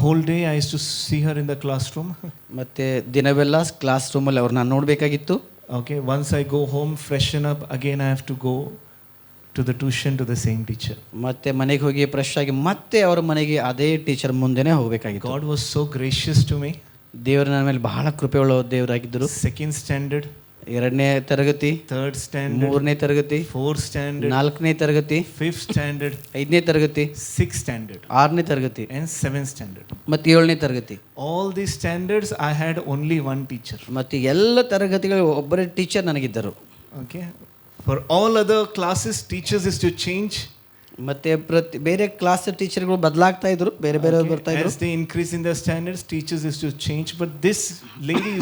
whole day I used to see her in the classroom. ಮತ್ತು ದಿನವೆಲ್ಲ class ರೂಮಲ್ಲಿ ಅವ್ರನ್ನ ನೋಡಬೇಕಾಗಿತ್ತು. Okay, once I go home, freshen up, again I have to go to the tuition to the same teacher. ಮತ್ತೆ ಮನೆಗೆ ಹೋಗಿ fresh ಆಗಿ ಮತ್ತೆ ಅವ್ರ ಮನೆಗೆ ಅದೇ ಟೀಚರ್ ಮುಂದೆನೇ ಹೋಗಬೇಕಾಗಿತ್ತು. God was so gracious to me. ದೇವರು ನನ್ನ ಮೇಲೆ ಬಹಳ ಕೃಪೆಯುಳ್ಳ ದೇವರಾಗಿದ್ದರು. Second standard, 2ನೇ ತರಗತಿ, third standard, 3ನೇ ತರಗತಿ, 4th standard, 4ನೇ ತರಗತಿ, 5th standard, 5ನೇ ತರಗತಿ, 6th standard, 6ನೇ ತರಗತಿ and 7th standard. ಮತ್ತು 7ನೇ ತರಗತಿ. All these standards I had only one teacher. ಮತ್ತು ಎಲ್ಲ ತರಗತಿಗಳು ಒಬ್ಬರೇ teacher ನನಗಿದ್ದರು. Okay, for all other classes teachers is to change. ಮತ್ತೆ ಬೇರೆ ಕ್ಲಾಸ್ ಟೀಚರ್ಗಳು ಬದಲಾಗ್ತಾ ಇದ್ರು, ಬೇರೆ ಬೇರೆ ಬರ್ತಾ ಇದ್ರು. As they increase in their standards, teachers is to change, but this lady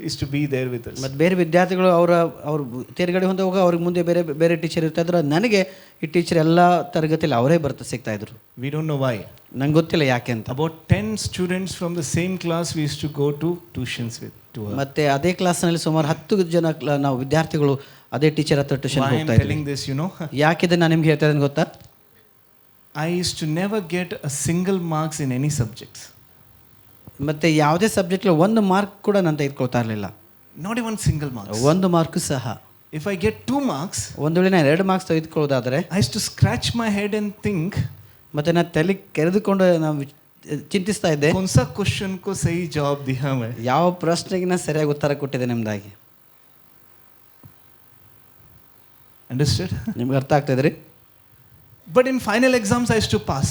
is to be there with us. ಮತ್ತು ಬೇರೆ ವಿದ್ಯಾರ್ಥಿಗಳು ಅವ್ರ ತೇರ್ಗಡೆ ಹೊಂದೋಗ ಅವ್ರಿಗೆ ಮುಂದೆ ಬೇರೆ ಬೇರೆ ಟೀಚರ್ ಇರ್ತಾ ಇದ್ರು. ನನಗೆ ಈ ಟೀಚರ್ ಎಲ್ಲ ತರಗತಿಯಲ್ಲಿ ಅವರೇ ಸಿಗ್ತಾ ಇದ್ರು. We don't know why. ನಂಗೆ ಗೊತ್ತಿಲ್ಲ ಯಾಕೆ ಅಂತ. About 10 students from the same class we used to go to tuitions to her. ಮತ್ತೆ ಅದೇ ಕ್ಲಾಸ್ನಲ್ಲಿ ಸುಮಾರು 10 ಜನ ನಾವು ವಿದ್ಯಾರ್ಥಿಗಳು ಅದೇ ಟೀಚರ್ ಹತ್ರ ಟ್ಯೂಷನ್ Why I am ಹೋಗ್ತಾ ಇದ್ವಿ. telling this, you know? ಯಾಕಿದೆ ನಾನು ನಿಮ್ಗೆ ಹೇಳ್ತಾ ಇದ್ದೀನಿ ಗೊತ್ತಾ? I used to never get a single marks in any subjects. ಮತ್ತೆ ಯಾವುದೇ ಸಬ್ಜೆಕ್ಟ್ಲಿ ಒಂದು ಮಾರ್ಕ್ ಕೂಡ ನಾನು ತೆಗೆದುಕೊಳ್ತಾ ಇರಲಿಲ್ಲ. Not even single marks. ಒಂದು ಮಾರ್ಕ್ ಸಹ. If I get 2 marks, ಒಂದು ವೇಳೆ ನಾನು 2 marks ತೆಗೆದುಕೊಳ್ಳೋದಾದರೆ I used to scratch my head and think, ಮತ್ತೆ ನಾನು ತಲೆ ಕೆರೆದುಕೊಂಡು ನಾವು ಚಿಂತಿಸ್ತಾ ಇದ್ದೆ, कौन सा क्वेश्चन को सही जवाब दिया मैं. ಯಾವ ಪ್ರಶ್ನೆಗೆ ನಾನು ಸರಿಯಾಗಿ ಉತ್ತರ ಕೊಟ್ಟಿದ್ದೆ ನಿಮ್ದಾಗಿ. Understood? ನಿಮ್ಗೆ ಅರ್ಥ ಆಗ್ತಾಯಿದ್ರಿ? But in final exams I used to pass.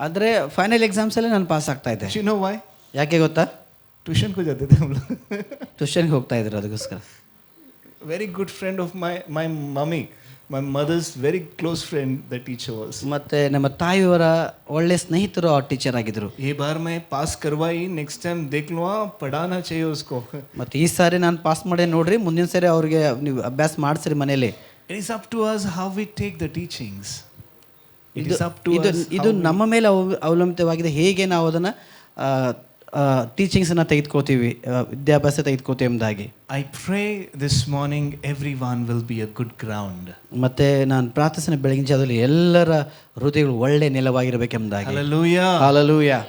ಆದರೆ ಫೈನಲ್ ಎಕ್ಸಾಮ್ಸಲ್ಲಿ ನಾನು ಪಾಸ್ ಆಗ್ತಾ ಇದ್ದೆ. You know why? ಯಾಕೆ ಗೊತ್ತಾ? ट्यूशन को जाते थे हम लोग. ಟ್ಯೂಷನ್ಗೆ ಹೋಗ್ತಾ ಇದ್ರು ಅದಕ್ಕೋಸ್ಕರ. Very good friend of my mummy, my mother's very close friend, the teacher was. ಮತ್ತೆ ನಮ್ಮ ತಾಯಿಯವರ ಒಳ್ಳೆ ಸ್ನೇಹಿತರು ಆ ಟೀಚರ್ ಆಗಿದ್ರು. ये बार मैं पास करवाई, नेक्स्ट टाइम देख लो, पढ़ाना चाहिए उसको. ಮತ್ತೆ ಈ ಸಾರಿ ನಾನು ಪಾಸ್ ಮಾಡಿ ನೋಡ್ರಿ, ಮುಂದಿನ ಸಾರಿ ಅವ್ರಿಗೆ ನೀವು ಅಭ್ಯಾಸ ಮಾಡಿಸ್ರಿ ಮನೇಲಿ. It is up to us how we take the teachings. It is up to us. ಇದು ನಮ್ಮ ಮೇಲೆ ಅವಲಂಬಿತವಾಗಿದೆ, ಹೇಗೆ ನಾವು ಅದನ್ನು ಟೀಚಿಂಗ್ಸನ್ನು ತೆಗೆದುಕೋತೀವಿ, ವಿದ್ಯಾಭ್ಯಾಸ ತೆಗೆದುಕೋತೀವಿ ಎಂಬುದಾಗಿ. I pray this morning everyone will be a good ground. ಮತ್ತೆ ನಾನು ಪ್ರಾರ್ಥನೆ ಬೆಳಗಿನ ಜಾವದಲ್ಲಿ ಎಲ್ಲರ ಹೃದಯಗಳು ಒಳ್ಳೆ ನೆಲವಾಗಿರಬೇಕೆಂಬುದಾಗಿ. Hallelujah. Hallelujah.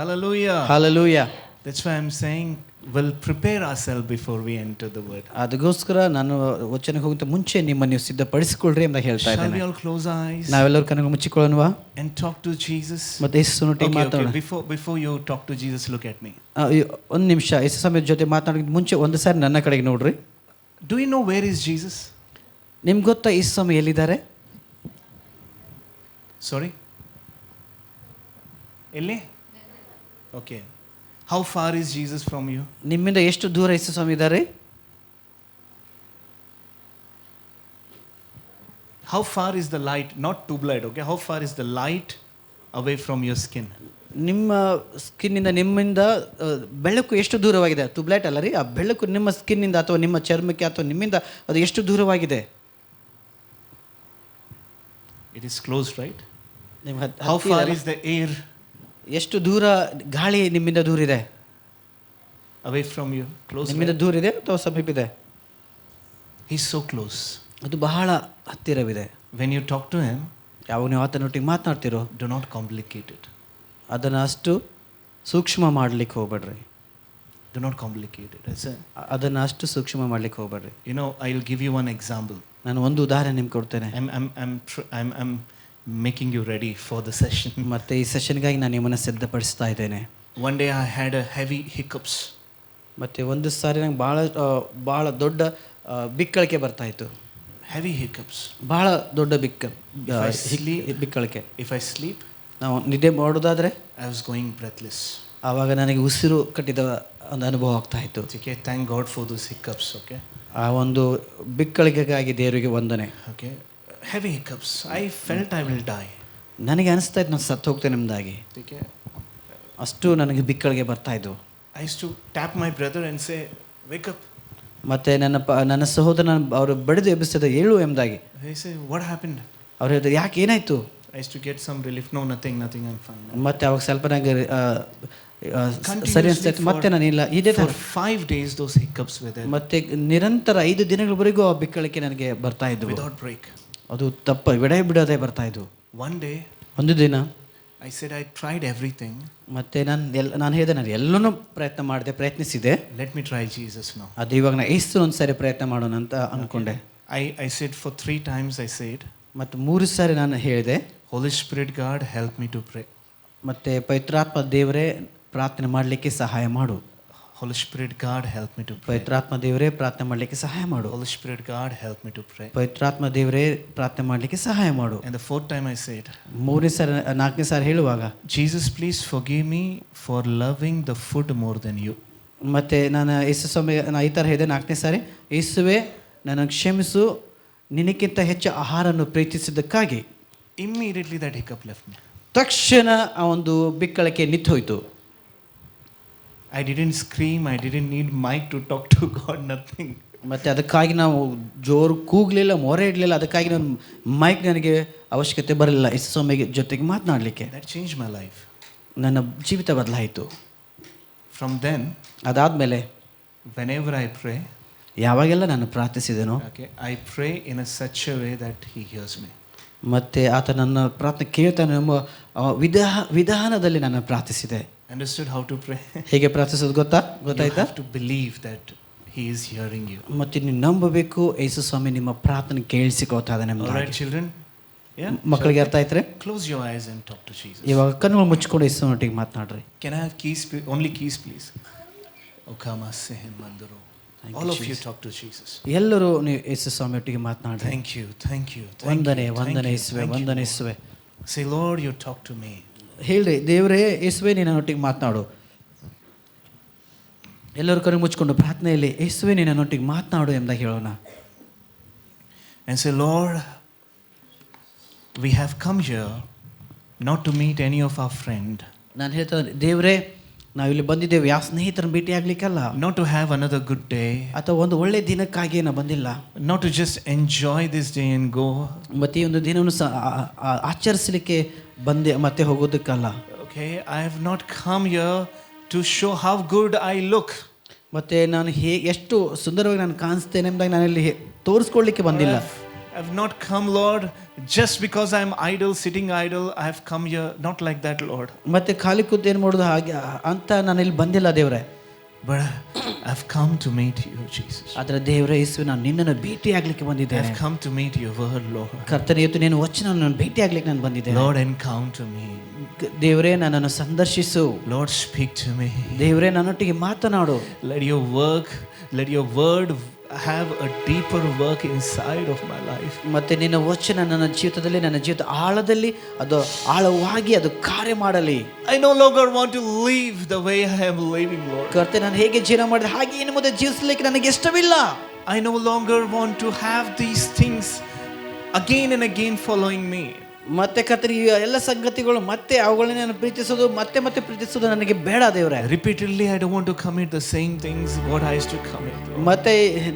Hallelujah. Hallelujah. That's why I'm saying we'll prepare ourselves before we enter the word. ಅದಕ್ಕೋಸ್ಕರ ನಾನು ವಚನಕ್ಕೆ ಹೋಗುವಂತ ಮುಂಚೆ ನಿಮ್ಮನ್ನು ನೀವು ಸಿದ್ಧಪಡಿಸಿಕೊಳ್ಳ್ರಿ ಅಂತ ಹೇಳ್ತಾ Shall ಇದ್ದೇನೆ. we all close our eyes ನಾವೆಲ್ಲರೂ ಕಣ್ಣು ಮುಚ್ಚಿಕೊಳ್ಳೋಣವಾ and talk to Jesus? ಮತ್ತೆ ಯೇಸುನೊಟ್ಟಿಗೆ ಮಾತಾಡೋಣ. Before you talk to Jesus, look at me. ಒಂದು ನಿಮಿಷ ಯೇಸು ಸಮಯದ ಜೊತೆ ಮಾತಾಡೋದಕ್ಕೆ ಮುಂಚೆ ಒಂದು ಸಾರಿ ನನ್ನ ಕಡೆಗೆ ನೋಡ್ರಿ. Do you know where is Jesus? ನಿಮ್ಗೆ ಗೊತ್ತಾ ಯೇಸು ಸ್ವಾಮಿ ಎಲ್ಲಿದ್ದಾರೆ? Sorry? Elli? Okay. How far is Jesus from you? ನಿಮ್ಮಿಂದ ಎಷ್ಟು ದೂರ ಯೇಸು ಸ್ವಾಮಿ ಇದ್ದಾರೆ? How far is the light? Not tube light, okay? How far is the light away from your skin? ನಿಮ್ಮ ಸ್ಕಿನ್ನಿಂದ ನಿಮ್ಮಿಂದ ಬೆಳಕು ಎಷ್ಟು ದೂರವಾಗಿದೆ? ಟ್ಯೂಬ್ಲೈಟ್ ಅಲ್ಲ ರೀ, ಆ ಬೆಳಕು ನಿಮ್ಮ ಸ್ಕಿನ್ನಿಂದ ಅಥವಾ ನಿಮ್ಮ ಚರ್ಮಕ್ಕೆ ಅಥವಾ ನಿಮ್ಮಿಂದ ಅದು ಎಷ್ಟು ದೂರವಾಗಿದೆ? It is close, right? ನಿಮ್ಗೆ How far is the air ಎಷ್ಟು ದೂರ ಗಾಳಿ ನಿಮ್ಮಿಂದ ದೂರ ಇದೆ? away from you? Close. ನಿಮ್ಮಿಂದ Right? ದೂರ ಇದೆ ಅಥವಾ ಸಮೀಪ ಇದೆ? He's so close. ಅದು ಬಹಳ ಹತ್ತಿರವಿದೆ. When you talk to him, ಯಾವಾಗ ನೀವು ಆತನೊಟ್ಟಿಗೆ ಮಾತನಾಡ್ತಿರೋ do not complicate it. ಅದನ್ನು ಅಷ್ಟು ಸೂಕ್ಷ್ಮ ಮಾಡ್ಲಿಕ್ಕೆ ಹೋಗ್ಬೇಡ್ರಿ. Do not complicate it. ಅದನ್ನು ಅಷ್ಟು ಸೂಕ್ಷ್ಮ ಮಾಡ್ಲಿಕ್ಕೆ ಹೋಗ್ಬೇಡ್ರಿ. You know, I'll give you one example. ನಾನು ಒಂದು ಉದಾಹರಣೆ ನಿಮ್ಗೆ ಕೊಡ್ತೇನೆ. I'm making you ready for the session. ಮತ್ತೆ ಈ ಸೆಷನ್ಗಾಗಿ ನಾನು ನಿಮ್ಮನ್ನು ಸಿದ್ಧಪಡಿಸ್ತಾ ಇದ್ದೇನೆ. One day I had a heavy hiccups. ಮತ್ತೆ ಒಂದು ಸಾರಿ ನಂಗೆ ಭಾಳ ದೊಡ್ಡ ಬಿಕ್ಕಳಿಕೆ ಬರ್ತಾ ಇತ್ತು. Heavy hiccups. ಭಾಳ ದೊಡ್ಡ ಬಿಕ್ಕಳಿಕೆ. If I sleep, ನಾವು ನಿದ್ದೆ ಮಾಡೋದಾದರೆ I was going breathless. ಆವಾಗ ನನಗೆ ಉಸಿರು ಕಟ್ಟಿದ ಒಂದು ಅನುಭವ ಆಗ್ತಾ ಇತ್ತು. Okay, thank God for those hiccups. Okay. ಆ ಒಂದು ಬಿಕ್ಕಳಿಗೆಗಾಗಿ ದೇವರಿಗೆ ವಂದನೆ. Okay, heavy hiccups. I felt I will die. ನನಗೆ ಅನಿಸ್ತಾ ಇತ್ತು ನಾನು ಸತ್ತು ಹೋಗ್ತೇನೆ ಎಂಬುದಾಗಿ. Okay. ಅಷ್ಟು ನನಗೆ ಬಿಕ್ಕಳಿಗೆ ಬರ್ತಾ ಇದ್ವು. I used to tap my brother and say, wake up. ಮತ್ತು ನನ್ನ ಸಹೋದರ ಅವರು ಬಡಿದು ಎಬ್ಬಿಸ್ತಿದ್ದ, ಏಳು ಎಂಬುದಾಗಿ. He said, what happened? ಅವ್ರು ಹೇಳಿದ್ರು, ಯಾಕೆ ಏನಾಯಿತು? I used to get some relief. No, nothing, I'm fine. ಮತ್ತೆ ಅವಾಗ ಸ್ವಲ್ಪ ನನಗೆ ಸರಿ ಅನಿಸ್ತಾಯಿತ್ತು. ಮತ್ತೆ ನಾನು ಇಲ್ಲ ಇದೇ for 5 days those hiccups were there. ಮತ್ತೆ ನಿರಂತರ 5 ದಿನಗಳವರೆಗೂ ಆ ಬಿಕ್ಕಳಿಕೆ ನನಗೆ ಬರ್ತಾ ಇದ್ವು. Without break. ಅದು ಬಿಡದೆ ಬರ್ತಾ ಇದ್ವು. One day ಒಂದು ದಿನ I said, I tried everything. ಮತ್ತು ನಾನು ಹೇಳಿದೆ ನಾನು ಎಲ್ಲನೂ ಪ್ರಯತ್ನಿಸಿದೆ. Let me try Jesus now. ಅದು ಇವಾಗ ನಾನು ಏಸು ಒಂದು ಸಾರಿ ಪ್ರಯತ್ನ ಮಾಡೋಣ ಅಂತ ಅಂದ್ಕೊಂಡೆ. I said for 3 times I said. ಮತ್ತು 3 ಸಾರಿ ನಾನು ಹೇಳಿದೆ. Holy Spirit God, help me to pray. ಮತ್ತು ಪವಿತ್ರಾತ್ಮ ದೇವರೇ ಪ್ರಾರ್ಥನೆ ಮಾಡಲಿಕ್ಕೆ ಸಹಾಯ ಮಾಡು. Holy Spirit God, help me to pray. ಪವಿತ್ರಾತ್ಮ ದೇವರೇ ಪ್ರಾರ್ಥನೆ ಮಾಡಲಿಕ್ಕೆ ಸಹಾಯ ಮಾಡು. Holy Spirit God, help me to pray. ಪವಿತ್ರಾತ್ಮ ದೇವರೇ ಪ್ರಾರ್ಥನೆ ಮಾಡಲಿಕ್ಕೆ ಸಹಾಯ ಮಾಡು. And the 4th time I said, 3ನೇ ಸಾರಿ 4ನೇ ಸಾರಿ ಹೇಳುವಾಗ, Jesus, please forgive me for loving the food more than you. ಮತ್ತು ನಾನು ಯೇಸು ಸ್ವಾಮಿ ಈ ಥರ ಹೇಳಿದೆ 4ನೇ ಸಾರಿ, ಯೇಸುವೆ ನನಗೆ ಕ್ಷಮಿಸು ನಿನಕ್ಕಿಂತ ಹೆಚ್ಚು ಆಹಾರವನ್ನು ಪ್ರೀತಿಸಿದ್ದಕ್ಕಾಗಿ. Immediately that hiccup left me. ತಕ್ಷಣ ಆ ಒಂದು ಬಿಕ್ಕಳಿಕೆ ನಿಂತೋಯ್ತು. I didn't scream, I didn't need mic to talk to God, nothing. ಮತ್ತು ಅದಕ್ಕಾಗಿ ನಾವು ಜೋರು ಕೂಗಲಿಲ್ಲ, ಮೊರೆ ಇಡಲಿಲ್ಲ. ಅದಕ್ಕಾಗಿ ನಾನು ಮೈಕ್ ನನಗೆ ಅವಶ್ಯಕತೆ ಬರಲಿಲ್ಲ ಯೇಸು ಸ್ವಾಮಿಗೆ ಜೊತೆಗೆ ಮಾತನಾಡಲಿಕ್ಕೆ. That changed my life. ನನ್ನ ಜೀವಿತ ಬದಲಾಯಿತು. From then, ಅದಾದಮೇಲೆ whenever I pray, ಯಾವಾಗೆಲ್ಲ ನಾನು ಪ್ರಾರ್ಥಿಸಿದೆನೋ, okay, I pray in a such a way that He hears me. ಮತ್ತು ಆತ ನನ್ನ ಪ್ರಾರ್ಥನೆ ಕೇಳ್ತಾನೆ ಎಂಬ ವಿಧಾನದಲ್ಲಿ ನಾನು ಪ್ರಾರ್ಥಿಸಿದೆ. Understood how to pray? ಹೇಗೆ ಪ್ರಾರ್ಥಿಸೋದು ಗೊತ್ತಾಯ್ತಾ? You have to believe that He is hearing you. ಮತ್ತು ನೀವು ನಂಬಬೇಕು ಯೇಸು ಸ್ವಾಮಿ ನಿಮ್ಮ ಪ್ರಾರ್ಥನೆ ಕೇಳಿಸಿಕೊಳ್ತಾ ಇದ್ದಾನೆ. All right, children? Yeah? ಮಕ್ಕಳಿಗೆ ಅರ್ಥ ಆಯ್ತಾರೆ? Close your eyes and talk to Jesus. ಇವಾಗ ಕಣ್ಣುಗಳು ಮುಚ್ಕೊಂಡು ಯೇಸುನೊಟ್ಟಿಗೆ ಮಾತನಾಡ್ರಿ. Can I have keys? Only keys, please. Okama sehen mandaro. All of you talk to Jesus. ಎಲ್ಲರೂ ನೀವು ಯೇಸು ಸ್ವಾಮಿ ಒಟ್ಟಿಗೆ ಮಾತನಾಡ್ರಿ. Thank you, thank you. ವಂದನೆ ಯೇಸುವೆ, ವಂದನೆ ಯೇಸುವೆ. Say, Lord, you talk to me. ಹೇಳ್ರಿ, ದೇವರೇ ಯೇಸುವೆ ನೀನು ನನ್ನೊಟ್ಟಿಗೆ ಮಾತನಾಡು. ಎಲ್ಲರೂ ಕಣ್ಣು ಮುಚ್ಕೊಂಡು ಪ್ರಾರ್ಥನೆಯಲ್ಲಿ ಯೇಸುವೆ ನೀನು ನನ್ನೊಟ್ಟಿಗೆ ಮಾತನಾಡು ಎಂದಾಗ ಹೇಳೋಣ. And say, Lord, we have come here not to meet any of our friend. ನಾನು ಹೇಳ್ತಾ ದೇವರೇ ನಾವಿಲ್ಲಿ ಬಂದಿದ್ದೇವೆ ಯಾವ ಸ್ನೇಹಿತರನ್ನ ಭೇಟಿ ಆಗ್ಲಿಕ್ಕಲ್ಲ, not to have another good day, ಅಥವಾ ಒಂದು ಒಳ್ಳೆ ದಿನಕ್ಕಾಗಿ ನಾವು ಬಂದಿಲ್ಲ, not to just enjoy this day and go, ಮತ್ತೆ ಈ ಒಂದು ದಿನವನ್ನು ಆಚರಿಸಲಿಕ್ಕೆ ಬಂದೆ ಮತ್ತೆ ಹೋಗೋದಕ್ಕಲ್ಲ. okay, I have not come here to show how good I look. ಮತ್ತೆ ನಾನು ಎಷ್ಟು ಸುಂದರವಾಗಿ ನಾನು ಕಾಣಿಸ್ತೇನೆ ಎಂಬುದಾಗಿ ನಾನು ಇಲ್ಲಿ ತೋರಿಸ್ಕೊಳ್ಳಿಕ್ಕೆ ಬಂದಿಲ್ಲ. I have not come, Lord, just because I am idle, sitting idle. I have come here not like that, Lord. ಮತ್ತೆ ಖಾಲಿ ಕೂತು ಏನು ಮಾಡೋದು ಹಾಗೆ ಅಂತ ನಾನು ಇಲ್ಲಿ ಬಂದಿಲ್ಲ ದೇವರೇ. But I have come to meet you, Jesus. ಆದರೆ ದೇವರೇ ಯೇಸುವೆ ನಾನು ನಿನ್ನನ್ನು ಭೇಟಿ ಆಗ್ಲಿಕ್ಕೆ I ಬಂದಿದ್ದೇನೆ. have come to meet your word, Lord. ಕರ್ತನೇ ಇವತ್ತು ನೀನು ವಚನವನ್ನು ಭೇಟಿ ಆಗ್ಲಿಕ್ಕೆ ನಾನು ಬಂದಿದ್ದೇನೆ. Lord, encounter me. ದೇವರೇ ನನ್ನನ್ನು ಸಂದರ್ಶಿಸು. Lord, speak to me. ದೇವರೇ ನನ್ನೊಟ್ಟಿಗೆ ಮಾತನಾಡು. Let your word have a deeper work inside of my life. ಮತ್ತೆ ನಿನ್ನ ವಚನ ನನ್ನ ಜೀವಿತದಲ್ಲಿ, ನನ್ನ ಜೀವಿತ ಆಳದಲ್ಲಿ ಅದು ಆಳವಾಗಿ ಅದು ಕಾರ್ಯ ಮಾಡಲಿ. I no longer want to live the way I am living, Lord. ಕರ್ತನೇ ನಾನು ಹೇಗೆ ಜೀವನ ಮಾಡಿದೆ ಹಾಗೆ ಇನ್ನು ಮುಂದೆ ಜೀವಿಸಲಿಕ್ಕೆ ನನಗೆ ಇಷ್ಟವಿಲ್ಲ. I no longer want to have these things again and again following me. ಮತ್ತೆ ಕರ್ತನೇ ಈ ಎಲ್ಲ ಸಂಗತಿಗಳು ಮತ್ತೆ ಅವುಗಳನ್ನ ನಾನು ಪ್ರೀತಿಸೋದು ಮತ್ತೆ ಪ್ರೀತಿಸೋದು ನನಗೆ ಬೇಡ ದೇವರೇ. Repeatedly I don't want to commit the same things what I used to commit. ಮತ್ತೆ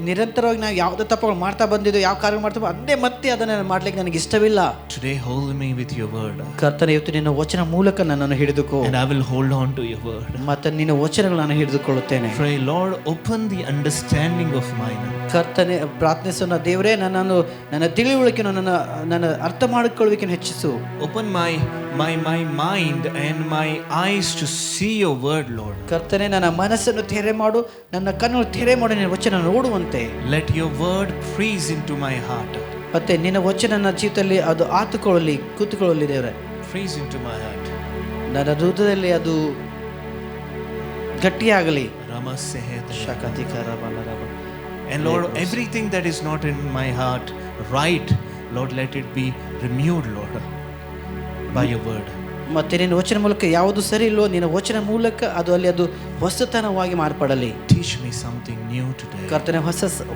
ನಿರಂತರವಾಗಿ ನಾವು ಯಾವುದೇ ತಪ್ಪುಗಳು ಮಾಡ್ತಾ ಬಂದಿದ್ದು, ಯಾವ ಕಾರ್ಯ ಮಾಡ್ತಾ ಮತ್ತೆ ಅದನ್ನು ಮಾಡ್ಲಿಕ್ಕೆ ನನಗೆ ಇಷ್ಟವಿಲ್ಲ. Today hold me with your word. ಕರ್ತನೇ ಇವತ್ತು ನಿನ್ನ ವಚನ ಮೂಲಕ ನನ್ನನ್ನು ಹಿಡಿದುಕೋ. And I will hold on to your word. ಮತ್ತೆ ನಿನ್ನ ವಚನಗಳನ್ನು ಹಿಡಿದುಕೊಳ್ಳುತ್ತೇನೆ. Pray, Lord, open the understanding of mine. ಕರ್ತನೇ ಪ್ರಾರ್ಥಿಸೋಣ ದೇವರೇ ನನ್ನ ತಿಳಿವಳಿಕೆಯನ್ನು ನನ್ನ ಅರ್ಥ ಮಾಡಿಕೊಳ್ಳುವಿಕೆಯನ್ನು ಹೆಚ್ಚಿಸು. Open my mind and my eyes to see your word, Lord. ಕರ್ತನೇ ನನ್ನ ಮನಸ್ಸನ್ನು ತೆರೆ ಮಾಡು, ನನ್ನ ಕಣ್ಣನ್ನು ತೆರೆ ಮಾಡು, ನಿನ್ನ ವಚನ ನೋಡುವಂತೆ. Let your word freeze into my heart. ಮತ್ತೆ ನಿನ್ನ ವಚನ ನನ್ನ ಜೀವಿತದಲ್ಲಿ ಅದು ಕೂತುಕೊಳ್ಳಲಿ ದೇವರೇ. Freeze into my heart. ನನ್ನ ಹೃದಯದಲ್ಲಿ ಅದು ಗಟ್ಟಿಯಾಗಲಿ. Ramasehet. And Lord, everything that is not in my heart right, Lord, let it be renewed, Lord, by your word. ಮತ್ತೆ ನಿನ್ನ ವಚನ ಮೂಲಕ ಯಾವುದು ಸರಿ ಇಲ್ಲೋ ನಿನ್ನ ವಚನ ಮೂಲಕ ಅದು ಹೊಸತನವಾಗಿ ಮಾರ್ಪಡಲಿ. Teach me something new today. ಕರ್ತನೇ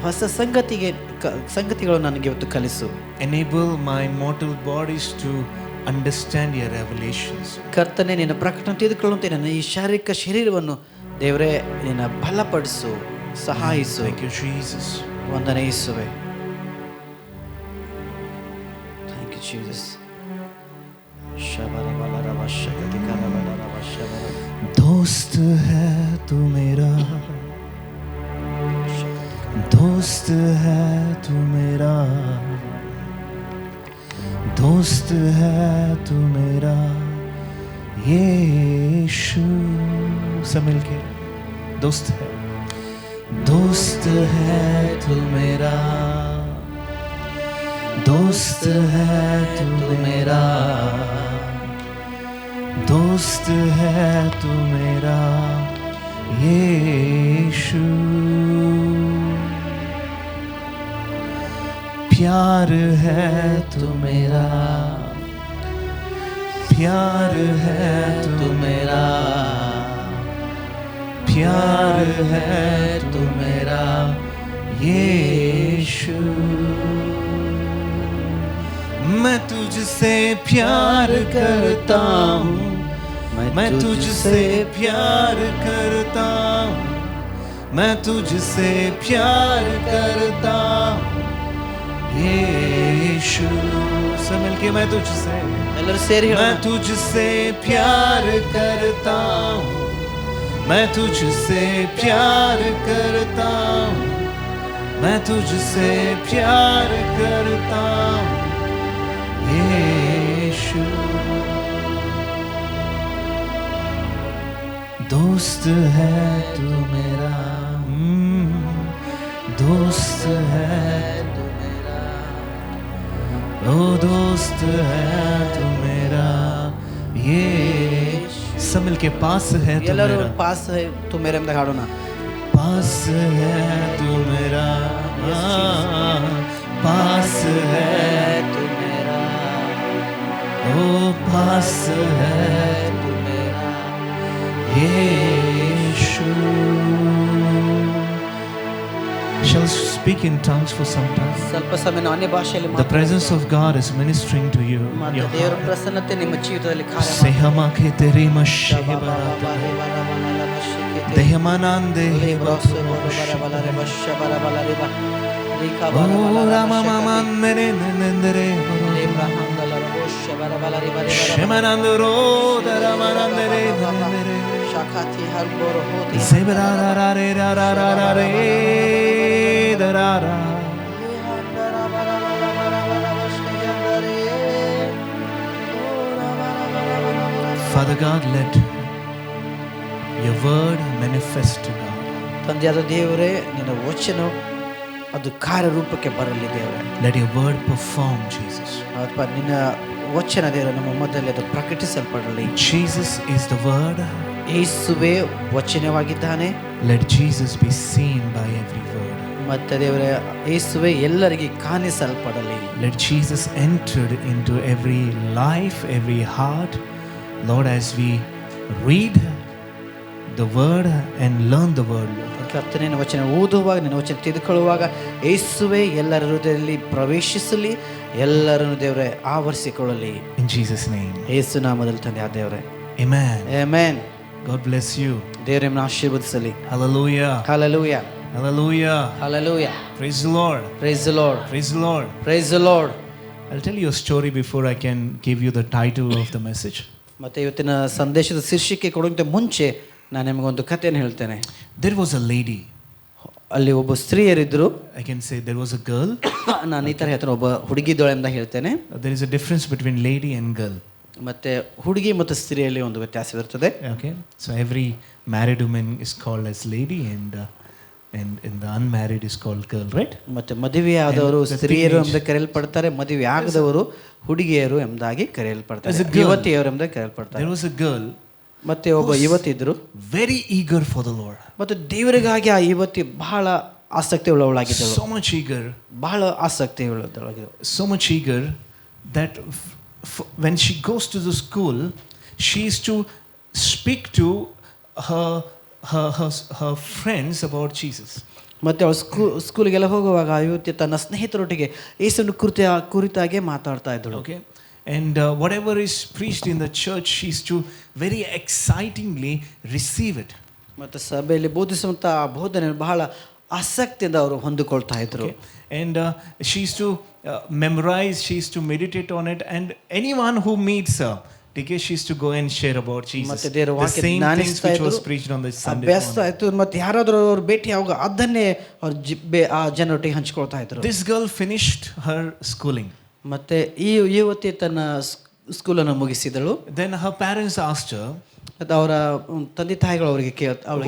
ಹೊಸ ಸಂಗತಿಗಳು ನನಗೆ ಇವತ್ತು ಕಲಿಸು. Enable my mortal bodies to understand your revelations. ಕರ್ತನೇ ನಿನ್ನ ಪ್ರಕಟಣೆ ತಿಳಿದುಕೊಳ್ಳುವಂತೆ ನನ್ನ ಈ ಶಾರೀರಿಕ ಶರೀರವನ್ನು ದೇವರೇ ನಿನ್ನ ಬಲಪಡಿಸು, ಸಹಾಯಿಸು. Thank you, Jesus. ವಂದನೆ ಯೇಸುವೆ. Thank you, Jesus. दोस्त है तू मेरा, दोस्त है तू मेरा, दोस्त है तू मेरा, यीशु। सब मिलके दोस्त है, दोस्त है तू मेरा, दोस्त है तू मेरा, दोस्त है तू मेरा यीशु। प्यार है तू मेरा, प्यार है तू मेरा, प्यार है तू मेरा यीशु। मैं तुझसे प्यार करता हूँ, मैं तुझसे प्यार करता हूँ, मैं तुझसे प्यार करता हूँ यीशु। सब मिलके मैं तुझसे, ಎಲ್ಲರೂ ಸೇರಿ ಹೇಳೋಣ. मैं तुझसे प्यार करता हूँ, मैं तुझसे प्यार करता हूँ, मैं तुझसे प्यार करता हूँ यीशु। दोस्त है तू मेरा, दोस्त है तू मेरा, ओ दोस्त है तू मेरा यीशु। सब मिलके पास है तू ಎಲ್ಲರೂ मेरा, ಪಾಸ್ ತು ಮೇರೆ ಅಂತ ಹಾಡೋಣ. पास है तू मेरा, पास है tu मेरा, ओ पास है tu मेरा, यीशु। Shall speak in tongues for some time. ಸ್ವಲ್ಪ ಸಮಯ ನಾವು ಅನ್ಯ ಭಾಷೆಯಲ್ಲಿ The presence of God is ministering to you. ಮಾತಾಡಿ. ದೇವರ ಪ್ರಸನ್ನತೆ ನಿಮ್ಮ ಜೀವಿತದಲ್ಲಿ ಕಾರ್ಯ ಮಾಡಿ. Sehama ke tere mashhebarata, dehamanande oh rama maman mere nendere shemanandro daramanandere nendere zebrararare rararare darara. Father God, let your word manifest to God. ತಂದೆಯಾದ ದೇವರೇ, ನಿನ್ನ ವಚನ ಅದು ಕಾರ್ಯರೂಪಕ್ಕೆ ಬರಲಿ ದೇವರೇ. Let your word perform, Jesus. ಅಥವಾ ನಿನ್ನ ವಚನ ದೇವರೇ ನಮ್ಮ ಮಧ್ಯದಲ್ಲಿ ಅದು ಪ್ರಕಟಿಸಲ್ಪಡಲಿ. Jesus is the word. ಯೇಸುವೇ ವಚನವಾಗಿದ್ದಾನೆ. Let Jesus be seen by every word. ಮತ್ತೆ ದೇವರೇ, ಯೇಸುವೇ ಎಲ್ಲರಿಗೆ ಕಾಣಿಸಲ್ಪಡಲಿ. Let Jesus enter into every life, every heart. Lord, as we read the word and learn the word, Lord. ಕರ್ತನೇ, ನಿನ್ನ ವಚನ ಓದುವಾಗ, ನಿನ್ನ ವಚನ ತಿಳಿದುಕೊಳ್ಳುವಾಗ ಯೇಸುವೇ ಎಲ್ಲರ ಹೃದಯದಲ್ಲಿ ಪ್ರವೇಶಿಸಲಿ, ಎಲ್ಲರನ್ನು ದೇವರೇ ಆವರಿಸಿಕೊಳ್ಳಲಿ. In Jesus' name. ಯೇಸು ನಾಮದಲ್ಲಿ ತಂದೆ ಆ ದೇವರೇ. Amen. Amen. God bless you. ದೇವರೇ ನಿಮ್ಮನ್ನು ಆಶೀರ್ವದಿಸಲಿ. Hallelujah. Hallelujah. Hallelujah. Hallelujah. Praise the Lord. Praise the Lord. Praise the Lord. Praise the Lord. I'll tell you a story before I can give you the title of the message. ಮತ್ತೆ ಇವತ್ತಿನ ಸಂದೇಶದ ಶೀರ್ಷಿಕೆ ಕೊಡುವಂತೆ ಮುಂಚೆ ನಾನು ನಿಮಗೊಂದು ಕಥೆಯನ್ನು ಹೇಳ್ತೇನೆ. There was a lady. ಅಲ್ಲಿ ಒಬ್ಬ ಸ್ತ್ರೀಯರಿದ್ರು. I can say there was a girl. ನಾನು ಈ ಥರ ಹೇಳ್ತೇನೆ, ಒಬ್ಬ ಹುಡುಗಿದ್ದೋಳೆ ಅಂತ ಹೇಳ್ತೇನೆ. There is a difference between lady and girl. ಮತ್ತೆ ಹುಡುಗಿ ಮತ್ತು ಸ್ತ್ರೀಯಲ್ಲಿ ಒಂದು ವ್ಯತ್ಯಾಸವಿರುತ್ತದೆ. Okay, so every married woman is called as lady and the unmarried is called girl, right? ಮತ್ತೆ ಮದುವೆಯಾದವರು ಸ್ತ್ರೀಯರು ಎಂಬುದಾಗಿ ಕರೆಯಲ್ಪಡ್ತಾರೆ, ಮದುವೆ ಆಗದವರು ಹುಡುಗಿಯರು ಎಂಬುದಾಗಿ ಕರೆಯಲ್ಪಡ್ತಾರೆ, ಯುವತಿಯರು ಎಂಬುದಾಗಿ ಕರೆಯಲ್ಪಡ್ತಾರೆ. There was a girl. ಮತ್ತೆ ಒಬ್ಬ ಯುವತಿ ಇದ್ರು, very eager for the Lord. ಮತ್ತು ದೇವರಿಗಾಗಿ ಆ ಯುವತಿ ಬಹಳ ಆಸಕ್ತಿ ಉಳ್ಳವಳಾಗಿದ್ದಳು. So much eager. ಬಹಳ ಆಸಕ್ತಿ ಉಳ್ಳವಳಾಗಿದ್ದಳು. So much eager that when she goes to the school, she is to speak to her friends about Jesus. ಮತ್ತೆ ಅವಳು ಸ್ಕೂಲಿಗೆಲ್ಲ ಹೋಗುವಾಗ ಆ ಯುವತಿ ತನ್ನ ಸ್ನೇಹಿತರೊಟ್ಟಿಗೆ ಯೇಸುವಿನ ಕುರಿತಾಗೆ ಮಾತಾಡ್ತಾ ಇದ್ದಳು. Okay, and whatever is preached in the church, she is to very excitingly receive it. ಮತ್ತೆ ಸಭೆಯಲ್ಲಿ ಬೋಧಿಸುವಂತ ಬೋಧನೆ ಬಹಳ ಆಸಕ್ತಿಯಿಂದ ಅವರು ಹೊಂದಿಕೊಳ್ತಾ ಇದ್ರು. And she is to memorize, she is to meditate on it, and anyone who meets her, okay, she is to go and share about Jesus. The same things which was preached on the Sunday morning. ಮತ್ತೆ ಯಾರಾದರೂ ಅವ್ರು ಭೇಟಿ ಆಗುವಾಗ ಅದನ್ನೇ ಅವ್ರು ಆ ಜನರೊಟ್ಟಿಗೆ ಹಂಚ್ಕೊಳ್ತಾ ಇದ್ರು. This girl finished her schooling. ಮತ್ತೆ ಈ ಯುವತಿ ತನ್ನ ಸ್ಕೂಲನ್ನು ಮುಗಿಸಿದಳು. Then her parents asked her, ಮತ್ತು ಅವರ ತಂದೆ ತಾಯಿಗಳು ಅವರಿಗೆ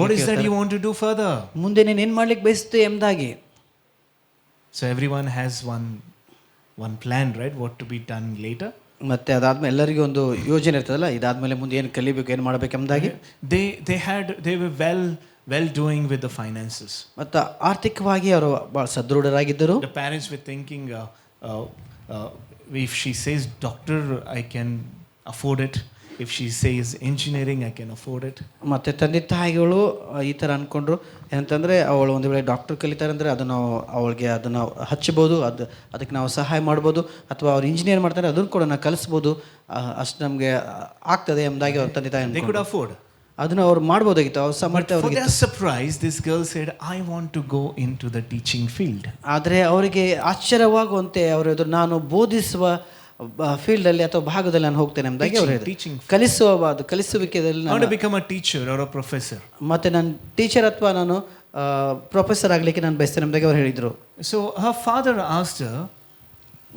what is that you want to do further? ಮುಂದೆ ನೀನು ಏನು ಮಾಡ್ಲಿಕ್ಕೆ ಬಯಸ್ತೆ ಎಂಬುದಾಗಿ. So everyone has one plan, right? What to be done later. ಮತ್ತೆ ಅದಾದ್ಮೇಲೆ ಎಲ್ಲರಿಗೂ ಒಂದು ಯೋಜನೆ ಇರ್ತದಲ್ಲ, ಇದಾದ್ಮೇಲೆ ಮುಂದೆ ಏನು ಕಲಿಬೇಕು, ಏನು ಮಾಡಬೇಕು ಎಂಬುದಾಗಿ. They were well doing with the finances. ಮತ್ತು ಆರ್ಥಿಕವಾಗಿ ಅವರು ಬಹಳ ಸದೃಢರಾಗಿದ್ದರು. The parents were thinking, if she says doctor, I can afford it. If she says engineering, I can afford it. ಮತ್ತು ತಂದೆ ತಾಯಿಗಳು ಈ ಥರ ಅಂದ್ಕೊಂಡ್ರು, ಏನಂತಂದರೆ ಅವಳು ಒಂದು ವೇಳೆ ಡಾಕ್ಟರ್ ಕಲಿತಾರೆ ಅಂದರೆ ಅದನ್ನು ಅವಳಿಗೆ ಅದನ್ನು ಹಚ್ಚಬೋದು, ಅದಕ್ಕೆ ನಾವು ಸಹಾಯ ಮಾಡ್ಬೋದು, ಅಥವಾ ಅವ್ರು ಇಂಜಿನಿಯರ್ ಮಾಡ್ತಾರೆ ಅದನ್ನು ಕೂಡ ನಾವು ಕಲಿಸ್ಬೋದು, ಅಷ್ಟು ನಮಗೆ ಆಗ್ತದೆ ಎಂಬುದಾಗಿ ಅವ್ರ ತಂದೆ ತಾಯಿ They could afford. ಅದನ್ನು ಅವ್ರು ಮಾಡ್ಬೋದಾಗಿತ್ತು, ಅವ್ರ ಸಾಮರ್ಥ್ಯ For ಅವರಿಗೆ. their surprise, this girl said, I want to go into the teaching field. ಆದರೆ ಅವರಿಗೆ ಆಶ್ಚರ್ಯವಾಗುವಂತೆ ಅವರು ಎದುರು ನಾನು ಬೋಧಿಸುವ ಫೀಲ್ಡಲ್ಲಿ ಅಥವಾ ಭಾಗದಲ್ಲಿ ನಾನು ಹೋಗ್ತೇನೆ ಎಂಬುದಾಗಿ ಅವರು ಹೇಳಿದರು. ಕಲಿಸುವಿಕೆಯಲ್ಲಿ I want to become a teacher or a professor. ಮತ್ತೆ ನಾನು ಟೀಚರ್ ಅಥವಾ ನಾನು ಪ್ರೊಫೆಸರ್ ಆಗಲಿಕ್ಕೆ ನಾನು ಬಯಸ್ತೇನೆ ಎಂಬುದಾಗಿ ಅವರು ಹೇಳಿದರು. So her father asked her,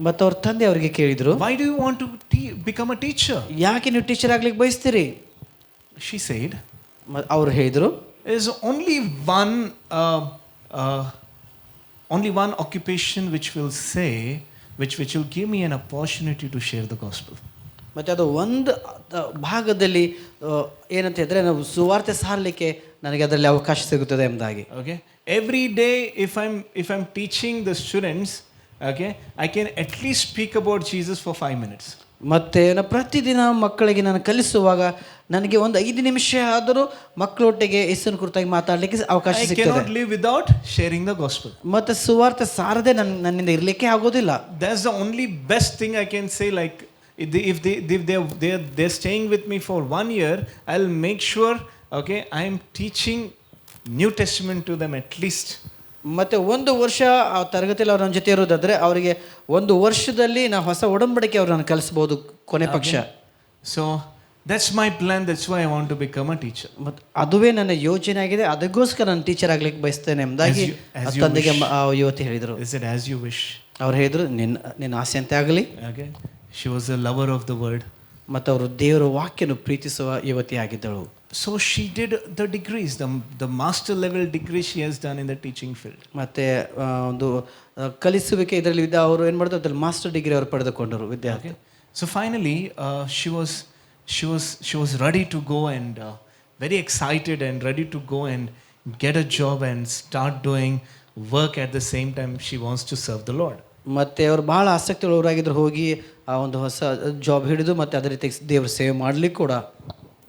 ಮತ್ತು ಅವ್ರ ತಂದೆ ಅವರಿಗೆ ಕೇಳಿದರು, why do you want to become a teacher? ಯಾಕೆ ನೀವು ಟೀಚರ್ ಆಗ್ಲಿಕ್ಕೆ ಬಯಸ್ತೀರಿ? She said, ಅವರು ಹೇಳಿದರು, there is only one occupation which will give me an opportunity to share the gospel. ಮತ್ತು ಅದು ಒಂದು ಭಾಗದಲ್ಲಿ ಏನಂತ ಹೇಳಿದ್ರೆ ನಾವು ಸುವಾರ್ತೆ ಸಾರಲಿಕ್ಕೆ ನನಗೆ ಅದರಲ್ಲಿ ಅವಕಾಶ ಸಿಗುತ್ತದೆ ಎಂಬುದಾಗಿ. Okay, every day if I'm teaching the students, okay, I can at least speak about Jesus for 5 minutes. ಮತ್ತು ಪ್ರತಿದಿನ ಮಕ್ಕಳಿಗೆ ನಾನು ಕಲಿಸುವಾಗ ನನಗೆ ಒಂದು 5 ನಿಮಿಷ ಆದರೂ ಮಕ್ಕಳೊಟ್ಟಿಗೆ ಯೇಸುವಿನ ಕುರಿತಾಗಿ ಮಾತಾಡಲಿಕ್ಕೆ ಅವಕಾಶ ಸಿಗ್ತದೆ. I cannot live without sharing the gospel. ಮತ್ತು ಸುವಾರ್ತೆ ಸಾರದೆ ನನ್ನಿಂದ ಇರಲಿಕ್ಕೆ ಆಗೋದಿಲ್ಲ. That's the only best thing I can say. Like if they're staying with me for 1 year, I'll make sure, okay, I am teaching New Testament to them at least. ಮತ್ತು 1 ವರ್ಷ ಆ ತರಗತಿಯಲ್ಲಿ ಅವ್ರ ನನ್ನ ಜೊತೆ ಇರೋದಾದರೆ ಅವರಿಗೆ 1 ವರ್ಷದಲ್ಲಿ ನಾವು ಹೊಸ ಒಡಂಬಡಿಕೆ ಅವ್ರನ್ನ ಕಲಿಸ್ಬೋದು ಕೊನೆ ಪಕ್ಷ. So that's my plan, that's why I want to become a teacher. ಮತ್ತು ಅದುವೇ ನನ್ನ ಯೋಜನೆ ಆಗಿದೆ, ಅದಕ್ಕೋಸ್ಕರ ನಾನು ಟೀಚರ್ ಆಗ್ಲಿಕ್ಕೆ ಬಯಸ್ತೇನೆ ಎಂಬುದಾಗಿ ತಂದೆಗೆ ಯುವತಿ ಹೇಳಿದರು. Is it as you wish? ಅವ್ರು ಹೇಳಿದರು, ನಿನ್ನ ಆಸೆ ಅಂತೆ ಆಗಲಿ. Okay, she was a lover of the word. ಮತ್ತು ಅವರು ದೇವರ ವಾಕ್ಯನ ಪ್ರೀತಿಸುವ ಯುವತಿ ಆಗಿದ್ದಳು. So she did the degrees, the master level degree she has done in the teaching field. ಮತ್ತೆ ಒಂದು ಕಲಿಸುವಿಕೆ ಇದರಲ್ಲಿ ಅವರು ಏನು ಮಾಡ್ತಾರೆ, ಅದರಲ್ಲಿ ಮಾಸ್ಟರ್ ಡಿಗ್ರಿ ಅವರು ಪಡೆದುಕೊಂಡರು ವಿದ್ಯಾರ್ಥಿ. So finally she was ready to go and very excited and ready to go and get a job and start doing work at the same time she wants to serve the Lord. ಮತ್ತೆ ಅವರು ಬಹಳ ಆಸಕ್ತಿ ಉಳ್ಳವರಾಗಿದ್ರು, ಹೋಗಿ ಆ ಒಂದು ಹೊಸ job ಹಿಡಿದು ಮತ್ತೆ ಅದೇ ರೀತಿ ದೇವರ ಸೇವೆ ಮಾಡಲಿಕ್ಕೆ ಕೂಡ.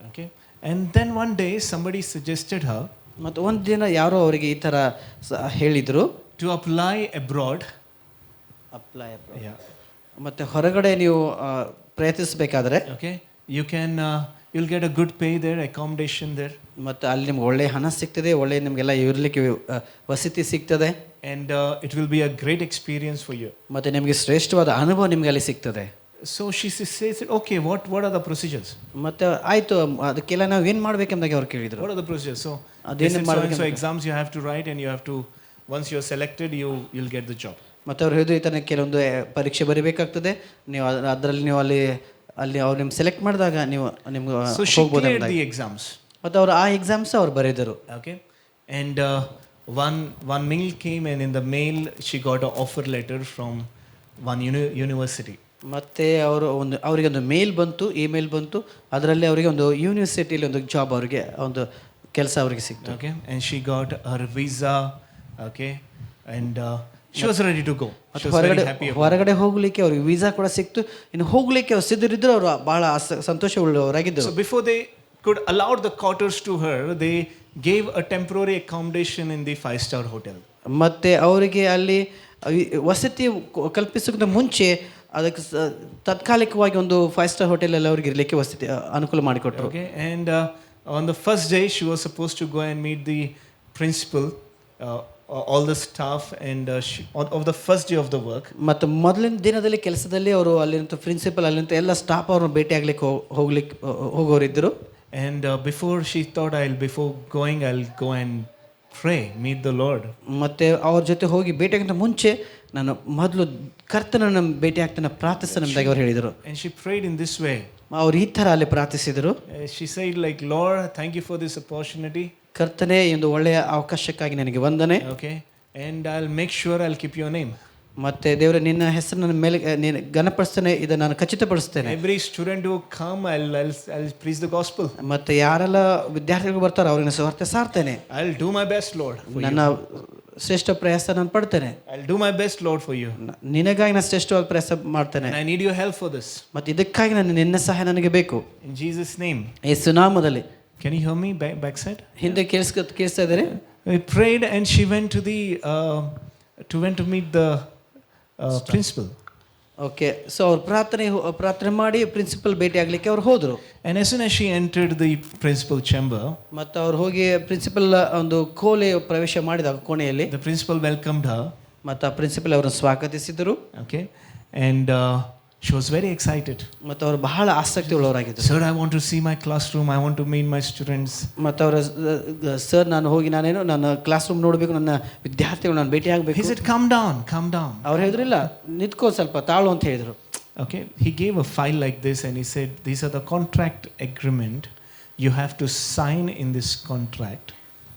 Okay, and then one day somebody suggested her, ಮತ್ತು ಒಂದು ದಿನ ಯಾರೋ ಅವರಿಗೆ ಈ ಥರ ಹೇಳಿದರು, to apply abroad. Yeah. ಮತ್ತು ಹೊರಗಡೆ ನೀವು ಪ್ರಯತ್ನಿಸಬೇಕಾದ್ರೆ, okay, you'll get a good pay there, accommodation there. ಮತ್ತು ಅಲ್ಲಿ ನಿಮ್ಗೆ ಒಳ್ಳೆ ಹಣ ಸಿಗ್ತದೆ, ಒಳ್ಳೆ ನಿಮಗೆಲ್ಲ ಇರಲಿಕ್ಕೆ ವಸತಿ ಸಿಗ್ತದೆ. And it will be a great experience for you. ಮತ್ತು ನಿಮಗೆ ಶ್ರೇಷ್ಠವಾದ ಅನುಭವ ನಿಮಗೆ ಅಲ್ಲಿ ಸಿಗ್ತದೆ. So she says, okay, what are the procedures? ಮತ್ತೆ ಆಯಿತು, ಅದಕ್ಕೆಲ್ಲ ನಾವು ಏನು ಮಾಡಬೇಕೆಂದಾಗ ಅವ್ರು ಕೇಳಿದರು. What are the procedures? So ಅದೇನು ಮಾಡಬೇಕು, so exams you have to write and you have to, once you are selected you'll get the job. ಮತ್ತು ಅವ್ರು ಹೇಳಿದ್ರು, ಈ ಥರ ಕೆಲವೊಂದು ಪರೀಕ್ಷೆ ಬರೀಬೇಕಾಗ್ತದೆ, ನೀವು ಅದರಲ್ಲಿ ನೀವು ಅಲ್ಲಿ ಅವ್ರು ನಿಮ್ಗೆ ಸೆಲೆಕ್ಟ್ ಮಾಡಿದಾಗ ನೀವು ನಿಮ್ಗೆ ಹೋಗ್ಬೋದು. the exams. ಮತ್ತು ಅವರು ಆ ಎಕ್ಸಾಮ್ಸ್ ಅವ್ರು ಬರೆದರು. Okay, and one mail came, and in the mail she got an offer letter from one university. ಮತ್ತು ಅವರಿಗೆ ಒಂದು ಮೇಲ್ ಬಂತು, ಇಮೇಲ್ ಬಂತು, ಅದರಲ್ಲಿ ಅವರಿಗೆ ಒಂದು ಯೂನಿವರ್ಸಿಟಿಯಲ್ಲಿ ಒಂದು ಜಾಬ್, ಅವರಿಗೆ ಒಂದು ಕೆಲಸ ಅವರಿಗೆ ಸಿಕ್ತು. Okay, and she got her visa. Okay, and she was ready to go. She was very happy. ಹೊರಗಡೆ ಹೋಗ್ಲಿಕ್ಕೆ ಅವ್ರಿಗೆ ವೀಸಾ ಕೂಡ ಸಿಕ್ತು, ಇನ್ನು ಹೋಗ್ಲಿಕ್ಕೆ ಅವ್ರು ಸಿದ್ಧರಿದ್ರು, ಅವರು ಬಹಳ ಸಂತೋಷವುಳ್ಳವರಾಗಿದ್ದರು. So before they could allow the quarters to her, they gave a temporary accommodation in the 5-star hotel. ಮತ್ತೆ ಅವರಿಗೆ ಅಲ್ಲಿ ವಸತಿ ಕಲ್ಪಿಸೋಕ್ಕಿಂತ ಮುಂಚೆ ಅದಕ್ಕೆ ತಾತ್ಕಾಲಿಕವಾಗಿ ಒಂದು 5-star ಹೋಟೆಲಲ್ಲಿ ಅವ್ರಿಗೆ ಇರಲಿಕ್ಕೆ ವಸತಿ ಅನುಕೂಲ ಮಾಡಿಕೊಟ್ರು. Okay, and on the first day she was supposed to go and meet the principal, all the staff, and of the first day of the work. ಮತ್ತು ಮೊದಲಿನ ದಿನದಲ್ಲಿ ಕೆಲಸದಲ್ಲಿ ಅವರು ಅಲ್ಲಿಂತ ಪ್ರಿನ್ಸಿಪಲ್, ಅಲ್ಲಿಂತ ಎಲ್ಲ ಸ್ಟಾಫ್ ಅವ್ರನ್ನ ಭೇಟಿ ಆಗ್ಲಿಕ್ಕೆ ಹೋಗೋರಿದ್ದರು. And before she thought, before going I'll go and pray, meet the Lord. ಮತ್ತೆ ಅವ್ರ ಜೊತೆ ಹೋಗಿ ಭೇಟಿಯಾಗಿಂತ ಮುಂಚೆ ನಾನು ಮೊದಲು ಕರ್ತನನ್ನು ಭೇಟಿ ಆಗ್ತಾನೆ ಪ್ರಾರ್ಥಿಸ್ತಾನೆ ಎಂಬುದಾಗಿ ಅವ್ರು ಹೇಳಿದರು. And she prayed in this way. ಅವ್ರು ಈ ಥರ ಅಲ್ಲಿ ಪ್ರಾರ್ಥಿಸಿದರು. She said like, Lord, thank you for this opportunity. ಕರ್ತನೇ, ಈ ಒಂದು ಒಳ್ಳೆಯ ಅವಕಾಶಕ್ಕಾಗಿ ನನಗೆ ವಂದನೆ. Okay, and I'll make sure I'll keep your name. ಮತ್ತೆ ದೇವರೇ, ನಿನ್ನ ಹೆಸರು ನನ್ನ ಮೇಲೆ ನೀನು ಘನಪಡಿಸ್ತೇನೆ, ಇದನ್ನು ನಾನು ಖಚಿತಪಡಿಸ್ತೇನೆ. Every student who come, I'll preach the gospel. ಮತ್ತೆ ಯಾರೆಲ್ಲ ವಿದ್ಯಾರ್ಥಿಗಳು ಬರ್ತಾರೋ ಅವ್ರಿಗೆ ಸುವಾರ್ತೆ ಸಾರ್ತೇನೆ. I'll do my best, Lord, for ನನ್ನ ಶ್ರೇಷ್ಠ ಪ್ರಯಾಸ ನಾನು ಪಡ್ತೇನೆ. I'll do my best, Lord, for you. ನಿನಗಾಗಿ ನಾನು ಶ್ರೇಷ್ಠವಾದ ಪ್ರಯಾಸ ಮಾಡ್ತೇನೆ. And I need your help for this. ಮತ್ತೆ ಇದಕ್ಕಾಗಿ ನಿನ್ನ ಸಹಾಯ ನನಗೆ ಬೇಕು. In Jesus' name. ಯೇಸು ನಾಮದಲ್ಲಿ. Can you hear me backside? ಹಿಂದೆ ಕೇಳಿಸ್ತಾ ಇದ್ದಾರೆ. We prayed and she went to meet the principal. Okay, so ಅವ್ರು ಪ್ರಾರ್ಥನೆ ಮಾಡಿ ಪ್ರಿನ್ಸಿಪಲ್ ಭೇಟಿ ಆಗ್ಲಿಕ್ಕೆ ಅವ್ರು ಹೋದರು. And as soon as she entered the principal chamber, ಮತ್ತು ಅವ್ರು ಹೋಗಿ ಪ್ರಿನ್ಸಿಪಲ್ ಒಂದು ಪ್ರವೇಶ ಮಾಡಿದಾಗ ಕೋಣೆಯಲ್ಲಿ the principal welcomed her. ಮತ್ತು ಆ ಪ್ರಿನ್ಸಿಪಲ್ ಅವರನ್ನು ಸ್ವಾಗತಿಸಿದರು. Okay, and she was very excited. ಮತ್ತು ಅವರು ಬಹಳ ಆಸಕ್ತಿ ಉಳ್ಳವರಾಗಿದ್ದರು. Sir, I want to see my classroom. I want to meet my students. ಮತ್ತು ಅವರ ಸರ್, ನನ್ನ ಕ್ಲಾಸ್ ರೂಮ್ ನೋಡಬೇಕು, ನನ್ನ ವಿದ್ಯಾರ್ಥಿಗಳು ನಾನು ಭೇಟಿ ಆಗಬೇಕು. He said, come down. ಅವ್ರು ಹೇಳಿದ್ರಿಲ್ಲ, ನಿಂತ್ಕೋ ಸ್ವಲ್ಪ ತಾಳು ಅಂತ ಹೇಳಿದರು. Okay, he gave a file like this and he said, these are the contract agreement. You have to sign in this contract.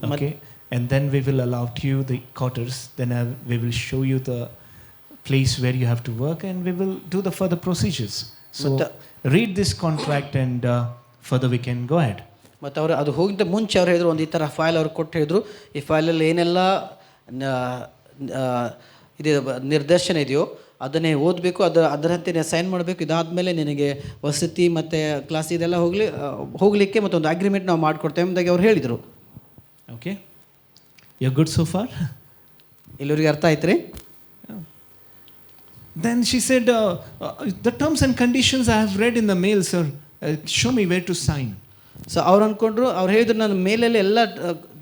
Okay, and then we will allot you the quarters. Then we will show you the place where you have to work and we will do the further procedures. So read this contract and further we can go ahead. ಮತ್ತು ಅವರು ಅದು ಹೋಗಿದ್ದ ಮುಂಚೆ ಅವ್ರು ಹೇಳಿದ್ರು, ಒಂದು ಈ ಥರ ಫೈಲ್ ಅವ್ರು ಕೊಟ್ಟು ಹೇಳಿದ್ರು, ಈ ಫೈಲಲ್ಲಿ ಏನೆಲ್ಲ ಇದು ನಿರ್ದೇಶನ ಇದೆಯೋ ಅದನ್ನೇ ಓದಬೇಕು, ಅದರಂತೆ ಸೈನ್ ಮಾಡಬೇಕು. ಇದಾದಮೇಲೆ ನಿನಗೆ ವಸತಿ ಮತ್ತು ಕ್ಲಾಸ್ ಇದೆಲ್ಲ ಹೋಗಲಿಕ್ಕೆ ಮತ್ತೊಂದು ಅಗ್ರಿಮೆಂಟ್ ನಾವು ಮಾಡಿಕೊಡ್ತೇವೆ ಎಂಬುದಾಗಿ ಅವ್ರು ಹೇಳಿದರು. Okay, you good so far? ಇಲ್ಲಿವರೆಗೆ ಅರ್ಥ ಆಯ್ತು ರೀ? Then she said, the terms and conditions I have read in the mail, sir. Show me where to sign. So ಅವ್ರು ಅಂದ್ಕೊಂಡ್ರು, ಅವ್ರು ಹೇಳಿದ್ರು, ನಾನು ಮೇಲೆಲ್ಲ ಎಲ್ಲ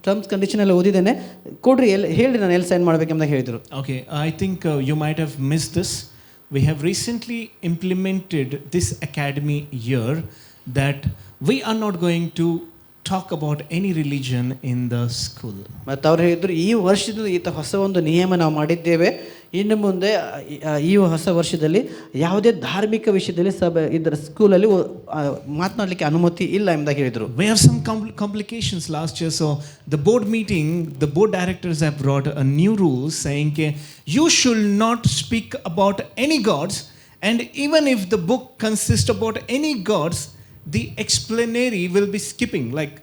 ಟರ್ಮ್ಸ್ ಕಂಡೀಷನ್ ಎಲ್ಲ ಓದಿದ್ದೇನೆ, ಕೊಡ್ರಿ, ಹೇಳಿ ನಾನು ಎಲ್ಲಿ ಸೈನ್ ಮಾಡಬೇಕೆಂಬ ಹೇಳಿದರು. Okay, I think you might have missed this. We have recently implemented this academy year that we are not going to talk about any religion in the school. ಮತ್ತು ಅವ್ರು ಹೇಳಿದ್ರು, ಈ ವರ್ಷದ ಹೊಸ ಒಂದು ನಿಯಮ ನಾವು ಮಾಡಿದ್ದೇವೆ, ಇನ್ನು ಮುಂದೆ ಈ ಹೊಸ ವರ್ಷದಲ್ಲಿ ಯಾವುದೇ ಧಾರ್ಮಿಕ ವಿಷಯದಲ್ಲಿ ಇದರ ಸ್ಕೂಲಲ್ಲಿ ಮಾತನಾಡಲಿಕ್ಕೆ ಅನುಮತಿ ಇಲ್ಲ ಎಂಬುದಾಗಿ ಹೇಳಿದರು. We have some complications last year, so the board meeting, the board directors have brought a new rule saying you should not speak about any gods, and even if the book consists about any gods, the explanatory will be skipping, like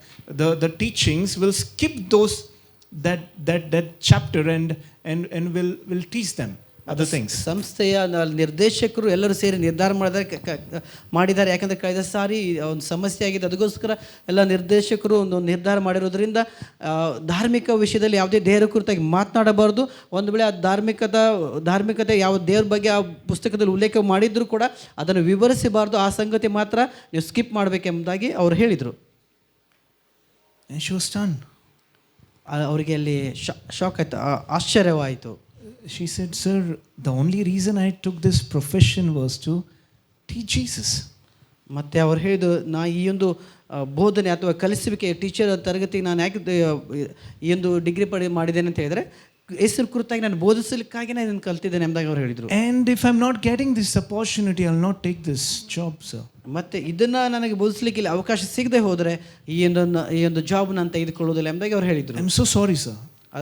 the teachings will skip that chapter and will teach them other things. ಸಂಸ್ಥೆಯ ನಿರ್ದೇಶಕರು ಎಲ್ಲರೂ ಸೇರಿ ನಿರ್ಧಾರ ಮಾಡಿದ್ದಾರೆ. ಯಾಕಂದರೆ ಕಳೆದ ಸಾರಿ ಒಂದು ಸಮಸ್ಯೆ ಆಗಿದೆ, ಅದಕ್ಕೋಸ್ಕರ ಎಲ್ಲ ನಿರ್ದೇಶಕರು ಒಂದು ನಿರ್ಧಾರ ಮಾಡಿರೋದ್ರಿಂದ ಧಾರ್ಮಿಕ ವಿಷಯದಲ್ಲಿ ಯಾವುದೇ ದೇವರ ಕುರಿತಾಗಿ ಮಾತನಾಡಬಾರ್ದು. ಒಂದು ವೇಳೆ ಆ ಧಾರ್ಮಿಕತೆ ಯಾವ ದೇವ್ರ ಬಗ್ಗೆ ಆ ಪುಸ್ತಕದಲ್ಲಿ ಉಲ್ಲೇಖ ಮಾಡಿದರೂ ಕೂಡ ಅದನ್ನು ವಿವರಿಸಬಾರ್ದು, ಆ ಸಂಗತಿ ಮಾತ್ರ ನೀವು ಸ್ಕಿಪ್ ಮಾಡಬೇಕೆಂಬುದಾಗಿ ಅವರು ಹೇಳಿದರು. And she was stunned. ಅವರಿಗೆ ಅಲ್ಲಿ ಶಾಕ್ ಆಯಿತು, ಆಶ್ಚರ್ಯವಾಯಿತು. She said, sir, the only reason I took this profession was to teach Jesus. ಮತ್ತು ಅವ್ರು ಹೇಳಿದ್ರು, ನಾ ಈ ಒಂದು ಬೋಧನೆ ಅಥವಾ ಕಲಿಸುವಿಕೆ ಟೀಚರ್ ತರಗತಿ ನಾನು ಯಾಕೆ ಈ ಒಂದು ಡಿಗ್ರಿ ಮಾಡಿದ್ದೇನೆ ಅಂತ ಹೇಳಿದರೆ, ಹೆಸರು ಕುರಿತಾಗಿ ನಾನು ಬೋಧಿಸಲಿಕ್ಕಾಗಿ ನಾನು ಇದನ್ನು ಕಲ್ತಿದ್ದೇನೆ ಎಂಬುದಾಗಿ ಅವ್ರು ಹೇಳಿದರು. And if I'm not getting this opportunity, I'll not take this job, sir. ಮತ್ತು ಇದನ್ನು ನನಗೆ ಬೋಧಿಸಲಿಕ್ಕೆ ಇಲ್ಲಿ ಅವಕಾಶ ಸಿಗದೆ ಹೋದರೆ ಈ ಒಂದು ಜಾಬ್ ನಾನು ತೆಗೆದುಕೊಳ್ಳೋದಿಲ್ಲ ಎಂಬುದಾಗಿ ಅವ್ರು ಹೇಳಿದರು. I'm so sorry, sir.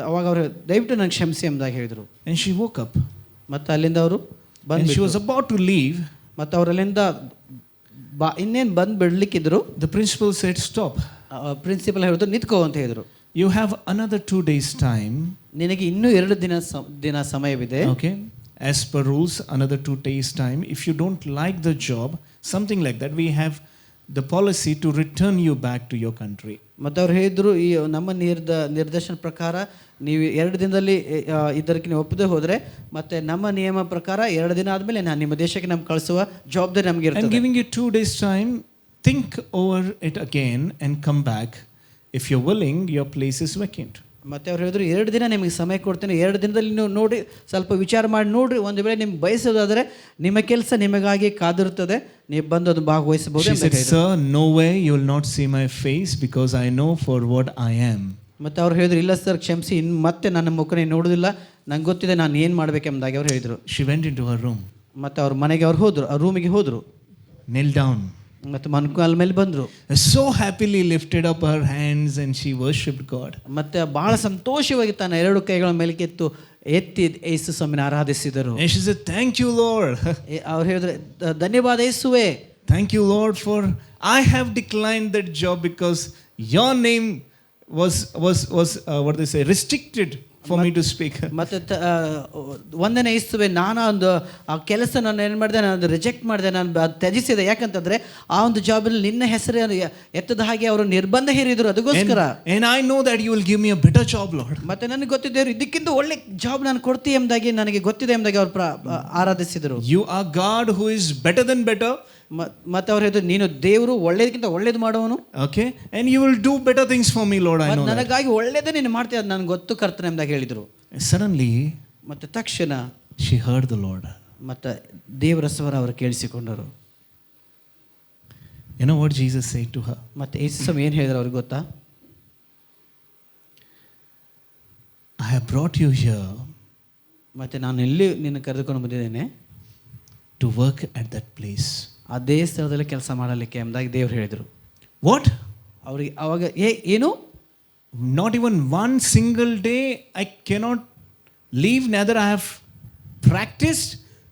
ಅವಾಗ ಅವರು ದಯವಿಟ್ಟು ನನಗೆ ಕ್ಷಮಿಸಿ ಎಂಬುದಾಗಿ ಹೇಳಿದರು. And she woke up. ಮತ್ತು ಅಲ್ಲಿಂದ ಅವರು and she was about to leave. ಮತ್ತು ಅವರಲ್ಲಿಂದ ಇನ್ನೇನು ಬಂದು ಬಿಡಲಿಕ್ಕಿದ್ರು. The principal said, stop. Principal ಹೇಳಿದ್ರು, ನಿಂತ್ಕೋ ಅಂತ ಹೇಳಿದರು. You have another 2 days time. ನಿನಗೆ ಇನ್ನೂ 2 ದಿನ ಸಮಯವಿದೆ. Okay, as per rules, another 2 days time. If you don't like the job, something like that, we have the policy to return you back to your country. ಮತ್ತು ಅವ್ರು ಹೇಳಿದ್ರು, ಈ ನಮ್ಮ ನಿರ್ದೇಶನ ಪ್ರಕಾರ ನೀವು 2 ದಿನದಲ್ಲಿ ಇದಕ್ಕೆ ನೀವು ಒಪ್ಪದೆ ಹೋದರೆ ಮತ್ತೆ ನಮ್ಮ ನಿಯಮ ಪ್ರಕಾರ 2 ದಿನ ಆದಮೇಲೆ ನಾನು ನಿಮ್ಮ ದೇಶಕ್ಕೆ ನಮ್ಗೆ ಕಳಿಸುವ ಜವಾಬ್ದಾರಿ ನಮಗೆ ಇರ್ತದೆ. I'm giving you 2 days time. Think over it again and come back. If you're willing, your place is vacant. ಮತ್ತು ಅವ್ರು ಹೇಳಿದ್ರು, 2 ದಿನ ನಿಮಗೆ ಸಮಯ ಕೊಡ್ತೇನೆ, 2 ದಿನದಲ್ಲಿ ನೀವು ನೋಡಿ ಸ್ವಲ್ಪ ವಿಚಾರ ಮಾಡಿ ನೋಡಿರಿ, ಒಂದು ವೇಳೆ ನಿಮ್ಗೆ ಬಯಸೋದಾದರೆ ನಿಮ್ಮ ಕೆಲಸ ನಿಮಗಾಗಿ ಕಾದಿರುತ್ತದೆ, ನೀವು ಬಂದು ಅದು ಭಾಗವಹಿಸಬಹುದು. She said, sir, no way, you will not see my face because I know for what I am. ಮತ್ತು ಅವ್ರು ಹೇಳಿದ್ರು, ಇಲ್ಲ ಸರ್ ಕ್ಷಮಿಸಿ, ಇನ್ನು ಮತ್ತೆ ನನ್ನ ಮುಖನೇ ನೋಡೋದಿಲ್ಲ, ನಂಗೆ ಗೊತ್ತಿದೆ ನಾನು ಏನು ಮಾಡಬೇಕೆಂಬುದಾಗಿ ಅವ್ರು ಹೇಳಿದರು. She went into her room. ಮತ್ತು ಅವ್ರ ಮನೆಗೆ ಅವ್ರು ಹೋದರು, ಆ ರೂಮಿಗೆ ಹೋದರು, knelt down. ಮತ್ತು ಮೊಣಕಾಲ ಮೇಲೆ ಬಂದರು. So happily lifted up her hands and she worshipped God. ಮತ್ತು ಬಹಳ ಸಂತೋಷವಾಗಿ ತನ್ನ ಎರಡು ಕೈಗಳ ಮೇಲೆ ಎತ್ತಿ ಯೇಸು ಸ್ವಾಮಿನ ಆರಾಧಿಸಿದರು. And she said, thank you Lord. ಅವ್ರು ಹೇಳಿದ್ರು, ಧನ್ಯವಾದ ಯೇಸುವೆ, thank you Lord for I have declined that job because your name was what they say, restricted for me to speak. ಮತ್ತು ಒಂದನೇ ಯೇಸುವೆ, ನಾನು ಒಂದು ಆ ಕೆಲಸ ನಾನು ಏನು ಮಾಡಿದೆ, ನಾನು ರಿಜೆಕ್ಟ್ ಮಾಡಿದೆ, ನಾನು ತ್ಯಜಿಸಿದೆ. ಯಾಕಂತಂದರೆ ಆ ಒಂದು ಜಾಬಲ್ಲಿ ನಿನ್ನ ಹೆಸರು ಎತ್ತದ ಹಾಗೆ ಅವರು ನಿರ್ಬಂಧ ಹೇರಿದರು, ಅದಕ್ಕೋಸ್ಕರ. And I know that you will give me a better job Lord. ಮತ್ತು ನನಗೆ ಗೊತ್ತಿದೆ ಇದಕ್ಕಿಂತ ಒಳ್ಳೆ ಜಾಬ್ ನಾನು ಕೊಡ್ತೀನಿ ಎಂಬುದಾಗಿ ನನಗೆ ಗೊತ್ತಿದೆ ಎಂಬುದಾಗಿ ಅವರು ಆರಾಧಿಸಿದರು. You are God who is better than better. ಮತ್ತೆ ಅವ್ರು ಹೇಳಿದ್ರು, ನೀನು ದೇವರು ಒಳ್ಳೇದಕ್ಕಿಂತ ಒಳ್ಳೇದು ಮಾಡುವನು. Okay, and you will do better things for me Lord, I know. ನನಗಾಗಿ ಒಳ್ಳೇದೇ ನೀನು ಮಾಡ್ತೀಯ, ಅದು ನನಗೆ ಗೊತ್ತು ಕರ್ತನೆ ಎಂಬುದಾಗಿ ಹೇಳಿದರು. Suddenly ಮತ್ತು ತಕ್ಷಣ she heard the Lord. ಮತ್ತು ದೇವರ ಸ್ವರ ಅವರು ಕೇಳಿಸಿಕೊಂಡರು. You know what Jesus said to her? ಮತ್ತು ಯೇಸು ಸ್ವಾಮಿ ಏನು ಹೇಳಿದ್ರು ಅವ್ರಿಗೆ ಗೊತ್ತಾ? I have brought you here. ಮತ್ತು ನಾನು ಎಲ್ಲಿ ನಿನ್ನ ಕರೆದುಕೊಂಡು ಬಂದಿದ್ದೇನೆ, to work at that place. ಅದೇ ಸ್ಥಳದಲ್ಲಿ ಕೆಲಸ ಮಾಡಲಿಕ್ಕೆ ಎಂಬುದಾಗಿ ದೇವರು ಹೇಳಿದರು. What? ಅವ್ರಿಗೆ ಅವಾಗ ಏನು? Not even one single day I cannot leave, neither I have practiced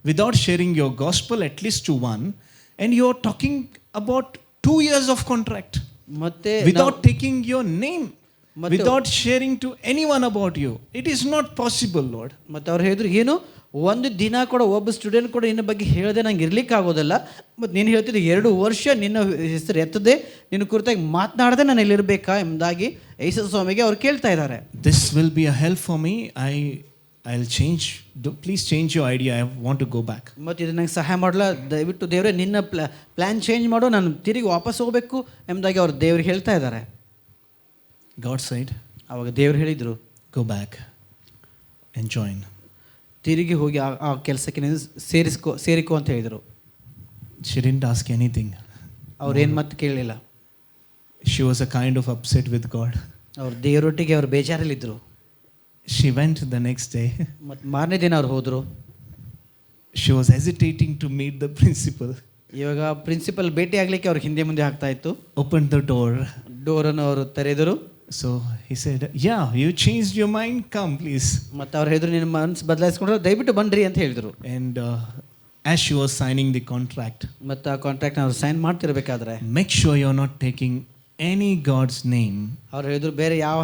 without sharing your gospel at least to one, and you are talking about 2 years of contract ಮತ್ತೆ without taking your name, without sharing to anyone about you. It is not possible Lord. ಮತ್ತು ಅವ್ರು ಹೇಳಿದ್ರು, ಏನು ಒಂದು ದಿನ ಕೂಡ ಒಬ್ಬ student ಕೂಡ ನಿನ್ನ ಬಗ್ಗೆ ಹೇಳದೆ ನಂಗೆ ಇರ್ಲಿಕ್ಕೆ ಆಗೋದಿಲ್ಲ. ಮತ್ತು ನೀನು ಹೇಳ್ತಿದ್ದೆ 2 ವರ್ಷ ನಿನ್ನ ಹೆಸರು ಎತ್ತದೆ, ನಿನ್ನ ಕುರಿತಾಗಿ ಮಾತನಾಡದೆ ನಾನು ಇಲ್ಲಿರಬೇಕಾ ಎಂಬುದಾಗಿ ಯೇಸು ಸ್ವಾಮಿಗೆ ಅವ್ರು ಕೇಳ್ತಾ ಇದ್ದಾರೆ. This will be a help for me. I'll change. Please change your idea. I want to go back. ಮತ್ತು ಇದು ನಂಗೆ ಸಹಾಯ ಮಾಡಲ್ಲ, ದಯವಿಟ್ಟು ದೇವರೇ ನಿನ್ನ ಪ್ಲ್ಯಾನ್ ಚೇಂಜ್ ಮಾಡು, ನಾನು ತಿರುಗಿ ವಾಪಸ್ ಹೋಗಬೇಕು ಎಂಬುದಾಗಿ ಅವ್ರು ದೇವ್ರಿಗೆ ಹೇಳ್ತಾ ಇದ್ದಾರೆ. God said, ಅವಾಗ ದೇವ್ರು ಹೇಳಿದರು, go back and join. ತಿರುಗಿ ಹೋಗಿ ಆ ಕೆಲಸಕ್ಕೆ ನೀನು ಸೇರಿಕೋ ಅಂತ ಹೇಳಿದರು. She didn't ask anything. ಅವ್ರೇನು ಮತ್ತೆ ಕೇಳಲಿಲ್ಲ. She was a kind of upset with God. ಅವ್ರು ದೇವರೊಟ್ಟಿಗೆ ಅವ್ರು ಬೇಜಾರಲ್ಲಿದ್ದರು. She went the next day. ಮತ್ತು ಮಾರನೇ ದಿನ ಅವ್ರು ಹೋದರು. She was hesitating to meet the principal. ಇವಾಗ ಪ್ರಿನ್ಸಿಪಲ್ ಭೇಟಿ ಆಗಲಿಕ್ಕೆ ಅವ್ರಿಗೆ ಹಿಂದೆ ಮುಂದೆ ಆಗ್ತಾ ಇತ್ತು. Opened the door. ಡೋರನ್ನು ಅವರು ತೆರೆದರು. So he said, yeah, you changed your mind, come please. ಮತ್ತು ಅವ್ರು ಹೇಳಿದ್ರು, ನಿನ್ನ ಮನಸ್ಸು ಬದಲಾಯಿಸ್ಕೊಂಡ್ರೆ ದಯವಿಟ್ಟು ಬನ್ನಿರಿ ಅಂತ ಹೇಳಿದರು. And as she was signing the contract, ಮತ್ತು ಆ ಕಾಂಟ್ರಾಕ್ಟ್ನ ಅವ್ರು sign ಮಾಡ್ತಿರ್ಬೇಕಾದ್ರೆ, make sure you're not taking any God's name. ಅವ್ರು ಹೇಳಿದ್ರು, ಬೇರೆ ಯಾವ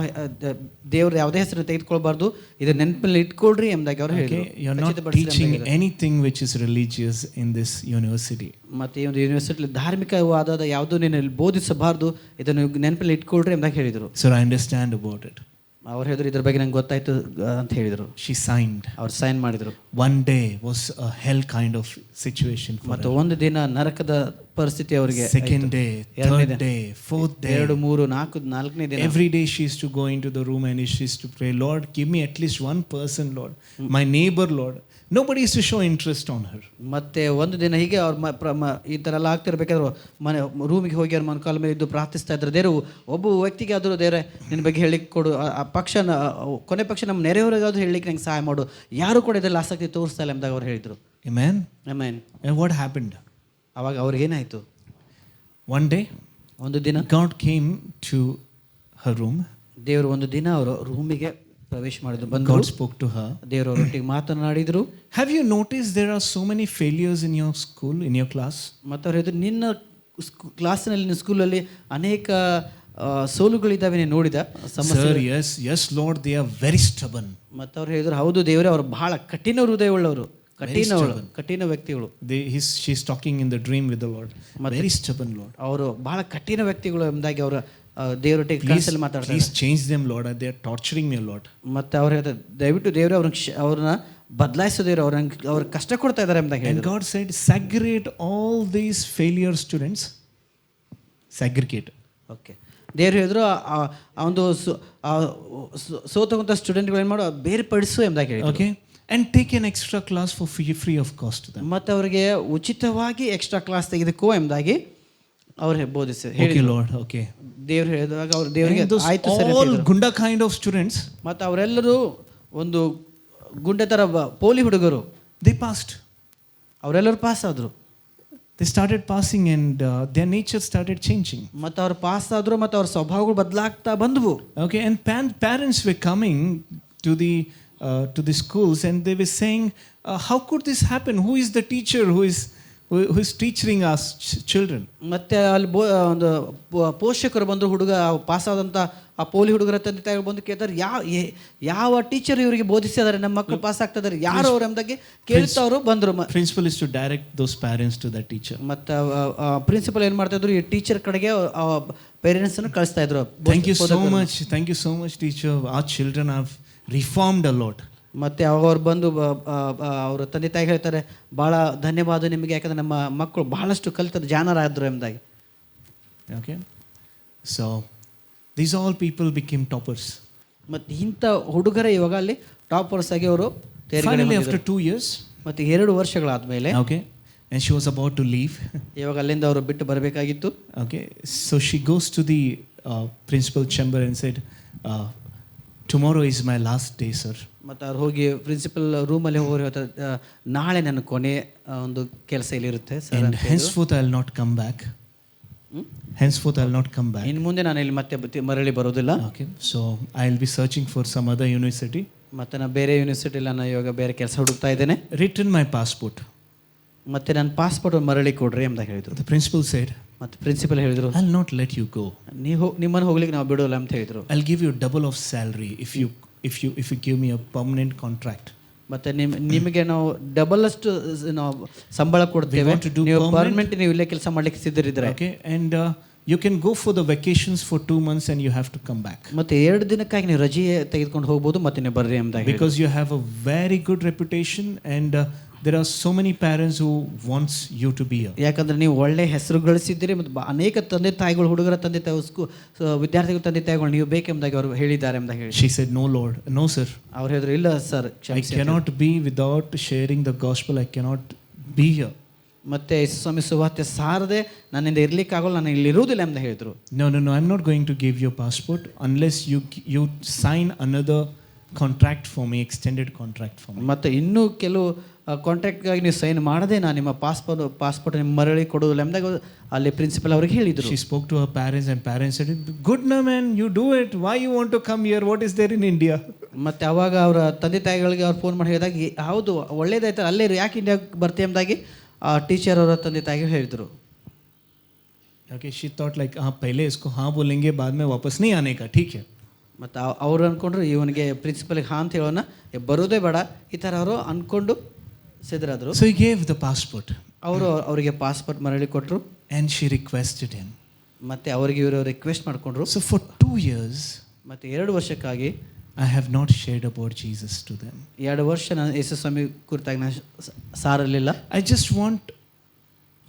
ದೇವ್ರ ಯಾವುದೇ ಹೆಸರು ತೆಗೆದುಕೊಳ್ಬಾರ್ದು, ಇದರ ನೆನಪಲ್ಲಿ ಇಟ್ಕೊಳ್ರಿ ಎಂಬುದಾಗಿ ಅವ್ರು ಹೇಳಿದ್ರು. You're not teaching anything which is religious in this university. ಮತ್ತು ಈ ಒಂದು ಯೂನಿವರ್ಸಿಟಿಲಿ ಧಾರ್ಮಿಕವಾದ ಯಾವುದೂ ನೀನು ಬೋಧಿಸಬಾರ್ದು, ಇದನ್ನು ನೆನಪಲ್ಲಿ ಇಟ್ಕೊಳ್ರಿ ಎಂಬುದಾಗಿ ಹೇಳಿದರು. So I understand about it. ಅವ್ರು ಹೇಳಿದ್ರು, ಇದ್ರ ಬಗ್ಗೆ ನಂಗೆ ಗೊತ್ತಾಯ್ತು ಅಂತ ಹೇಳಿದರು. She signed. ಅವ್ರು ಸೈನ್ ಮಾಡಿದರು. One day was a hell kind of situation for ಮತ್ತು her. ಒಂದು ದಿನ ನರಕದ ಪರಿಸ್ಥಿತಿ ಅವರಿಗೆ. Second day, third day, fourth day, 2, 3, 4, 4ನೇ ದಿನ. every day she used to go into the room and she used to pray, Lord, give me at least one person, Lord, my neighbor, Lord. Nobody used to show interest on her. ಮತ್ತೆ ಒಂದು ದಿನ ಹೀಗೆ ಅವ್ರು ಈ ಥರ ಎಲ್ಲ ಆಗ್ತಿರ್ಬೇಕಾದ್ರು ಮನೆ ರೂಮಿಗೆ ಹೋಗಿ ಅವ್ರ ಮನ ಕಾಲ ಮೇಲೆ ಇದ್ದು ಪ್ರಾರ್ಥಿಸ್ತಾ ಇದ್ರು, ದೇವರು ಒಬ್ಬ ವ್ಯಕ್ತಿಗೆ ಆದರೂ ದೇವರೇ ನಿನ್ನ ಬಗ್ಗೆ ಹೇಳಿಕ್ಕೆ ಕೊಡು, ಆ ಪಕ್ಷ ಕೊನೆ ಪಕ್ಷ ನಮ್ಮ ನೆರೆಯವರಿಗಾದ್ರೂ ಹೇಳಲಿಕ್ಕೆ ನಂಗೆ ಸಹಾಯ ಮಾಡು, ಯಾರು ಕೂಡ ಇದರಲ್ಲಿ ಆಸಕ್ತಿ ತೋರಿಸ್ತಾ ಇಲ್ಲ ಎಂದಾಗ ಅವ್ರು ಹೇಳಿದರು. Amen. Amen. And what happened? ಅವಾಗ ಅವ್ರಿಗೇನಾಯಿತು? One day, ಒಂದು ದಿನ God came to her room. ದೇವರು ಒಂದು ದಿನ ಅವರು ರೂಮಿಗೆ ಪ್ರವೇಶ ಮಾಡಿದ್ರು, ಬಂದು God spoke to her. ದೇವರು ಅವರೊಟ್ಟಿಗೆ ಮಾತನಾಡಿದರು. Have you noticed there are so many failures in your school, in your class? ಮತ್ತು ಅವ್ರು ಹೇಳಿದ್ರು, ನಿನ್ನ ಕ್ಲಾಸಿನಲ್ಲಿ, ನಿನ್ನ ಸ್ಕೂಲಲ್ಲಿ ಅನೇಕ ಸೋಲುಗಳಿದ್ದಾವೆ, ನೀನು ನೋಡಿದ ಸಮಸ್ಯೆ? Sir, yes Lord, they are very stubborn. ಮತ್ತು ಅವ್ರು ಹೇಳಿದ್ರು, ಹೌದು ದೇವರೇ, ಅವರು ಬಹಳ ಕಠಿಣ ಹೃದಯವುಳ್ಳವರು, ಕಠಿಣ ವ್ಯಕ್ತಿಗಳು. She's talking in the dream with the Lord. Very stubborn, Lord. ಅವರು ಬಹಳ ಕಠಿಣ ವ್ಯಕ್ತಿಗಳು ಎಂಬುದಾಗಿ ಅವರು ದೇವರೊಟ್ಟಿಗೆ ಕನಸಲ್ಲಿ ಮಾತಾಡ್ತಾರೆ. Please change them, Lord. They are torturing me, Lord. ಮತ್ತು ಅವ್ರು ಹೇಳ್ತಾರೆ, ದಯವಿಟ್ಟು ದೇವರೇ ಅವ್ರನ್ನ ಬದಲಾಯಿಸೋದೇವ್ರು, ಅವ್ರ ಕಷ್ಟ ಕೊಡ್ತಾ ಇದ್ದಾರೆ ಎಂಬುದಾಗಿ ಹೇಳಿದ್ರು. And God said, segregate all these failure students. Segregate. Okay. ದೇವರು ಹೇಳಿದ್ರು, ಆ ಒಂದು ಸೋತಂಥ ಸ್ಟೂಡೆಂಟ್ಗಳು ಏನು ಮಾಡೋ, ಬೇರ್ಪಡಿಸು ಎಂಬುದಾಗಿ ಹೇಳಿದ್ರು. Okay. And take an extra class for free of cost to them. ಮತ್ತು ಅವರಿಗೆ ಉಚಿತವಾಗಿ ಎಕ್ಸ್ಟ್ರಾ ಕ್ಲಾಸ್ ತೆಗೆದುಕೋ ಎಂಬುದಾಗಿ ಅವ್ರು ಬೋಧಿಸಿ Okay, Lord. Okay. ದೇವ್ರು ಹೇಳಿದಾಗ ಅವ್ರು ದೇವರಿಗೆ And those ಆಯ್ತು ಸರಿ all gunda kind of students, ಮತ್ತು ಅವರೆಲ್ಲರೂ ಒಂದು ಗುಂಡೆ ಥರ ಪೋಲಿ ಹುಡುಗರು, they passed. ಅವರೆಲ್ಲರೂ ಪಾಸ್ ಆದರು. They started passing and their nature started changing. ಮತ್ತು ಅವ್ರು ಪಾಸ್ ಆದರು ಮತ್ತು ಅವ್ರ ಸ್ವಭಾವಗಳು ಬದಲಾಗ್ತಾ ಬಂದವು. Okay, and parents were coming to the schools and they were saying, how could this happen? Who is the teacher who is teaching us children? ಮತ್ತೆ ಅಲ್ಲಿ ಒಂದು ಪೋಷಕರು ಬಂದು ಹುಡುಗ ಪಾಸ್ ಆದಂಥ ಆ ಪೋಲಿ ಹುಡುಗರ ತಂದೆ ತಾಯಿಗಳು ಬಂದು ಕೇಳ್ತಾರೆ, ಯಾವ ಟೀಚರ್ ಇವರಿಗೆ ಬೋಧಿಸಿದ್ದಾರೆ, ನಮ್ಮ ಮಕ್ಕಳು ಪಾಸ್ ಆಗ್ತಾ ಇದ್ದಾರೆ, ಯಾರು ಅವ್ರ ಎಂಬುದಾಗಿ ಕೇಳ್ತಾವ್ರು ಬಂದರು. Principal is to direct those parents to that teacher. ಮತ್ತು ಪ್ರಿನ್ಸಿಪಲ್ ಏನು ಮಾಡ್ತಾ ಇದ್ರು, ಈ ಟೀಚರ್ ಕಡೆಗೆ ಪೇರೆಂಟ್ಸನ್ನು ಕಳಿಸ್ತಾ ಇದ್ರು. Thank you so much teacher, our children have reformed a lot. ಮತ್ತು ಅವಾಗ ಅವ್ರು ಬಂದು ಅವ್ರ ತಂದೆ ತಾಯಿ ಹೇಳ್ತಾರೆ, ಭಾಳ ಧನ್ಯವಾದ ನಿಮಗೆ, ಯಾಕಂದರೆ ನಮ್ಮ ಮಕ್ಕಳು ಬಹಳಷ್ಟು ಕಲಿತರು, ಜಾನರಾದರು ಎಂಬುದಾಗಿ. Okay, so these all people became toppers. ಮತ್ತು ಇಂಥ ಹುಡುಗರೇ ಇವಾಗ ಅಲ್ಲಿ ಟಾಪರ್ಸ್ ಆಗಿ ಅವರು Finally after 2 years, ಮತ್ತು 2 ವರ್ಷಗಳಾದಮೇಲೆ, okay, and she was about to leave. ಇವಾಗ ಅಲ್ಲಿಂದ ಅವರು ಬಿಟ್ಟು ಬರಬೇಕಾಗಿತ್ತು. Okay, so she goes to the principal chamber and said, tomorrow is my last day, sir. ಮತ್ತು ಅವ್ರು ಹೋಗಿ ಪ್ರಿನ್ಸಿಪಲ್ ರೂಮಲ್ಲಿ ಹೋಗಿ ಹೇಳ್ತಾರೆ, ನಾಳೆ ನನ್ನ ಕೊನೆ ಒಂದು ಕೆಲಸ ಇಲ್ಲಿರುತ್ತೆ sir, and henceforth I will not come back. ಇನ್ನು ಮುಂದೆ ನಾನು ಇಲ್ಲಿ ಮತ್ತೆ ಮರಳಿ ಬರೋದಿಲ್ಲ. Okay, so I will be searching for some other university. ಮತ್ತು ನಾನು ಬೇರೆ ಯೂನಿವರ್ಸಿಟಿಲಿ ನಾನು ಇವಾಗ ಬೇರೆ ಕೆಲಸ ಹುಡುಕ್ತಾ ಇದ್ದೇನೆ. Return my passport. ಮತ್ತು ನನ್ನ ಪಾಸ್ಪೋರ್ಟ್ ಮರಳಿ ಕೊಡ್ರಿ ಅಂತ ಹೇಳಿದರು. The principal said, ಮತ್ತು ಪ್ರಿನ್ಸಿಪಲ್ ಹೇಳಿದರು, I'll not let you go. ನಿಮ್ಮನ್ನು ಹೋಗ್ಲಿಕ್ಕೆ ನಾವು ಬಿಡೋಲ್ಲ ಅಂತ ಹೇಳಿದರು. I'll give you double of salary if you give me a permanent contract. ಮತ್ತು ನಿಮಗೆ ನಾವು ಡಬಲ್ ಅಷ್ಟು ನಾವು ಸಂಬಳ ಕೊಡ್ತೇವೆ, ನೀವು ಪರ್ಮನೆಂಟ್ ನೀವು ಇಲ್ಲೇ ಕೆಲಸ ಮಾಡ್ಲಿಕ್ಕೆ ಸಿದ್ಧರಿದ್ರೆ. Okay, and you can go for the vacations for 2 months and you have to come back. ಮತ್ತೆ 2 ದಿನಕ್ಕಾಗಿ ನೀವು ರಜೆ ತೆಗೆದುಕೊಂಡು ಹೋಗ್ಬೋದು, ಮತ್ತೆ ನೀವು ಬರ್ರಿ ಅಂತ. Because you have a very good reputation and there are so many parents who wants you to be here. ಯಾಕಂದ್ರೆ ನೀವು ಒಳ್ಳೆ ಹೆಸರು ಗಳಿಸಿದ್ದೀರಿ ಮತ್ತು ಅನೇಕ ತಂದೆ ತಾಯಿಗಳು, ಹುಡುಗರ ತಂದೆ ತಾಯಿ, ವಿದ್ಯಾರ್ಥಿಗಳ ತಂದೆ ತಾಯಿಗಳು ನೀವು ಬೇಕೆಂಬುದಾಗಿ ಅವರು ಹೇಳಿದ್ದಾರೆ ಎಂಬುದಾಗಿ ಹೇಳಿ. She said, no Lord, no sir. ಅವ್ರು ಹೇಳಿದ್ರು, ಇಲ್ಲ sir, I cannot be without sharing the gospel. I cannot be here. ಮತ್ತೆ ಸ್ವಾಮಿ ಸುವಾರ್ತೆ ಸಾರದೆ ನನ್ನಿಂದ ಇರ್ಲಿಕ್ಕಾಗಲ್ಲ, ನಾನು ಇಲ್ಲಿ ಇರುವುದಿಲ್ಲ ಅಂತ ಹೇಳಿದ್ರು. No, I'm not going to give you a passport unless you sign another contract for me, extended contract for me. ಮತ್ತೆ ಇನ್ನೂ ಕೆಲವು ಕಾಂಟ್ರಾಕ್ಟ್ಗಾಗಿ ನೀವು ಸೈನ್ ಮಾಡದೆ ನಾನು ನಿಮ್ಮ ಪಾಸ್ಪೋರ್ಟ್ ನಿಮ್ಮ ಮರಳಿ ಕೊಡೋದಿಲ್ಲ ಎಂದಾಗ ಅಲ್ಲಿ ಪ್ರಿನ್ಸಿಪಲ್ ಅವ್ರಿಗೆ ಹೇಳಿದರು. She spoke to her parents and parents said, good no man, you do it, why you want to come here, what is there in India? ಮತ್ತು ಅವಾಗ ಅವರ ತಂದೆ ತಾಯಿಗಳಿಗೆ ಅವ್ರು ಫೋನ್ ಮಾಡಿ ಹೇಳಿದಾಗ, ಹೌದು ಒಳ್ಳೇದಾಯ್ತು, ಅಲ್ಲೇ ಯಾಕೆ ಇಂಡಿಯಾಗೆ ಬರ್ತೀವಿ ಎಂಬುದಾಗಿ ಆ ಟೀಚರ್ ಅವರ ತಂದೆ ತಾಯಿಗೆ ಹೇಳಿದರು. Okay, she thought like, पहले इसको हाँ बोलेंगे, बाद में वापस नहीं आने का, ठीक है. ಮತ್ತು ಅವ್ರು ಅಂದ್ಕೊಂಡ್ರು ಇವನಿಗೆ ಪ್ರಿನ್ಸಿಪಲ್ಗೆ ಹಾಂ ಅಂತ ಹೇಳೋಣ, ಬರೋದೇ ಬೇಡ, ಈ ಥರ ಅವರು ಅಂದ್ಕೊಂಡು ಸಿದ್ಧರಾದರು. So he gave the passport. ಅವರಿಗೆ ಪಾಸ್ಪೋರ್ಟ್ ಮರಳಿ ಕೊಟ್ಟರು. And she requested him. ಮತ್ತು ಅವರಿಗೆ ಇವರು ರಿಕ್ವೆಸ್ಟ್ ಮಾಡಿಕೊಂಡ್ರು. So for 2 years, ಮತ್ತು 2 ವರ್ಷಕ್ಕಾಗಿ I have not shared about Jesus to them. 2 ವರ್ಷ ನಾನು ಯೇಸು ಸ್ವಾಮಿ ಕುರಿತಾಗಿ ನಾನು ಸಾರಲಿಲ್ಲ. I just want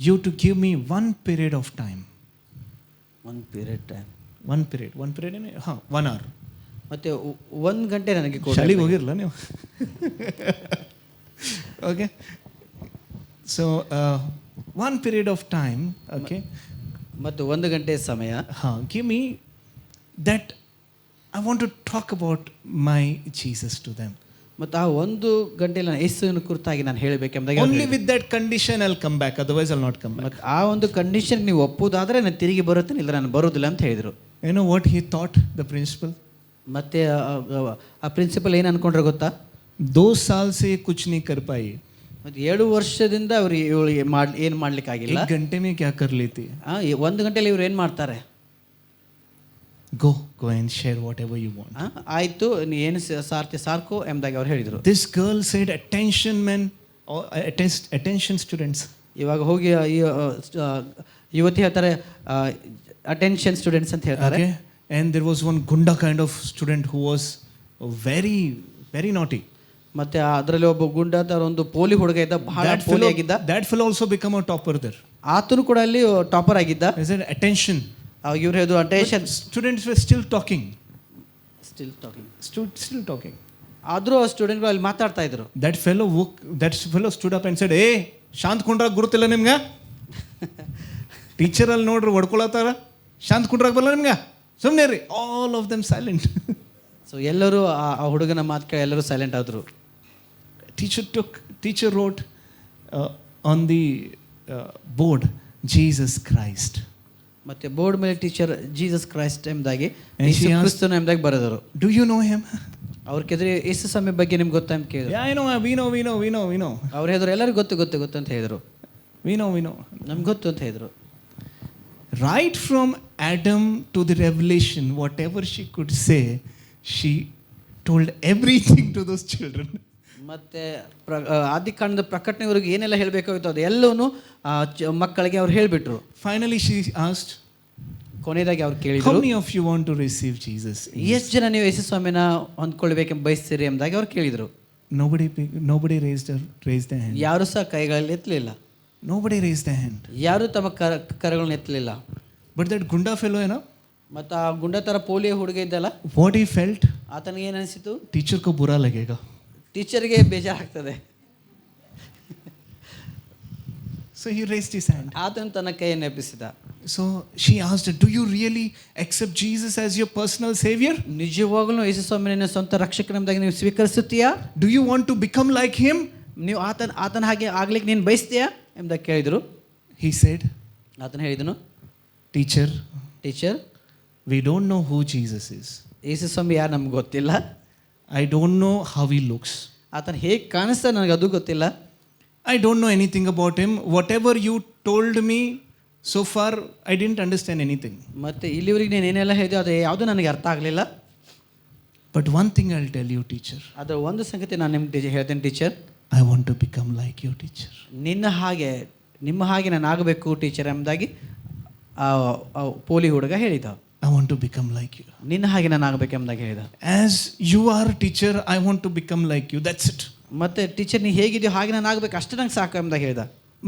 you to give me one period of time. One period time. One period 1 hour. ಮತ್ತೆ 1 ಗಂಟೆ ನನಗೆ ಕೊಡಿ. ಶಾಲೆಗೆ ಹೋಗಿರಲ್ಲ ನೀವು? Okay. So 1 period of time, okay. ಮತ್ತು 1 ಗಂಟೆ ಸಮಯ. Give me that. I want to talk about my Jesus to them. ಮತ್ತು ಆ 1 ಗಂಟೆಯಲ್ಲಿ ನಾನು ಯೇಸುವಿನ ಕುರಿತಾಗಿ ನಾನು ಹೇಳಬೇಕೆಂಬುದಾಗಿ, only with that condition I'll come back, otherwise I'll not come back. ಮತ್ತು ಆ ಒಂದು ಕಂಡೀಷನ್ ನೀವು ಒಪ್ಪುವುದಾದರೆ ನಾನು ತಿರುಗಿ ಬರುತ್ತೇನೆ, ಇಲ್ಲ ನಾನು ಬರೋದಿಲ್ಲ ಅಂತ ಹೇಳಿದರು. You know what he thought, the principal? ಮತ್ತೆ ಆ ಪ್ರಿನ್ಸಿಪಲ್ ಏನು ಅನ್ಕೊಂಡ್ರೆ ಗೊತ್ತಾ? 2 साल से कुछ नहीं कर पाई. ಮತ್ತು 2 ವರ್ಷದಿಂದ ಅವರು ಏನು ಮಾಡ್ಲಿಕ್ಕಾಗಿಲ್ಲ. 1 घंटे में क्या कर लेती? 1 ಗಂಟೆಯಲ್ಲಿ ಇವ್ರು ಏನು ಮಾಡ್ತಾರೆ? Go and share whatever you want. ಆಯಿತು, ನೀ ಏನು ಸಾರ್ಕೋ ಎಂಬುದಾಗಿ ಅವ್ರು ಹೇಳಿದರು. This girl said, attention men, or attention students. ಇವಾಗ ಹೋಗಿ ಯುವತಿ ಹೇಳ್ತಾರೆ, ಅಟೆನ್ಷನ್ ಸ್ಟೂಡೆಂಟ್ಸ್ ಅಂತ ಹೇಳ್ತಾರೆ. Okay, and there was one gunda kind of student who was very very naughty. ಮತ್ತೆ ಅದರಲ್ಲಿ ಒಬ್ಬ ಗುಂಡಾದ ಒಂದು ಪೋಲಿ ಹುಡುಗ ಇದ್ದ, ಬಹಳ ಪೋಲಿ ಆಗಿದ್ದ. That fellow also become a topper there. ಆತನು ಕೂಡ ಅಲ್ಲಿ ಟಾಪರ್ ಆಗಿದ್ದ. He said, attention. ಇವ್ರು ಹೇಳಿದ್ರು attention. Students were still talking. ಆದರೂ ಸ್ಟೂಡೆಂಟ್ಗಳು ಅಲ್ಲಿ ಮಾತಾಡ್ತಾ ಇದ್ರು. That fellow stood up and said, hey, Shanth ಕೊಂಡ್ರಾಗ ಗುರುತಿಲ್ಲ ನಿಮ್ಗೆ? ಟೀಚರ್ ಅಲ್ಲಿ ನೋಡ್ರಿ ಹೊಡ್ಕೊಳತ್ತಾರ, ಶಾಂತ ಕುಂಡ್ರಾಗ ಬರಲ್ಲ ನಿಮ್ಗೆ, ಸುಮ್ಮನೆ ರೀ. All of them silent. So ಎಲ್ಲರೂ ಆ ಹುಡುಗನ ಮಾತು ಕೇಳಿ ಎಲ್ಲರೂ ಸೈಲೆಂಟ್ ಆದರು. Teacher wrote on the board, Jesus Christ. ಮತ್ತೆ ಬೋರ್ಡ್ ಮೇಲೆ ಟೀಚರ್ ಜೀಸಸ್ ಕ್ರೈಸ್ಟ್ ಎಂಬುದಾಗಿ ಯೇಸು ಕ್ರಿಸ್ತನ ಎಂಬುದಾಗಿ ಬರೆದರು. Do you know him? ಅವ್ರ ಕೇಳಿದ್ರೆ ಯೇಸು ಸ್ವಾಮಿ ಬಗ್ಗೆ ನಿಮ್ಗೆ ಗೊತ್ತಾ ಅಂತ ಕೇಳಿದ್ರು. Yeah, I know. We know. ಅವ್ರು ಹೇಳಿದ್ರು ಎಲ್ಲರಿಗೂ ಗೊತ್ತು ಅಂತ ಹೇಳಿದ್ರು. We know. ನಮ್ಗೆ ಗೊತ್ತು ಅಂತ ಹೇಳಿದ್ರು. Right from Adam to the Revelation, whatever she could say, she told everything to those children. ಮತ್ತೆ ಆದಿಕಾಂಡದ ಪ್ರಕಟಣೆವರೆಗೂ ಏನೆಲ್ಲ ಹೇಳಬೇಕಾಗಿತ್ತು ಅದು ಎಲ್ಲವೂ ಮಕ್ಕಳಿಗೆ ಅವ್ರು ಹೇಳಿಬಿಟ್ರು. Finally she asked, ಕೊನೆಯದಾಗಿ ಅವ್ರು ಕೇಳಿದ್ರು, how many of you want to receive Jesus? ಎಷ್ಟು ಜನ ನೀವು ಯೇಸು ಸ್ವಾಮಿನ ಹೊಂದ್ಕೊಳ್ಬೇಕೆಂದು ಬಯಸ್ತೀರಿ ಎಂಬುದಾಗಿ ಅವ್ರು ಕೇಳಿದ್ರು. Nobody raised their hand. ಯಾರು ಸಹ ಕೈಗಳಲ್ಲಿ ಎತ್ತಲಿಲ್ಲ. Nobody raised their hand. ಯಾರು ತಮ್ಮ ಕರಗಳನ್ನು ಎತ್ತಲಿಲ್ಲ. But that gunda fellow, ಮತ್ತು ಆ ಗುಂಡ ಥರ ಪೋಲಿಯೋ ಹುಡುಗ ಇದ್ದಲ್ಲ, what he felt, ಆತನಿಗೆ ಏನು ಅನಿಸಿತು, ಟೀಚರ್ ಕೋ ಬುರಾ ಲಗೇಗಾ, ಟೀಚರ್ಗೆ ಬೇಜಾರಾಗ್ತದೆ. So he raised his hand. ಆತನು ತನ್ನ ಕೈಯನ್ನು ಎಬ್ಬಿಸಿದ. So she asked, do you really accept Jesus as your personal savior? ನಿಜವಾಗಲೂ ಯೇಸು ಸ್ವಾಮಿನ ಸ್ವಂತ ರಕ್ಷಕನೆಂಬುದಾಗಿ ನೀವು ಸ್ವೀಕರಿಸುತ್ತೀಯಾ? Do you want to become like him? ನೀವು ಆತನ ಹಾಗೆ ಆಗ್ಲಿಕ್ಕೆ ನೀನು ಬಯಸ್ತೀಯಾ ಎಂಬುದಾಗಿ ಕೇಳಿದರು. He said, ಆತನು ಹೇಳಿದನು, teacher we don't know who Jesus is. ಯೇಸು ಸ್ವಾಮಿ ಯಾರು ನಮ್ಗೆ ಗೊತ್ತಿಲ್ಲ. I don't know how he looks. ಆತನು ಹೇಗೆ ಕಾಣಿಸ್ತಾ ನನಗೆ ಅದು ಗೊತ್ತಿಲ್ಲ. I don't know anything about him. Whatever you told me so far, I didn't understand anything. ಮತ್ತೆ ಇಲ್ಲಿವರೆಗೆ ನೀನು ಏನೆಲ್ಲ ಹೇಳಿದೆ ಅದು ಯಾವುದು ನನಗೆ ಅರ್ಥ ಆಗಲಿಲ್ಲ. But one thing I'll tell you, teacher. ಅದರ ಒಂದು ಸಂಗತಿ ನಾನು ನಿಮ್ಗೆ ಹೇಳ್ತೇನೆ teacher. I want to become like you, teacher. ನಿಮ್ಮ ಹಾಗೆ ನಾನು ಆಗಬೇಕು ಟೀಚರ್ ಎಂಬುದಾಗಿ ಪೋಲಿ ಹುಡುಗ ಹೇಳಿದ. I want to become like you. ನಿನ್ನ ಹಾಗೆ ನಾನು ಆಗಬೇಕೆಂಬುದಾಗಿ ಹೇಳಿದ. As you are teacher, I want to become like you. That's it. ಮತ್ತೆ ಟೀಚರ್ ನೀ ಹೇಗಿದೆಯೋ ಹಾಗೆ ನಾನು ಆಗಬೇಕು, ಅಷ್ಟೇ ನಂಗೆ ಸಾಕು ಎಂಬುದಾಗಿ ಹೇಳಿದ.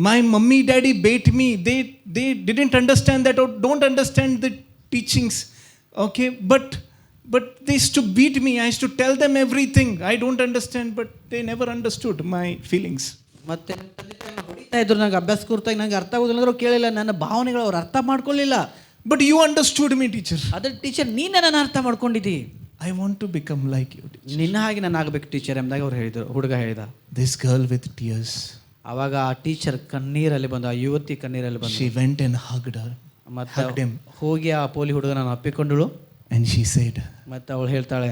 My mummy daddy bait me. They didn't understand that or don't understand the teachings. Okay, but they used to beat me. I used to tell them everything. I don't understand, but they never understood my feelings. ಮತ್ತೆ ಹೊಡಿತಾ ಇದ್ರು, ನಂಗೆ ಅಭ್ಯಾಸ ಕೂರ್ತಾಗ ನಂಗೆ ಅರ್ಥ ಆಗೋದಿಲ್ಲ ಅಂದ್ರೆ ಕೇಳಿಲ್ಲ, ನನ್ನ ಭಾವನೆಗಳು ಅವ್ರು ಅರ್ಥ ಮಾಡ್ಕೊಳ್ಳಿಲ್ಲ. But you understood me, teacher. ಅದ್ರ ಟೀಚರ್ ನೀನು ನನ್ನ ಅರ್ಥ ಮಾಡ್ಕೊಂಡಿದ್ದಿ. I want to become like you, teacher. ನಿನ್ನ ಹಾಗೆ ನಾನು ಆಗಬೇಕು ಟೀಚರ್ ಎಂಬುದಾಗಿ ಅವ್ರು ಹೇಳಿದ್ರು. ಹುಡುಗ ಹೇಳಿದ. This girl with tears. ಅವಾಗ ಆ ಟೀಚರ್ ಕಣ್ಣೀರಲ್ಲಿ ಬಂದು, ಆ ಯುವತಿ ಕಣ್ಣೀರಲ್ಲಿ ಬಂದು, she went and hugged him. ಹೋಗಿ ಆ ಪೋಲಿ ಹುಡುಗನ ಅಪ್ಪಿಕೊಂಡಳು. And she said, ಮತ್ತೆ ಅವಳು ಹೇಳ್ತಾಳೆ,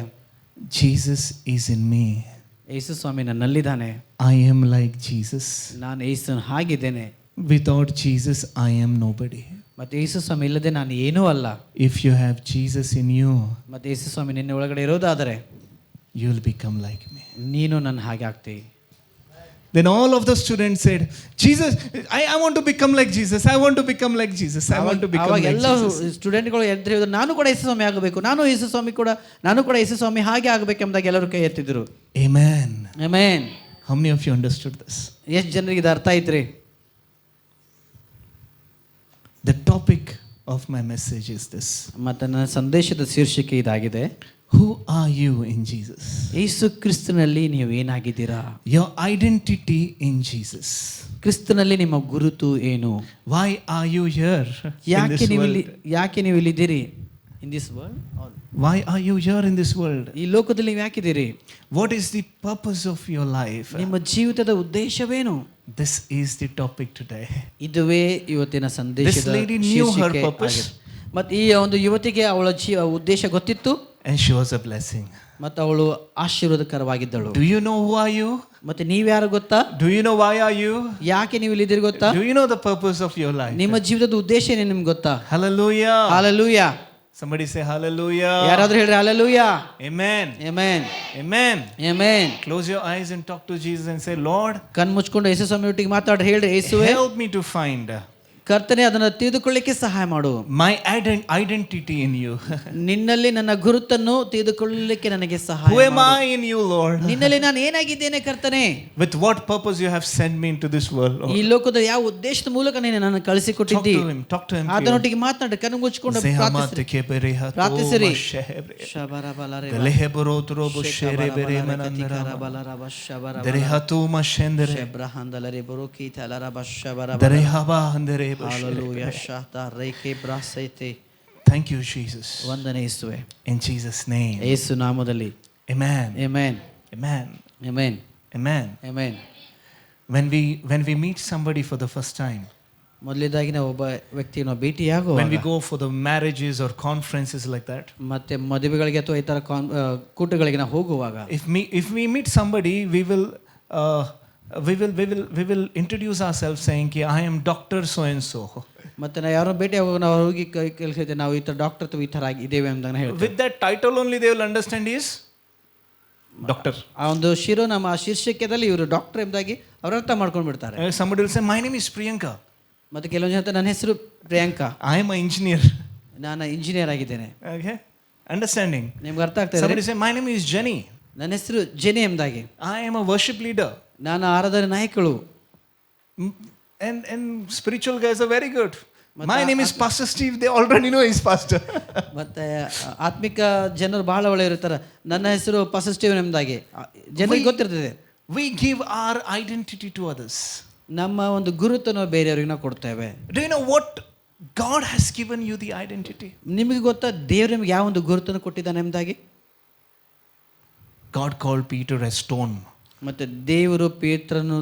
Jesus is in me. Yesu Swami ನನ್ನಲ್ಲಿದ್ದಾನೆ. I am like Jesus. ನಾನು ಯೇಸುನ ಹಾಗಿದ್ದೇನೆ. Without Jesus, I am nobody. ಮತ್ತೆ ಯೇಸು ಸ್ವಾಮಿ ಇಲ್ಲದೆ ನಾನು ಏನೂ ಅಲ್ಲ. If you have Jesus in you, ಮತ್ತೆ ಯೇಸು ಸ್ವಾಮಿ ನಿನ್ನ ಒಳಗಡೆ ಇರೋದಾದರೆ, you will become like me. ನೀನು ನನ್ನ ಹಾಗೆ ಆಗ್ತೀ. Then all of the students said, Jesus, I want to become like Jesus. I want to become like Jesus. I want to become like Jesus. ಎಲ್ಲ ಸ್ಟೂಡೆಂಟ್ಗಳು ಎದ್ದು ಹೇಳಿದ್ರು, ನಾನು ಕೂಡ ಯೇಸು ಸ್ವಾಮಿ ಆಗಬೇಕು, ನಾನು ಕೂಡ ಯೇಸು ಸ್ವಾಮಿ ಹಾಗೆ ಆಗಬೇಕೆಂಬುದಾಗಿ ಎಲ್ಲರೂ ಕೈ ಎತ್ತಿದ್ರು. Amen. Amen. How many of you understood this? ಎಷ್ಟು ಜನರಿಗೆ ಇದು ಅರ್ಥ ಆಯ್ತ್ರಿ? The topic of my message is this. ಮತ್ತು ನನ್ನ ಸಂದೇಶದ ಶೀರ್ಷಿಕೆ ಇದಾಗಿದೆ. Who are you in Jesus? ಯೇಸು ಕ್ರಿಸ್ತನಲ್ಲಿ ನೀವು ಏನಾಗಿದ್ದೀರಾ? Your identity in Jesus. ಕ್ರಿಸ್ತನಲ್ಲಿ ನಿಮ್ಮ ಗುರುತು ಏನು? Why are you here? ಯಾಕೆ ನೀವು ಇಲ್ಲಿದ್ದೀರಿ? In this world? Why are you here in this world? ಈ ಲೋಕದಲ್ಲಿ ನೀವು ಯಾಕಿದ್ದೀರಿ? What is the purpose of your life? ನಿಮ್ಮ ಜೀವಿತದ ಉದ್ದೇಶವೇನು? This is the topic today. ಇದುವೇ ಇವತ್ತಿನ ಸಂದೇಶದ This lady knew her purpose. ಮತ್ತು ಈ ಒಂದು ಯುವತಿಗೆ ಅವಳ ಉದ್ದೇಶ ಗೊತ್ತಿತ್ತು. And she was a blessing. ಮತ್ತು ಅವಳು ಆಶೀರ್ವಾದಕರವಾಗಿದ್ದಳು. Do you know who are you? ಮತ್ತೆ ನೀವ್ಯಾರು ಗೊತ್ತಾ? Do you know why are you? ಯಾಕೆ ನೀವು ಇಲ್ಲಿದ್ದೀರಿ ಗೊತ್ತಾ? Do you know the purpose of your life? ನಿಮ್ಮ ಜೀವಿತದ ಉದ್ದೇಶ ಏನು ನಿಮ್ಗೆ ಗೊತ್ತಾ? Hallelujah. Hallelujah. Somebody say hallelujah. ಯಾರಾದ್ರೂ ಹೇಳ್ರಿ hallelujah. Amen. Amen. Amen. Amen. Close your eyes and talk to Jesus and say, Lord, ಕಣ್ಣು ಮುಚ್ಕೊಂಡು ಯೇಸು ಸ್ವಾಮಿ ಒಟ್ಟಿಗೆ ಮಾತಾಡ್ರಿ, ಹೇಳ್ರಿ, ಯೇಸುವೇ, help me to find ಕರ್ತನೆ ಅದನ್ನು ತಿಳಿದುಕೊಳ್ಳಿಕ್ಕೆ ಸಹಾಯ ಮಾಡು. my identity in you. ನಿನ್ನಲ್ಲಿ ನನ್ನ ಗುರುತನ್ನು ತಿಳಿದುಕೊಳ್ಳಲಿಕ್ಕೆ ನನಗೆ ಸಹಾಯ Who am I in you, Lord? ನಿನ್ನಲ್ಲಿ ನಾನು ಏನಾಗಿದ್ದೇನೆ ಕರ್ತನೆ? With what purpose you have sent me into this world, Lord? ಈ ಲೋಕದ ಯಾವ ಉದ್ದೇಶದ ಮೂಲಕ ನೀನು ನನ್ನನ್ನು ಕಳಿಸಿಕೊಟ್ಟಿದ್ದಿ? Talk to him. ಆತನೊಟ್ಟಿಗೆ ಮಾತಾಡಿ, ಕಣ್ಣು ಮುಚ್ಚಿಕೊಂಡು ಪ್ರಾರ್ಥಿಸಿರಿ. Hallelujah. Shata reke brasete. Thank you, Jesus. ವಂದನೆ ಯೇಸುವೆ. In Jesus' name. ಯೇಸು ನಾಮದಲ್ಲಿ. Amen. Amen. Amen. Amen. Amen. Amen. When we meet somebody for the first time, ಮೊದಲೇದಾಗಿ ನಾವು ಒಬ್ಬ ವ್ಯಕ್ತಿಯನ್ನು ಭೇಟಿಯಾಗುವಾಗ, when we go for the marriages or conferences like that, ಮತ್ತೆ ಮದುವೆಗಳಿಗೆ ಅಥವಾ ಈ ತರ ಕೂಟಗಳಿಗೆ ನಾವು ಹೋಗುವಾಗ, if we meet somebody, we will introduce ourselves saying ki I am Dr. so and so. ಮತ್ತೆ ನಾವು ಯಾರೋ ಭೇಟಿ ಆಗುವಾಗ ನಾವು ಹೋಗಿ ಕೇಳ್ತೇವೆ ನಾವು ಈ ತರ ಡಾಕ್ಟರ್ ಅಥವಾ ಈ ತರ ಇದ್ದೇವೆ ಅಂತ ಹೇಳ್ತೇವೆ. With that title only they will understand he is doctor. ಆ ಒಂದು ಶಿರೋನಾಮ, ಆ ಶೀರ್ಷಿಕೆದಲ್ಲಿ ಇವರು ಡಾಕ್ಟರ್ ಎಂಬುದಾಗಿ ಅವರು ಅರ್ಥ ಮಾಡ್ಕೊಂಡು ಬಿಡ್ತಾರೆ. Somebody will say my name is Priyanka. ಮತ್ತೆ ಕೆಲವೊಂದು ಜನ ನನ್ನ ಹೆಸರು Priyanka, I am an engineer. ನಾನು ಇಂಜಿನಿಯರ್ ಆಗಿದ್ದೇನೆ. Okay, understanding. ನಿಮ್ಗೆ ಅರ್ಥ ಆಗ್ತದೆ? Somebody say my name is Jenny. ನನ್ನ ಹೆಸರು ಜೆನಿ ಎಂಬುದಾಗಿ. I am a worship leader. ನಾನು ಆರಾಧನೆ ನಾಯಕಳು. And spiritual guys are very good. My name is Pastor Steve. They already know he's pastor. ಮತ್ತೆ ಆತ್ಮಿಕ ಜನರು ಬಹಳ ಒಳ್ಳೆ ಇರ್ತಾರೆ. ನನ್ನ ಹೆಸರು ಪಾಸ್ಟರ್ ಸ್ಟೀವ್ ಎಂಬುದಾಗಿ ಜನರಿಗೆ ಗೊತ್ತಿರ್ತದೆ. We give our identity to others. ನಮ್ಮ ಒಂದು ಗುರುತನ್ನು ಬೇರೆಯವರಿಗೆ ನಾವು ಕೊಡ್ತೇವೆ. Do you know what God has given you the identity? ನಿಮಗೆ ಗೊತ್ತಾ ದೇವರು ನಿಮಗೆ ಯಾವ ಒಂದು ಗುರುತನ್ನು ಕೊಟ್ಟಿದ್ದಾನೆ ಎಂಬುದಾಗಿ? God called Peter a stone. ಮತ್ತೆ ದೇವರು ಪೇತ್ರನು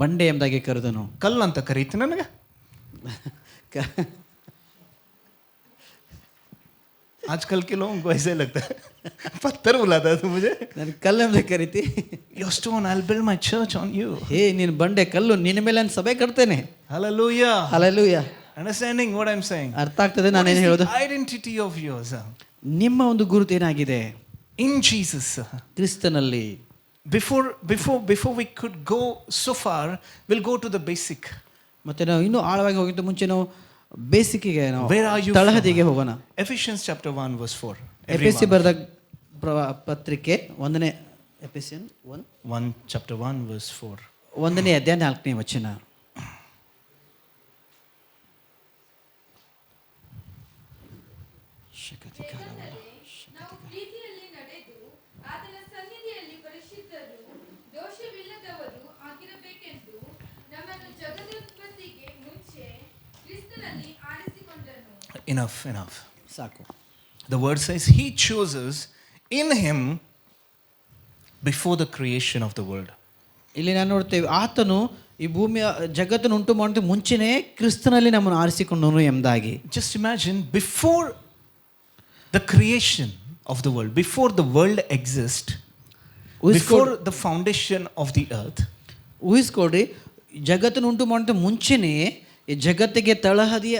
ಬಂಡೆ ಎಂಬುದಾಗಿ ಕರೆದನು. ಕಲ್ಲು ಅಂತ ಕರೀತು ನನಗೆ. आजकल के लोगों को ऐसे लगता है पत्थर बुलाता है तू मुझे. ನಾನು ಕಲ್ಲು ಎಂಬುದಾಗಿ ಕರೀತಿ. Your stone, I'll build my church on you. ಹೇ ನೀನು ಬಂಡೆ ಕಲ್ಲು, ನಿನ್ನ ಮೇಲೆ ನಾನು ಸಭೆ ಕಟ್ತೇನೆ. Hallelujah. Hallelujah. Understanding what I'm saying? ಅರ್ಥ ಆಗ್ತದೆ ನಾನು ಏನು ಹೇಳೋದು? Identity of yours. ನಿಮ್ಮ ಒಂದು ಗುರುತು ಏನಾಗಿದೆ? In Jesus. ಕ್ರಿಸ್ತನಲ್ಲಿ. Before we could go so far, we'll go to the basic. ಮತ್ತೆ ನಾವು ಇನ್ನೂ ಆಳವಾಗಿ ಹೋಗಿದ್ದ ಮುಂಚೆ ನಾವು ಬೇಸಿಕ್ಗೆ ನಾವು Where are you ತಳಹದಿಗೆ ಹೋಗೋಣ. Ephesians chapter 1 verse 4. ಎಫೆಸಿ ಬರೆದ ಪತ್ರಿಕೆ 1ನೇ ಎಫೆಸಿಯನ್ 1 chapter 1 verse 4. 1ನೇ ಅಧ್ಯಾಯ 4ನೇ ವಚನ. ನಾವು ಪ್ರೀತಿಯಲ್ಲಿ ನಡೆದು ಆತನ ಸನ್ನಿಧಿಯಲ್ಲಿ ಪರಿಶುದ್ಧರು ದೋಷವಿಲ್ಲದವರು ಆಗಿರಬೇಕೆಂದು ನಮ್ಮನ್ನು ಜಗದುತ್ಪತ್ತಿಗೆ ಮುಂಚೆ ಕ್ರಿಸ್ತನಲ್ಲಿ ಆರಿಸಿಕೊಂಡನು. Enough. ಸಾಕು. The word says he chose us in him before the creation of the world. ಇಲ್ಲಿ ನಾನು ನೋಡ್ತೇವೆ ಆತನು ಈ ಭೂಮಿಯ ಜಗತ್ತನ್ನು ಉಂಟು ಮಾಡುವ ಮುಂಚೆನೇ ಕ್ರಿಸ್ತನಲ್ಲಿ ನಮ್ಮನ್ನು ಆರಿಸಿಕೊಂಡನು ಎಂಬುದಾಗಿ. Just imagine, before the creation of the world, before the world exists, before the foundation of the earth, ಊಹಿಸ್ಕೊಡ್ರಿ, ಜಗತ್ತನ್ನು ಉಂಟು ಮಾಡುವ ಮುಂಚೆನೇ ಈ ಜಗತ್ತಿಗೆ ತಳಹದಿಯ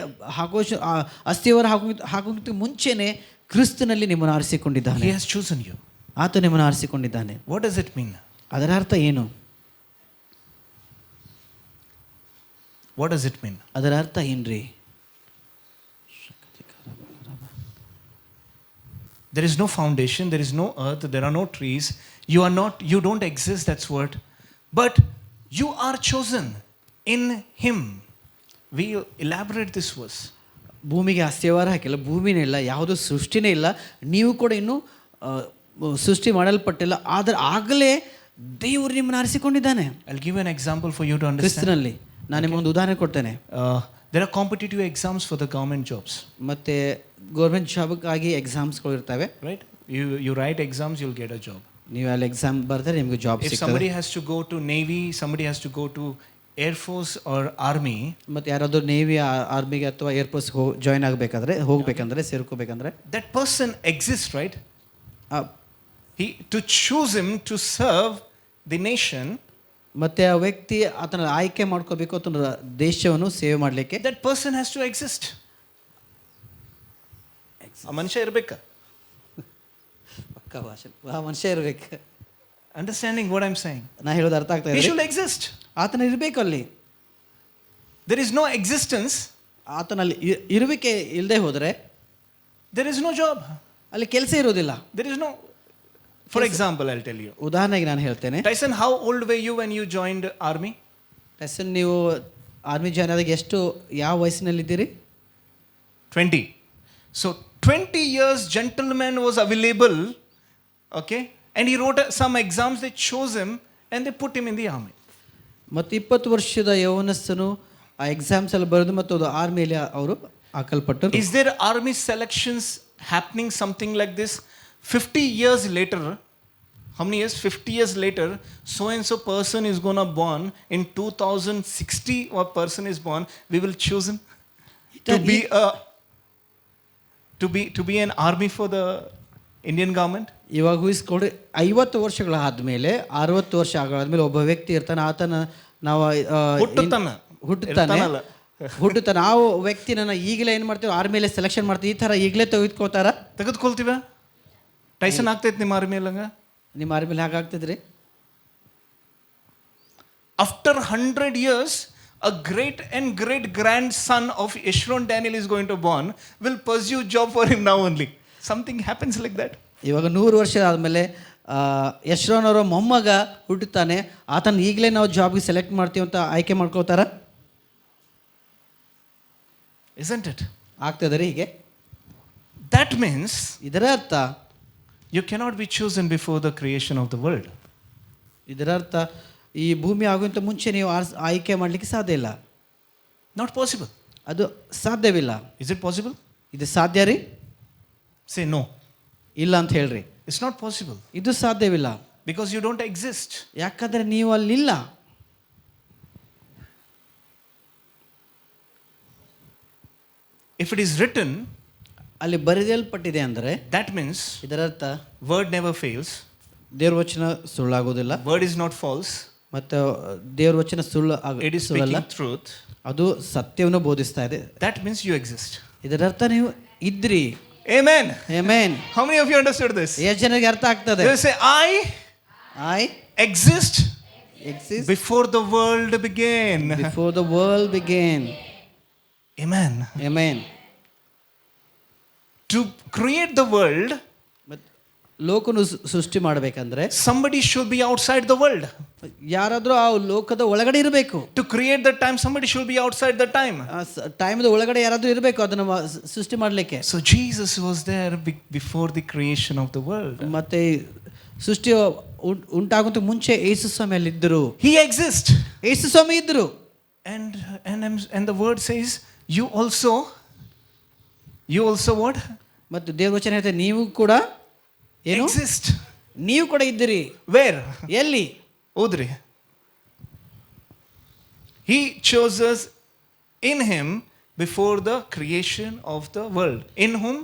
ಅಸ್ಥಿವಾರ ಹಾಕೋದಕ್ಕೆ ಮುಂಚೆನೆ ಕ್ರಿಸ್ತನಲ್ಲಿ ನಿಮ್ಮನ್ನು ಆರಿಸಿಕೊಂಡಿದ್ದಾನೆ. he has chosen you. ಆತ ನಿಮ್ಮನ್ನು ಆರಿಸಿಕೊಂಡಿದ್ದಾನೆ. What does it mean? ಅದರ ಅರ್ಥ ಏನು? What does it mean? ಅದರ ಅರ್ಥ ಏನ್ರಿ? There is no foundation, there is no earth, there are no trees. You don't exist, that's what. But you are chosen in him. We elaborate this verse. ಭೂಮಿಗೆ ಅಸ್ಥಿವಾರ ಹಾಕಿಲ್ಲ, ಭೂಮಿನೇ ಇಲ್ಲ, ಯಾವುದೋ ಸೃಷ್ಟಿನೇ ಇಲ್ಲ, ನೀವು ಕೂಡ ಇನ್ನೂ ಸೃಷ್ಟಿ ಮಾಡಲ್ಪಟ್ಟಿಲ್ಲ, ಆದರೆ ಆಗಲೇ ದೇವರು ನಿಮ್ಮನ್ನು ಆರಿಸಿಕೊಂಡಿದ್ದಾನೆ. I'll give you an example for you to understand. ಕ್ರಿಸ್ತನಲ್ಲಿ ನಾನು ನಿಮಗೊಂದು ಉದಾಹರಣೆ ಕೊಡ್ತೇನೆ. There are competitive exams for the government jobs. ಮತ್ತೆ ಗೌರ್ಮೆಂಟ್ ಜಾಬ್ಗಾಗಿ ಎಕ್ಸಾಮ್ಸ್ಗಳು ಇರ್ತವೆ, right? You write exams, you'll get a job. ನೀವು ಅಲ್ಲಿ ಎಕ್ಸಾಮ್ ಬರೆದರೆ ನಿಮಗೆ ಜಾಬ್ ಸಿಗ್ತದೆ. If somebody has to go to Navy, somebody has to go to Air Force or Army. ಮತ್ತೆ ಯಾರಾದರೂ navy, ಆರ್ಮಿಗೆ ಅಥವಾ ಏರ್ಫೋರ್ಸ್ ಜಾಯಿನ್ ಆಗಬೇಕಾದ್ರೆ, ಹೋಗಬೇಕಂದ್ರೆ, ಸೇರ್ಕೋಬೇಕಂದ್ರೆ, that person exists, right? To choose him to serve the nation. ಮತ್ತೆ ಆ ವ್ಯಕ್ತಿ ಆತನ ಆಯ್ಕೆ ಮಾಡ್ಕೋಬೇಕು ಅಥವಾ ದೇಶವನ್ನು ಸೇವೆ ಮಾಡಲಿಕ್ಕೆ, that person has to exist. ಆ ಮನುಷ್ಯ ಇರಬೇಕಾ? ಪಕ್ಕಾ ಭಾಷೆ, ಆ ಮನುಷ್ಯ ಇರಬೇಕು. Understanding what I'm saying? ನಾ ಹೇಳೋದು ಅರ್ಥ ಆಗ್ತಾ ಇದೆ. He should exist. ಆತನ ಇರಬೇಕು ಅಲ್ಲಿ. There is no existence. ಆತನಲ್ಲಿ ಇರುವಿಕೆ ಇಲ್ಲದೆ ಹೋದರೆ there is no job. ಅಲ್ಲಿ ಕೆಲಸ ಇರೋದಿಲ್ಲ. There is no. For example, I'll tell you. ಉದಾಹರಣೆಗೆ ನಾನು ಹೇಳ್ತೇನೆ. Tyson, how old were you when you joined army? Tyson, ನೀವು ಆರ್ಮಿ ಜಾಯ್ನ್ ಆದಾಗ ಎಷ್ಟು, ಯಾವ ವಯಸ್ಸಿನಲ್ಲಿದ್ದೀರಿ? 20. So 20 years gentleman was available, okay, and he wrote some exams, they chose him and they put him in the army. ಮತ್ತು 20 ವರ್ಷದ ಯೌವನಸ್ಥನು ಆ exams ಎಲ್ಲ ಬರೆದು ಮತ್ತು ಅದು ಆರ್ಮಿಯಲ್ಲಿ ಅವರು ಹಾಕಲ್ಪಟ್ಟರು. Is there army selections happening something like this? 50 years later, how many years? 50 years later, so and so person is gonna born in 2060. Or person is born, we will choose him to be an army for the Indian government. ಇವಾಗ ಊಹಿಸ್ಕೊಡ್ರಿ, 50 ವರ್ಷಗಳ ಆದಮೇಲೆ 60 ವರ್ಷ ಆದ್ಮೇಲೆ ಒಬ್ಬ ವ್ಯಕ್ತಿ ಇರ್ತಾನೆ, ಆತನ ನಾವು ಹುಟ್ಟುತ್ತಾನೆ ಆ ವ್ಯಕ್ತಿನ ಈಗಲೇ ಏನು ಮಾಡ್ತೀವಿ, ಆರ್ಮಿಯಲ್ಲಿ ಸೆಲೆಕ್ಷನ್ ಮಾಡ್ತೀವಿ. ಈ ಥರ ಈಗಲೇ ತೆಗೆದುಕೊಳ್ತೀವ? ಟೈಸನ್ ಆಗ್ತೈತೆ ನಿಮ್ಮ ಆರ್ಮಿಯಲ್ಲಿ? ನಿಮ್ಮ ಆರ್ಮಿಯಲ್ಲಿ ಹಾಗಾಗ್ತಿದ್ರಿ? After 100 years, a great and great grandson of Yeshurun Daniel is going to born, will pursue job for him now only. Something happens like that. ಇವಾಗ 100 ವರ್ಷ ಆದಮೇಲೆ ಯಶ್ರೋನ್ ಅವರ ಮೊಮ್ಮಗ ಹುಟ್ಟುತ್ತಾನೆ, ಆತನ ಈಗಲೇ ನಾವು ಜಾಬ್ಗೆ ಸೆಲೆಕ್ಟ್ ಮಾಡ್ತೀವಿ ಅಂತ ಆಯ್ಕೆ ಮಾಡ್ಕೋತಾರ? Isn't it? ಆಗ್ತದೆ ರೀ ಹೀಗೆ. That means ಇದರ ಅರ್ಥ you cannot be chosen before the creation of the world. ಇದರ ಅರ್ಥ ಈ ಭೂಮಿ ಆಗುವಂತ ಮುಂಚೆ ನೀವು ಆಯ್ಕೆ ಮಾಡಲಿಕ್ಕೆ ಸಾಧ್ಯ ಇಲ್ಲ. Not possible. ಅದು ಸಾಧ್ಯವಿಲ್ಲ. Is it possible? ಇದು ಸಾಧ್ಯ ರೀ? Say no. ಇಲ್ಲ ಅಂತ ಹೇಳ್ರಿ. It's not possible. ಇದು ಸಾಧ್ಯವಿಲ್ಲ. Because you don't exist. ಯಾಕಂದ್ರೆ ನೀವು ಅಲ್ಲಿಲ್ಲ. If it is written, ಅಲ್ಲಿ ಬರೆಯಲ್ಪಟ್ಟಿದೆ ಅಂದ್ರೆ that means ಇದರ ಅರ್ಥ word never fails. ದೇವರ ವಚನ ಸುಳ್ಳಾಗೋದಿಲ್ಲ. Word is not false. ಮತ್ತು ದೇವರ ವಚನ It is speaking truth. ಅದು ಸತ್ಯವನ್ನು ಬೋಧಿಸ್ತಾ ಇದೆ. That means you exist. ಇದರ ಅರ್ಥ ನೀವು ಇದ್ರಿ. Amen. Amen. How many of you understood this? ಎಷ್ಟು ಜನರಿಗೆ ಅರ್ಥ ಆಗ್ತದೆ? They say I exist before the world began. Before the world began. Amen. Amen. To create the world, ಲೋಕನು ಸೃಷ್ಟಿ ಮಾಡಬೇಕಂದ್ರೆ somebody should be outside the world. ಯಾರಾದ್ರೂ ಆ ಲೋಕದ ಒಳಗಡೆ ಇರಬೇಕು. To create the time, somebody should be outside the time. ಟೈಮ್ದ ಒಳಗಡೆ ಯಾರಾದ್ರೂ ಇರಬೇಕು ಅದನ್ನ ಸೃಷ್ಟಿ ಮಾಡಲಿಕ್ಕೆ. So Jesus was there before the creation of the world. ಮತ್ತೆ ಸೃಷ್ಟಿ ಉಂಟಾಗುವಂತ ಮುಂಚೆ ಯೇಸು ಸ್ವಾಮಿ ಅಲ್ಲಿ ಇದ್ದರು. He exists. ಯೇಸು ಸ್ವಾಮಿ ಇದ್ದರು. And the word says you also what? ಮತ್ತು ದೇವರ ವಚನ ಹೇಳ್ತದೆ ನೀವು ಕೂಡ ಏನು? Exist. ನೀವು ಕೂಡ ಇದ್ದೀರಿ. Where? ಎಲ್ಲಿ? ಓದ್ರಿ. He chose us in him before the creation of the world. In whom?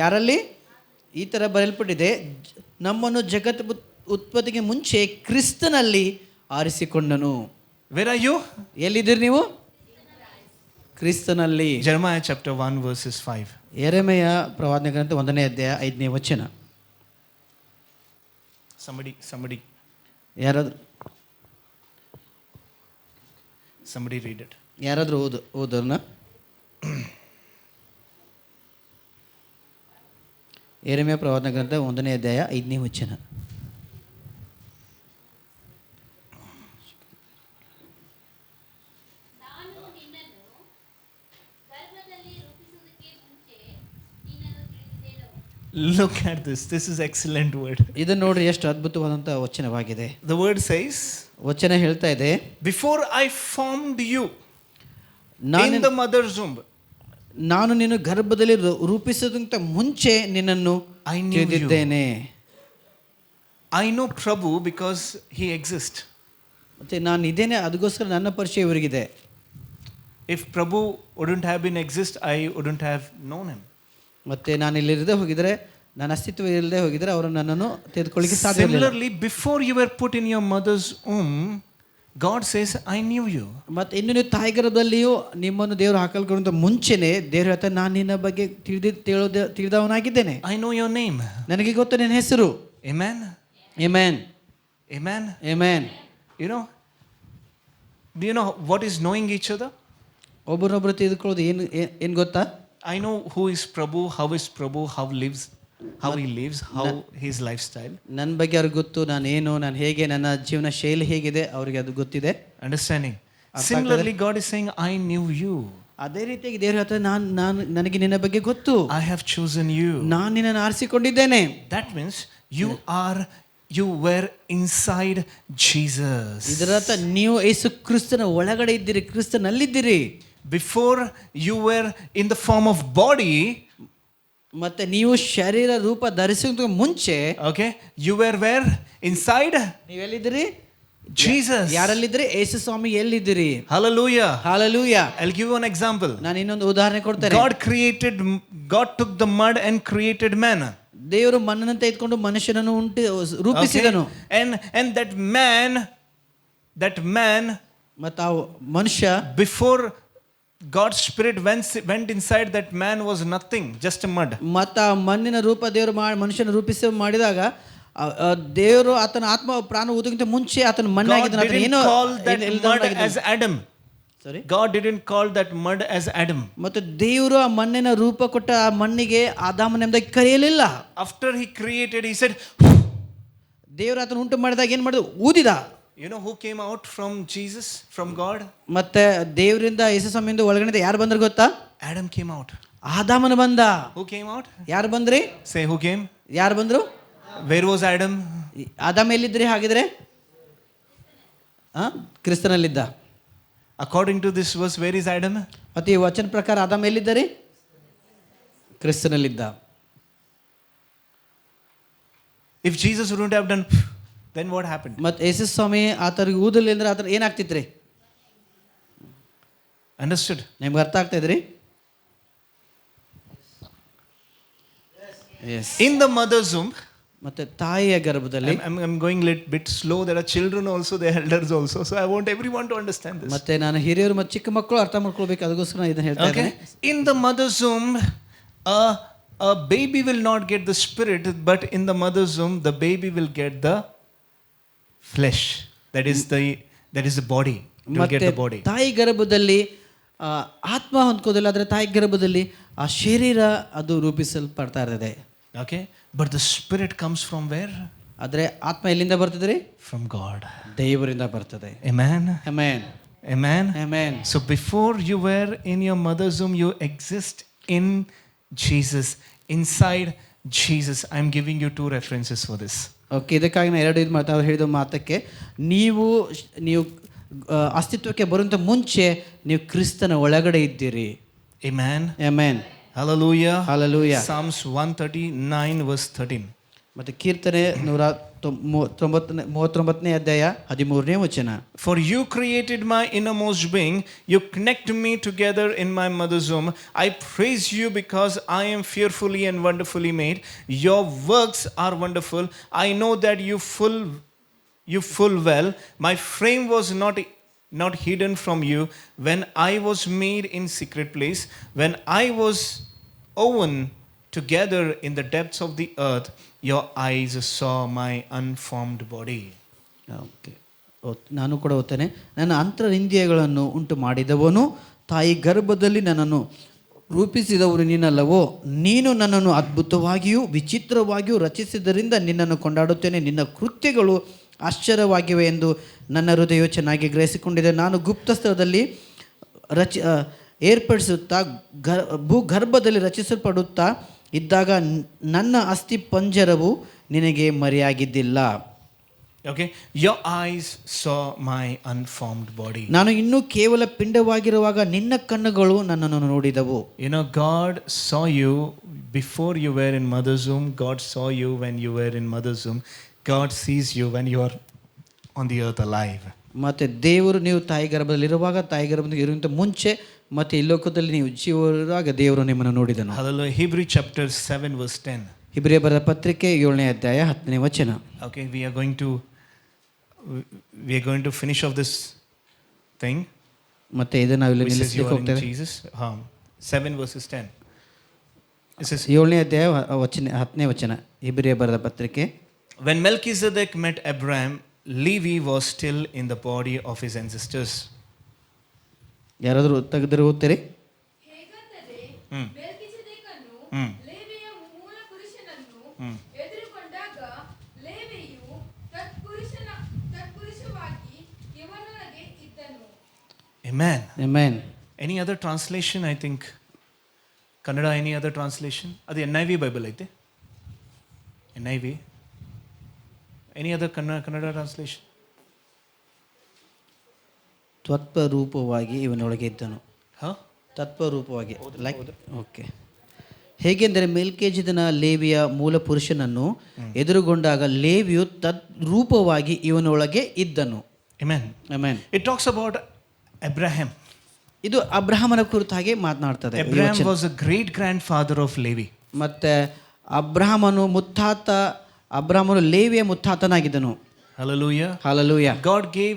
ಯಾರಲ್ಲಿ? ಈ ತರ ಬರೆಯಲ್ಪಟ್ಟಿದೆ, ನಮ್ಮನ್ನು ಜಗತ್ ಉತ್ಪತ್ತಿಗೆ ಮುಂಚೆ ಕ್ರಿಸ್ತನಲ್ಲಿ ಆರಿಸಿಕೊಂಡನು. Where are you? ಎಲ್ಲಿದ್ದೀರಿ ನೀವು? ಕ್ರಿಸ್ತನಲ್ಲಿ. Jeremiah chapter 1 verses 5. ಯೆರೆಮೀಯ ಪ್ರವಾದನೆ ಗ್ರಂಥ 1ನೇ ಅಧ್ಯಾಯ 5ನೇ ವಚನ. Somebody ಯಾರಾದ್ರೂ read it. ಯಾರಾದ್ರೂ ಓದೋಣ. ಯೆರೆಮೀಯ ಪ್ರವಾದನೆ ಗ್ರಂಥ 1ನೇ ಅಧ್ಯಾಯ 5ನೇ ವಚನ. Look at this. This is excellent word. ಇದನ್ನ ನೋಡ್ರಿ, ಎಷ್ಟು ಅದ್ಭುತವಾದಂತ ವಚನವಾಗಿದೆ. The word says, ವಚನ ಹೇಳ್ತಾ ಇದೆ, before I formed you in the mother's womb, ನಾನು ನಿನ್ನ ಗರ್ಭದಲ್ಲಿ ರೂಪಿಸೋದಕ್ಕಿಂತ ಮುಂಚೆ ನಿನ್ನನ್ನು ತಿಳಿದಿದ್ದೇನೆ. I know Prabhu because he exists. ಮತ್ತೆ ನಾನು ಇದ್ದೇನೆ, ಅದಕ್ಕೋಸ್ಕರ ನನ್ನ ಪರಿಚಯ ಇವರಿಗಿದೆ. If Prabhu wouldn't have been exist, I wouldn't have known him. ಮತ್ತೆ ನಾನು ಇಲ್ಲಿರದೆ ಹೋಗಿದ್ರೆ, ನನ್ನ ಅಸ್ತಿತ್ವ ಇಲ್ಲದೆ ಹೋಗಿದ್ರೆ ಅವರು ನನ್ನನ್ನು ತೆಗೆದುಕೊಳ್ಳಿಕ್ಕೆ ಸಾಧ್ಯ ಇಲ್ಲ. Similarly, before you were put in your mother's womb, God says, I knew you. ಮತ್ತೆ ಇನ್ನು ನೀವು ತಾಯಿ ಗರ್ಭದಲ್ಲಿಯೂ ನಿಮ್ಮನ್ನು ದೇವರು ಹಾಕಲ್ಕೊಂಡ ಮುಂಚೆನೆ ದೇವರು ಹೇಳ್ತಾರೆ, ನಾನು ನಿನ್ನ ಬಗ್ಗೆ ತಿಳಿದವನಾಗಿದ್ದೇನೆ. I know your name. ನನಗೆ ಗೊತ್ತು ನಿನ್ನ ಹೆಸರು. Amen. Amen. Amen. Amen. Do you know what is knowing each other? ಒಬ್ಬರೊಬ್ಬರು ತಿಳಿದುಕೊಳ್ಳೋದು ಏನು ಗೊತ್ತಾ? I know who is Prabhu, how is Prabhu, how he lives, how his lifestyle. ನನ್ನ ಬಗ್ಗೆ ಅವ್ರಿಗೆ ಗೊತ್ತು, ನಾನು ಹೇಗೆ, ನನ್ನ ಜೀವನ ಶೈಲಿ ಹೇಗಿದೆ, ಅವರಿಗೆ ಅದು ಗೊತ್ತಿದೆ. Understanding. Similarly, God is saying, I knew you. ಅದೇ ರೀತಿಯಾಗಿ ದೇವರು ಹೇಳ್ತಾರೆ, ನನಗೆ ನಿನ್ನ ಬಗ್ಗೆ ಗೊತ್ತು. I have chosen you. ನಾನು ನಿನ್ನನ್ನು ಆರಿಸಿಕೊಂಡಿದ್ದೇನೆ. That means you are you were inside Jesus. ಇದರರ್ಥ ನೀವು ಯೇಸು ಕ್ರಿಸ್ತನ ಒಳಗಡೆ ಇದ್ದೀರಿ, ಕ್ರಿಸ್ತನಲ್ಲಿದ್ದೀರಿ. Before you were in the form of body, ಮತ್ತೆ ನೀವು ಶರೀರ ರೂಪ ಧರಿಸೋದಕ್ಕೆ ಮುಂಚೆ, okay, you were where? Inside ನೀವೆಲ್ಲಿದ್ದೀರಿ? Jesus. ಯಾರಲ್ಲಿದ್ದೀರಿ? ಯೇಸು ಸ್ವಾಮಿ ಎಲ್ಲಿದ್ದೀರಿ? Hallelujah. Hallelujah. I'll give you an example. ನಾನು ಇನ್ನೊಂದು ಉದಾಹರಣೆ ಕೊಡ್ತೇನೆ. God took the mud and created man. ದೇವರು ಮಣ್ಣನ್ನು ತೆಗೆದುಕೊಂಡು ಮನುಷ್ಯನನ್ನು ರೂಪಿಸಿದನು. And that man ಮತ್ತು ಆ ಮನುಷ್ಯ, before God's spirit went inside that man was nothing, just a mud. ಮತ್ತು ಆ ಮಣ್ಣಿನ ರೂಪ ದೇವರು ಮನುಷ್ಯನ ಮಾಡಿದಾಗ ದೇವರು ಆತನ ಆತ್ಮ ಪ್ರಾಣ ಊದಕ್ಕಿಂತ ಮುಂಚೆ ಆತನ ಮಣ್ಣಾಗಿದ್ದನು. God didn't call that mud as Adam. Sorry? God didn't call that mud as Adam. ಮತ್ತು ದೇವರು ಆ ಮಣ್ಣಿನ ರೂಪ ಕೊಟ್ಟ ಆ ಮಣ್ಣಿಗೆ ಆದಾಮನೆಂಬುದಾಗಿ ಕರೆಯಲಿಲ್ಲ. After he created, he said, ದೇವರು ಆತನ ಉಂಟು ಮಾಡಿದಾಗ ಏನು ಮಾಡಿದ? ಊದಿದ. You know who came out from Jesus, from God? ಮತ್ತೆ ದೇವರಿಂದ ಯೇಸು ಸ್ವಾಮಿಯಿಂದ ಒಳಗಡೆ ಯಾರು ಬಂದ್ರು ಗೊತ್ತಾ? Adam came out. ಆದಾಮನ ಬಂದ. Who came out? ಯಾರು ಬಂದ್ರಿ? Say, who came? ಯಾರು ಬಂದ್ರು? Where was Adam? ಆದಾಮ ಎಲ್ಲಿದ್ರಿ ಹಾಗಿದ್ರೆ? ಕ್ರಿಸ್ತನಲ್ಲಿದ್ದ. According to this verse, where is Adam? ಮತ್ತೆ ಈ ವಚನ ಪ್ರಕಾರ ಆದಾಮ ಎಲ್ಲಿದ್ದಾರೆ? ಕ್ರಿಸ್ತನಲ್ಲಿದ್ದ. If Jesus wouldn't have done, then what happened? ಮತ್ತೆ ಯೇಸು ಸ್ವಾಮಿ ಆತರಿಗೆ ಊದಲಿ ಅಂದ್ರೆ ಆತರ ಏನಾಗ್ತಿತ್ರಿ? Understood? ನಿಮ್ಗೆ ಅರ್ಥ ಆಗ್ತಾ ಇದ್ರಿ? Yes. In the mother's womb, ಮತ್ತೆ ತಾಯಿಯ ಗರ್ಭದಲ್ಲಿ, I'm going a little bit slow. There are children also, there are elders also. So I want everyone to understand this. ಮತ್ತೆ ನಾನು ಹಿರಿಯರು ಮತ್ತು ಚಿಕ್ಕ ಮಕ್ಕಳು ಅರ್ಥ ಮಾಡ್ಕೊಳ್ಬೇಕು, ಅದಕ್ಕೋಸ್ಕರ ನಾನು ಇದನ್ನ ಹೇಳ್ತಾ ಇದ್ದೇನೆ. In the mother's womb, a baby will not get the spirit, but in the mother's womb, the baby will get the flesh. That is the body. You will get the body. ತಾಯಿ ಗರ್ಭದಲ್ಲಿ ಆತ್ಮ ಹೊಂದ್ಕೋದಿಲ್ಲ, ಆದರೆ ತಾಯಿ ಗರ್ಭದಲ್ಲಿ ಆ ಶರೀರ ಅದು ರೂಪಿಸಲ್ಪಡ್ತಾ ಇರ್ತದೆ. Okay, but the spirit comes from where? ಆದರೆ ಆತ್ಮ ಎಲ್ಲಿಂದ ಬರ್ತದೆ? From God. ದೇವರಿಂದ ಬರ್ತದೆ. Amen. Amen. Amen. Amen. So before you were in your mother's womb, you exist in Jesus, inside Jesus. I'm giving you 2 references for this. Okay, ಇದಕ್ಕಾಗಿ ನಾನು 2 ಇದು ಅವ್ರು ಹೇಳಿದ ಮಾತಕ್ಕೆ, ನೀವು ಅಸ್ತಿತ್ವಕ್ಕೆ ಬರುವಂತ ಮುಂಚೆ ನೀವು ಕ್ರಿಸ್ತನ ಒಳಗಡೆ ಇದ್ದೀರಿ. Amen. Amen. Hallelujah. Hallelujah. Psalms 139 verse 13. ಮತ್ತೆ ಕೀರ್ತನೆ 139ನೇ ಅಧ್ಯಾಯ 13ನೇ ವಚನ. For you created my innermost being, you connect me together in my mother's womb. I praise you because I am fearfully and wonderfully made. Your works are wonderful. I know that you full well. My frame was not hidden from you when I was made in secret place, when I was woven together in the depths of the earth. Your eyes saw my unformed body. Okay, ನಾನು ಕೂಡ ಓದ್ತೇನೆ. ನನ್ನ ಅಂತರಿಂದ್ರಿಯಗಳನ್ನು ಉಂಟು ಮಾಡಿದವನು, ತಾಯಿ ಗರ್ಭದಲ್ಲಿ ನನ್ನನ್ನು ರೂಪಿಸಿದವರು ನೀನಲ್ಲವೋ? ನೀನು ನನ್ನನ್ನು ಅದ್ಭುತವಾಗಿಯೂ ವಿಚಿತ್ರವಾಗಿಯೂ ರಚಿಸಿದ್ದರಿಂದ ನಿನ್ನನ್ನು ಕೊಂಡಾಡುತ್ತೇನೆ. ನಿನ್ನ ಕೃತ್ಯಗಳು ಆಶ್ಚರ್ಯವಾಗಿವೆ ಎಂದು ನನ್ನ ಹೃದಯ ಚೆನ್ನಾಗಿ ಗ್ರಹಿಸಿಕೊಂಡಿದೆ. ನಾನು ಗುಪ್ತಸ್ಥಳದಲ್ಲಿ ಏರ್ಪಡಿಸುತ್ತಾ ಭೂಗರ್ಭದಲ್ಲಿ ರಚಿಸಲ್ಪಡುತ್ತಾ ಇದ್ದಾಗ ನನ್ನ ಅಸ್ಥಿ ಪಂಜರವು ನಿನಗೆ ಮರೆಯಾಗಿದ್ದಿಲ್ಲ. Okay, your eyes saw my unformed body. ನಾನು ಇನ್ನೂ ಕೇವಲ ಪಿಂಡವಾಗಿರುವಾಗ ನಿನ್ನ ಕಣ್ಣುಗಳು ನನ್ನನ್ನು ನೋಡಿದವು. You know, God saw you before you were in mother's womb. God saw you when you were in mother's womb. God sees you when you are on the earth alive. ಮತ್ತೆ ದೇವರು ನೀವು ತಾಯಿ ಗರ್ಭದಲ್ಲಿರುವಾಗ, ತಾಯಿ ಗರ್ಭದಲ್ಲಿ ಇರುವಂತ ಮುಂಚೆ, ಮತ್ತೆ ಈ ಲೋಕದಲ್ಲಿ ನೀವು ಜೀವರಾಗ ದೇವರು ನಿಮ್ಮನ್ನು ನೋಡಿದನು. Hallelujah. Hebrews chapter 7 verse 10. ಇಬ್ರಿಯ ಬರೆದ ಪತ್ರಿಕೆ 7ನೇ ಅಧ್ಯಾಯ 10ನೇ ವಚನ. Okay, we are going to finish off this thing. ಮತ್ತೆ ಇದನ್ನ ನಾವು ಇಲ್ಲಿ ನಿಲ್ಲಿಸಲಿಕ್ಕೆ ಹೋಗ್ತೇವೆ. Jesus 7 verses 10. It says 7ನೇ ಅಧ್ಯಾಯ 10ನೇ ವಚನ, ಇಬ್ರಿಯ ಬರೆದ ಪತ್ರಿಕೆ. When Melchizedek met Abraham, Levi was still in the body of his ancestors. ಯಾರಾದರೂ ತೆಗೆದರೆ ಓದ್ತೀರಿ? ಹೇಗೆಂದರೆ ಮೆಲ್ಕಿಸೆದೇಕನು ಲೇವಿಯ ಮೂಲ ಪುರುಷನನ್ನು ಎದುರುಗೊಂಡಾಗ ಲೇವಿಯು ತತ್ಪುರುಷವಾಗಿ ಇವನೊಳಗೆ ಇದ್ದನು. Amen. Amen. Any other translation? I think Kannada, any other translation? Adi NIV Bible aite. NIV. Any other Kannada translation? ತತ್ವರೂಪವಾಗಿ ಇವನೊಳಗೆ ಇದ್ದನು. Huh? ತತ್ವರೂಪವಾಗಿ like okay. ಹೇಗೆಂದರೆ ಮೆಲ್ಕಿಜೆದೇಕನ ಲೇವಿಯ ಮೂಲ ಪುರುಷನನ್ನು ಎದುರುಗೊಂಡಾಗ ಲೇವಿಯು ತದ್ರೂಪವಾಗಿ ಇವನೊಳಗೆ ಇದ್ದನು. Amen. Amen. It talks about Abraham. ಇದು ಅಬ್ರಹಾಮನ ಕುರಿತಾಗಿ ಮಾತನಾಡ್ತದೆ. Abraham was a great grandfather of Levi. ಮತ್ತೆ ಅಬ್ರಹಾಮನು ಲೇವಿಯ ಮುತ್ತಾತನಾಗಿದ್ದನು. Hallelujah. Hallelujah. God gave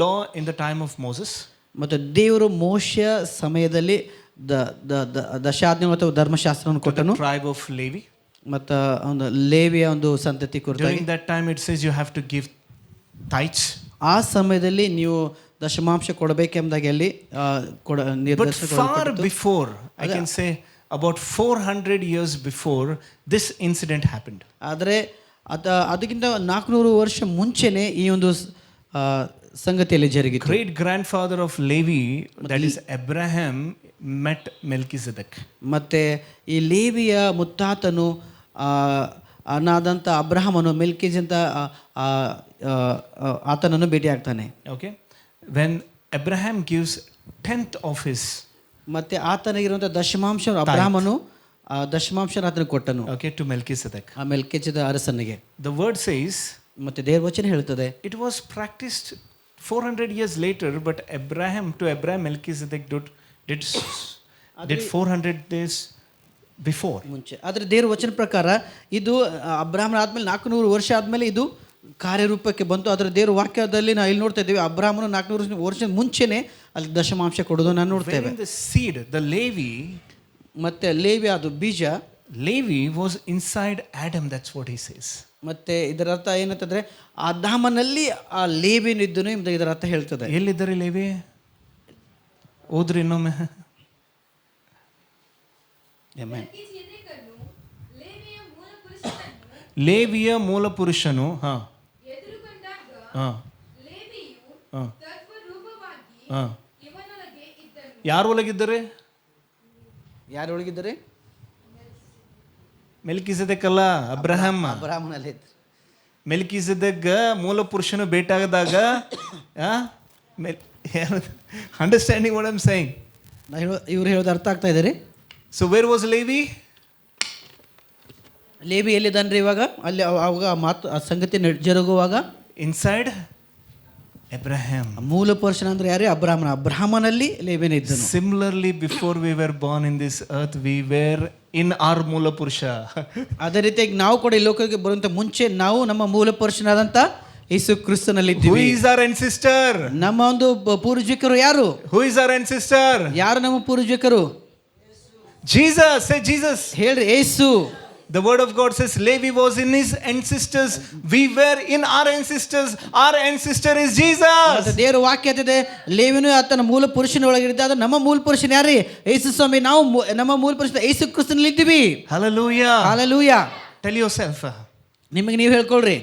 law in the time of Moses. ಮತ್ತು ದೇವರು ಮೋಶೆಯ ಸಮಯದಲ್ಲಿ ದಶಾಜ್ಞೆಗಳು ಅಥವಾ ಧರ್ಮಶಾಸ್ತ್ರವನ್ನು ಕೊಟ್ಟನು. Tribe of Levi. ಮತ್ತು ಒಂದು ಲೇವಿಯ ಒಂದು ಸಂತತಿ ಕುರಿತಾಗಿ. During that time it says you have to give tithes. ಆ ಸಮಯದಲ್ಲಿ ನೀವು ದಶಮಾಂಶ ಕೊಡಬೇಕೆಂಬುದಾಗಿ ಅಲ್ಲಿ But far before, I can say about 400 years before, this incident happened. ಆದರೆ ಅದಕ್ಕಿಂತ 400 ವರ್ಷ ಮುಂಚೆನೆ ಈ ಒಂದು ಸಂಗತಿಯಲ್ಲಿ ಜರುಗಿತು. Great grandfather of Levi, that is Abraham, met Melchizedek. ಮತ್ತೆ ಈ ಲೇವಿಯ ಮುತ್ತಾತನು ಅನಾದಂಥ ಅಬ್ರಹಾಮನು ಮೆಲ್ಕಿಜೆದೇಕ ಆತನನ್ನು ಭೇಟಿಯಾಗ್ತಾನೆ. Okay, when Abraham gives 10th of his, ಮತ್ತೆ ಆತನಿಗಿರುವಂಥ ದಶಮಾಂಶ ಅಬ್ರಹಾಮನು ದಶಮಾಂಶ ಆತನಿಗೆ ಕೊಟ್ಟನು. okay, to Melchizedek. ಆ ಮೆಲ್ಕಿಜೆದೇಕ ಅರಸನಿಗೆ. The word says ಮತ್ತೆ ದೇವರ ವಚನ ಹೇಳ್ತದೆ it was practiced 400 years later, but Abraham Melchizedek did 400 days before. ಮುಂಚೆ. ಆದರೆ ದೇವರ ವಚನ ಪ್ರಕಾರ ಇದು ಅಬ್ರಹಾಮನ ಆದ್ಮೇಲೆ 400 ವರ್ಷ ಆದ್ಮೇಲೆ ಇದು ಕಾರ್ಯರೂಪಕ್ಕೆ ಬಂತು. ಅದರ ದೇವರ ವಾಕ್ಯದಲ್ಲಿ ನಾವು ಇಲ್ಲಿ ನೋಡ್ತಾ ಇದ್ದೀವಿ ಅಬ್ರಹಾಮನು 400 ವರ್ಷದ ಮುಂಚೆನೆ ಅಲ್ಲಿ ದಶಮಾಂಶ ಕೊಡೋದು ನಾನು ನೋಡ್ತೇವೆ. The seed, the Levi, ಮತ್ತೆ ಲೇವಿ ಅದು ಬೀಜ. Levi was inside Adam, that's what he says. ಮತ್ತೆ ಇದರ ಅರ್ಥ ಏನಂತಂದ್ರೆ ಆದಾಮನಲ್ಲಿ ಆ ಲೇವಿನ ಇದ್ದನು ಎಂಬ ಇದರ ಅರ್ಥ ಹೇಳ್ತದೆ. ಎಲ್ಲಿದ್ದಾರೆ ಲೇವಿ? ಓದ್ರಿ ಇನ್ನೊಮ್ಮೆ. ಮೆಲ್ಕಿಜೆದೇಕನು ಲೇವಿಯ ಮೂಲ ಪುರುಷನು ಎದುರುಗೊಂಡಾಗ ಲೇವಿಯು ತತ್ವರೂಪವಾಗಿ ಇವನೊಳಗೆ ಇದ್ದನು. ಯಾರೊಳಗಿದ್ದಾರೆ? ಯಾರೊಳಗಿದ್ದಾರೆ? ಮೆಲ್ಕಿಜೆದೇಕ ಅಲ್ಲ, ಅಬ್ರಹಾಮನಲ್ಲಿ. ಮೆಲ್ಕಿಜೆದೇಕ ಮೂಲ ಪುರುಷನು ಭೇಟಿಯಾಗದಾಗ understanding what I am saying. ಇವ್ರು ಹೇಳೋದು ಅರ್ಥ ಆಗ್ತಾ ಇದೆ ರೀ. So where was Levi? Levi ಎಲ್ಲಿದ್ದಾನ್ರಿ ಇವಾಗ? ಅಲ್ಲಿ ಅವಾಗ ಮಾತು ಆ ಸಂಗತಿ ಜರುಗುವಾಗ ಇನ್ಸೈಡ್ Abraham. ಮೂಲ ಪುರುಷನ ಅಂದ್ರೆ ಯಾರೇ? ಅಬ್ರಹಾಮನಲ್ಲಿ ಲೇವಿನ ಇದ್ದನು. Similarly, before we were born in this earth, we were in our ಮೂಲ ಪುರುಷ. ಅದೇ ರೀತಿಯಾಗಿ ನಾವು ಕೂಡ ಈ ಲೋಕಕ್ಕೆ ಬರುವಂತ ಮುಂಚೆ ನಾವು ನಮ್ಮ ಮೂಲ ಪುರುಷನಾದಂತ ಯೇಸು ಕ್ರಿಸ್ತನಲ್ಲಿ ಇದ್ದೀವಿ. Who is our ancestor? ನಮ್ಮ ಒಂದು ಪೂರ್ವಿಕರು ಯಾರು? Who is our ancestor? ಯಾರು ನಮ್ಮ ಪೂರ್ವಿಕರು? Jesus. Say Jesus. ಹೇಳ್ರಿ ಯೇಸು. The word of God says Levi was in his ancestors. We were in our ancestors. Our ancestor is Jesus. ದೇವರ ವಾಕ್ಯ ಇದೆ ಲೇವಿನು ಆತನ ಮೂಲ ಪುರುಷನ ಒಳಗಿದ್ದ. ಅದು ನಮ್ಮ ಮೂಲ ಪುರುಷನ ಯಾರು? ಯೇಸು ಸ್ವಾಮಿ. ನಾವು ನಮ್ಮ ಮೂಲ ಪುರುಷ ಯೇಸು ಕ್ರಿಸ್ತನಲ್ಲಿ ಇದ್ದೀವಿ. Hallelujah. Hallelujah. Tell yourself. ನಿಮಗೆ ನೀವು ಹೇಳ್ಕೊಳ್ರಿ,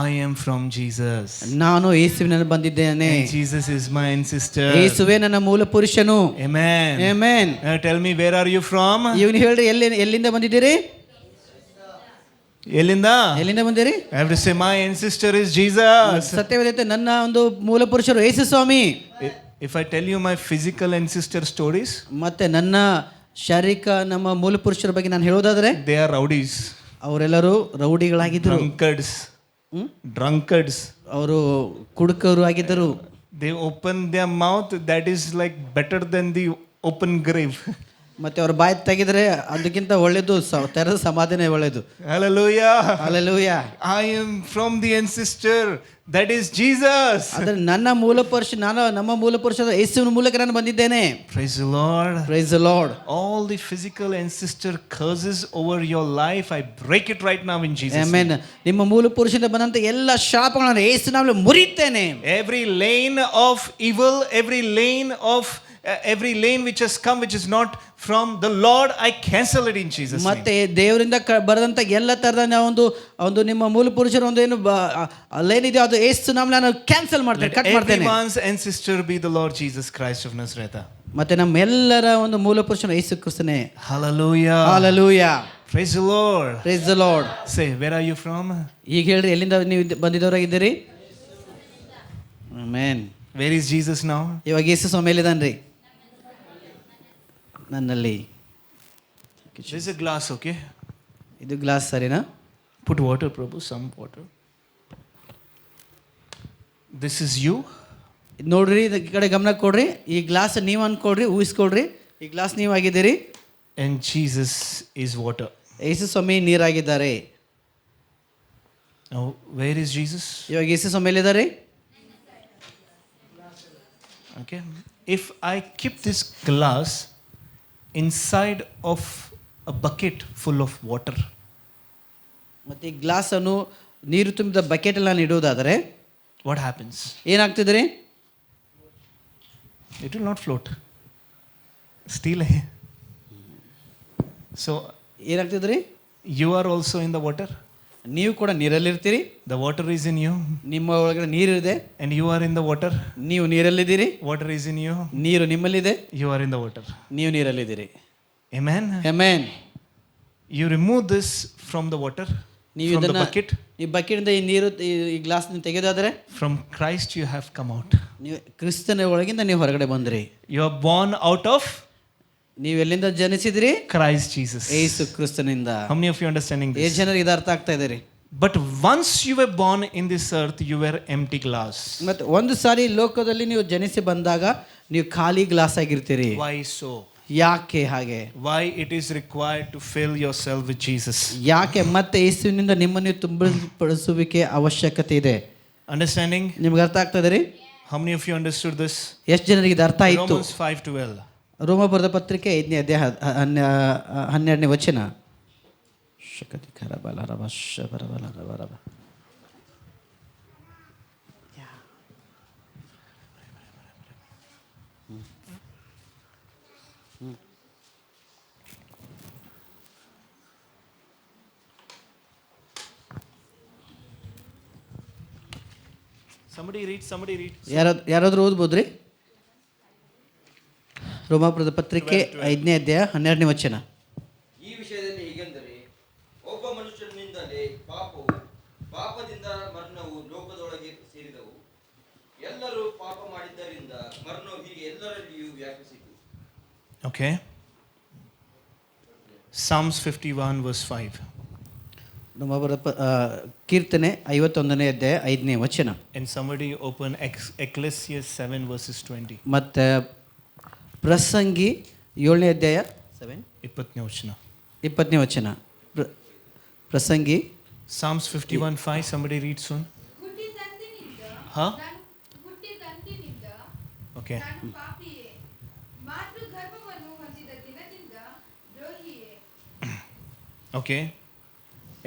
I am from Jesus. ನಾನು ಯೇಸುವಿನಿಂದ ಬಂದಿದ್ದೇನೆ. Jesus is my ancestor. ಯೇಸುವೇ ನನ್ನ ಮೂಲ ಪುರುಷನು. Amen. Amen. Tell me, where are you from? ಇವನು ಹೇಳ್ರಿ, ಎಲ್ಲಿಂದ ಬಂದಿದ್ದೀರಿ? ಎಲ್ಲಿಂದ ಬಂದಿರಿ? I have to say my ancestor is Jesus. ಸತ್ಯವೇದತೆ ನನ್ನ ಒಂದು ಮೂಲ ಪುರುಷರು ಯೇಸು ಸ್ವಾಮಿ. If I tell you my physical ancestor stories, ಮತ್ತೆ ನನ್ನ ಶಾರೀರಿಕ ನಮ್ಮ ಮೂಲ ಪುರುಷರ ಬಗ್ಗೆ ನಾನು ಹೇಳೋದಾದ್ರೆ, they are rowdies. ಅವರೆಲ್ಲರೂ ರೌಡಿಗಳಾಗಿದ್ದರು. Drunkards. ಅವರು ಕುಡುಕರು ಆಗಿದ್ದರು. They open their mouth, that is like better than the open grave. ಮತ್ತೆ ಅವ್ರ ಬಾಯಿ ತೆಗೆದ್ರೆ ಅದಕ್ಕಿಂತ ಒಳ್ಳೇದು ತೆರೆದ ಸಮಾಧಿನೇ ಒಳ್ಳೇದು. Hallelujah. Hallelujah. I am from the ancestor, that is Jesus. ಆದರೆ ನನ್ನ ಮೂಲ ಪುರುಷ, ನಮ್ಮ ಮೂಲ ಪುರುಷದ ಯೇಸುವಿನ ಮೂಲಕ ನಾನು ಬಂದಿದ್ದೇನೆ. Praise the Lord. Praise the Lord. All the physical ancestor curses over your life, I break it right now in Jesus' Amen. name. ನಿಮ್ಮ ಮೂಲ ಪುರುಷದಿಂದ ಬಂದಂತ ಎಲ್ಲ ಶಾಪಗಳನ್ನು ಯೇಸುವಿನಲ್ಲಿ ಮುರಿತೇನೆ. Every lane of evil, every lane which has come which is not from the Lord, I cancel it in Jesus' name. ಮತ್ತೆ ದೇವರಿಂದ ಬರದಂತ ಎಲ್ಲ ತರದ ಒಂದು ನಿಮ್ಮ ಮೂಲ ಪುರುಷರ ಒಂದು ಏನು ಲೈನ್ ಇದೆ, ಅದು ಯೇಸು ನಾಮದಲ್ಲಿ ನಾನು ಕ್ಯಾನ್ಸಲ್ ಮಾಡ್ತೇನೆ, ಕಟ್ ಮಾಡ್ತೇನೆ. Everyone's ancestor be the Lord Jesus Christ of Nazareth. ಮತ್ತೆ ನಮ್ಮೆಲ್ಲರ ಒಂದು ಮೂಲ ಪುರುಷನು ಯೇಸು ಕ್ರಿಸ್ತನೇ. Hallelujah. Hallelujah. Praise the Lord. Praise the Lord. Say, where are you from? ಈಗ ಹೇಳ್ರಿ, ಎಲ್ಲಿಂದ ನೀವು ಬಂದಿದ್ದವರಾಗಿದ್ದೀರಿ? Amen. Where is Jesus now? ಇವಾಗ ಯೇಸು ಸ್ವಾಮಿ ಎಲ್ಲಿದ್ದಾನ್ರಿ? ನನ್ನಲ್ಲಿ. This is a glass, okay? ಇದು ಗ್ಲಾಸ್ ಸರಿನಾ? Put water, Prabhu, some water. This is you. ನೋಡ್ರಿ, ಈ ಕಡೆ ಗಮನ ಕೊಡ್ರಿ. ಈ ಗ್ಲಾಸ್ ನೀವು ಅನ್ಕೊಡ್ರಿ, ಊಹಿಸ್ಕೊಡ್ರಿ. ಈ ಗ್ಲಾಸ್ ನೀವು ಆಗಿದ್ದೀರಿ. And Jesus is water. Yesu Swami ನೀರಾಗಿದ್ದಾರೆ. Now, where is Jesus? ಇವಾಗ ಯೇಸು ಸ್ವಾಮಿ ಎಲ್ಲಿದ್ದಾರೆ? Okay. If I keep this glass inside of a bucket full of water, ಮತ್ತೆ ಈ ಗ್ಲಾಸನ್ನು ನೀರು ತುಂಬಿದ ಬಕೆಟ್ ಎಲ್ಲ ನಾನು ಇಡುವುದಾದರೆ what happens? ಏನಾಗ್ತಿದ್ರಿ? It will not float. Still. So, ಏನಾಗ್ತಿದ್ರಿ? you are also in the water. ನೀವು ಕೂಡ ನೀರಲ್ಲಿರ್ತೀರಿ. The water is in you. ನಿಮ್ಮ ಒಳಗಡೆ ನೀರಿದೆ. And you are in the water. ನೀವು ನೀರಲ್ಲಿದ್ದೀರಿ. Water is in you. ನೀರು ನಿಮ್ಮಲ್ಲಿದೆ. You are in the water. ನೀವು ನೀರಲ್ಲಿದ್ದೀರಿ. Amen. Amen. You remove this from the water, ನೀವು from the ಇದನ್ನ bucket. ಈ ಬಕೆಟಿಂದ ಈ ನೀರು ಈ glass ತೆಗೆದಾದರೆ From Christ you have come out. ನೀವು ಕ್ರಿಸ್ತನ ಒಳಗಿಂದ ನೀವು ಹೊರಗಡೆ ಬಂದ್ರಿ. You are born out of ನೀವು ಎಲ್ಲಿಂದ ಜನಿಸಿದ್ರಿ? Christ Jesus. Yesu ಕ್ರಿಸ್ತನಿಂದ. How many of you understanding ಎಷ್ಟು this? ಜನರಿಗೆ ಇದು ಅರ್ಥ ಆಗ್ತಾ ಇದೆ ರೀ? But once you were born in this earth, you were empty glass. ಮತ್ತೆ ಒಂದು ಸಾರಿ ಲೋಕದಲ್ಲಿ ನೀವು ಜನಿಸಿ ಬಂದಾಗ ನೀವು ಖಾಲಿ ಗ್ಲಾಸ್ ಆಗಿರ್ತೀರಿ. Why so? ಯಾಕೆ ಹಾಗೆ? Why it is required to fill yourself with Jesus? ಯಾಕೆ ಮತ್ತೆ ಯೇಸುವಿನಿಂದ ನಿಮ್ಮನ್ನು ತುಂಬಪಡಿಸುವಿಕೆ ಅವಶ್ಯಕತೆ ಇದೆ? Understanding? ನಿಮ್ಗೆ ಅರ್ಥ ಆಗ್ತಾ ಇದೆ ರೀ? How many of you understood this? ಎಷ್ಟು ಜನರಿಗೆ ಇದು ಅರ್ಥ ಆಯಿತು? Romans 5:12. ರೋಮ ಬರೆದ ಪತ್ರಿಕೆ 5ನೇ ಅಧ್ಯಾಯ 12ನೇ ವಚನ. Somebody read. ಯಾರಾದರೂ ಓದ್ಬೋದ್ರಿ? ರೋಮಾಪುರದ ಪತ್ರಿಕೆ 5ನೇ ಅಧ್ಯಾಯ 12ನೇ ವಚನ. ಈ ವಿಷಯದಲ್ಲಿ ಹೀಗೆಂದರೆ, ಒಬ್ಬ ಮನುಷ್ಯನಿಂದಲೇ ಪಾಪವು, ಪಾಪದಿಂದ ಮರಣವು ಲೋಕದೊಳಗೆ ಸೇರಿದವು. ಎಲ್ಲರೂ ಪಾಪ ಮಾಡಿದ್ದರಿಂದ ಮರಣವು ಹೀಗೆ ಎಲ್ಲರಲ್ಲಿಯೂ ವ್ಯಾಪಿಸಿತು. Okay. Psalms 51 verse 5. ರೋಮಾಪುರದ ಕೀರ್ತನೆ 51ನೇ ಅಧ್ಯಾಯ 5ನೇ ವಚನ. And somebody open Ecclesiastes 7 verses 20. ಮತ್ತು ಪ್ರಸಂಗಿ 7ನೇ ಅಧ್ಯಾಯ 20ನೇ ವಚನ. ಪ್ರಸಂಗಿ Psalms 51:5. Somebody read soon. Huh? Okay. ನಾನು ಪಾಪಿಯೇ, ಮಾತೃ ಗರ್ಭವನ್ನು ಹೊಂದಿದ ದಿನದಿಂದ ದ್ರೋಹಿಯೇ. Okay.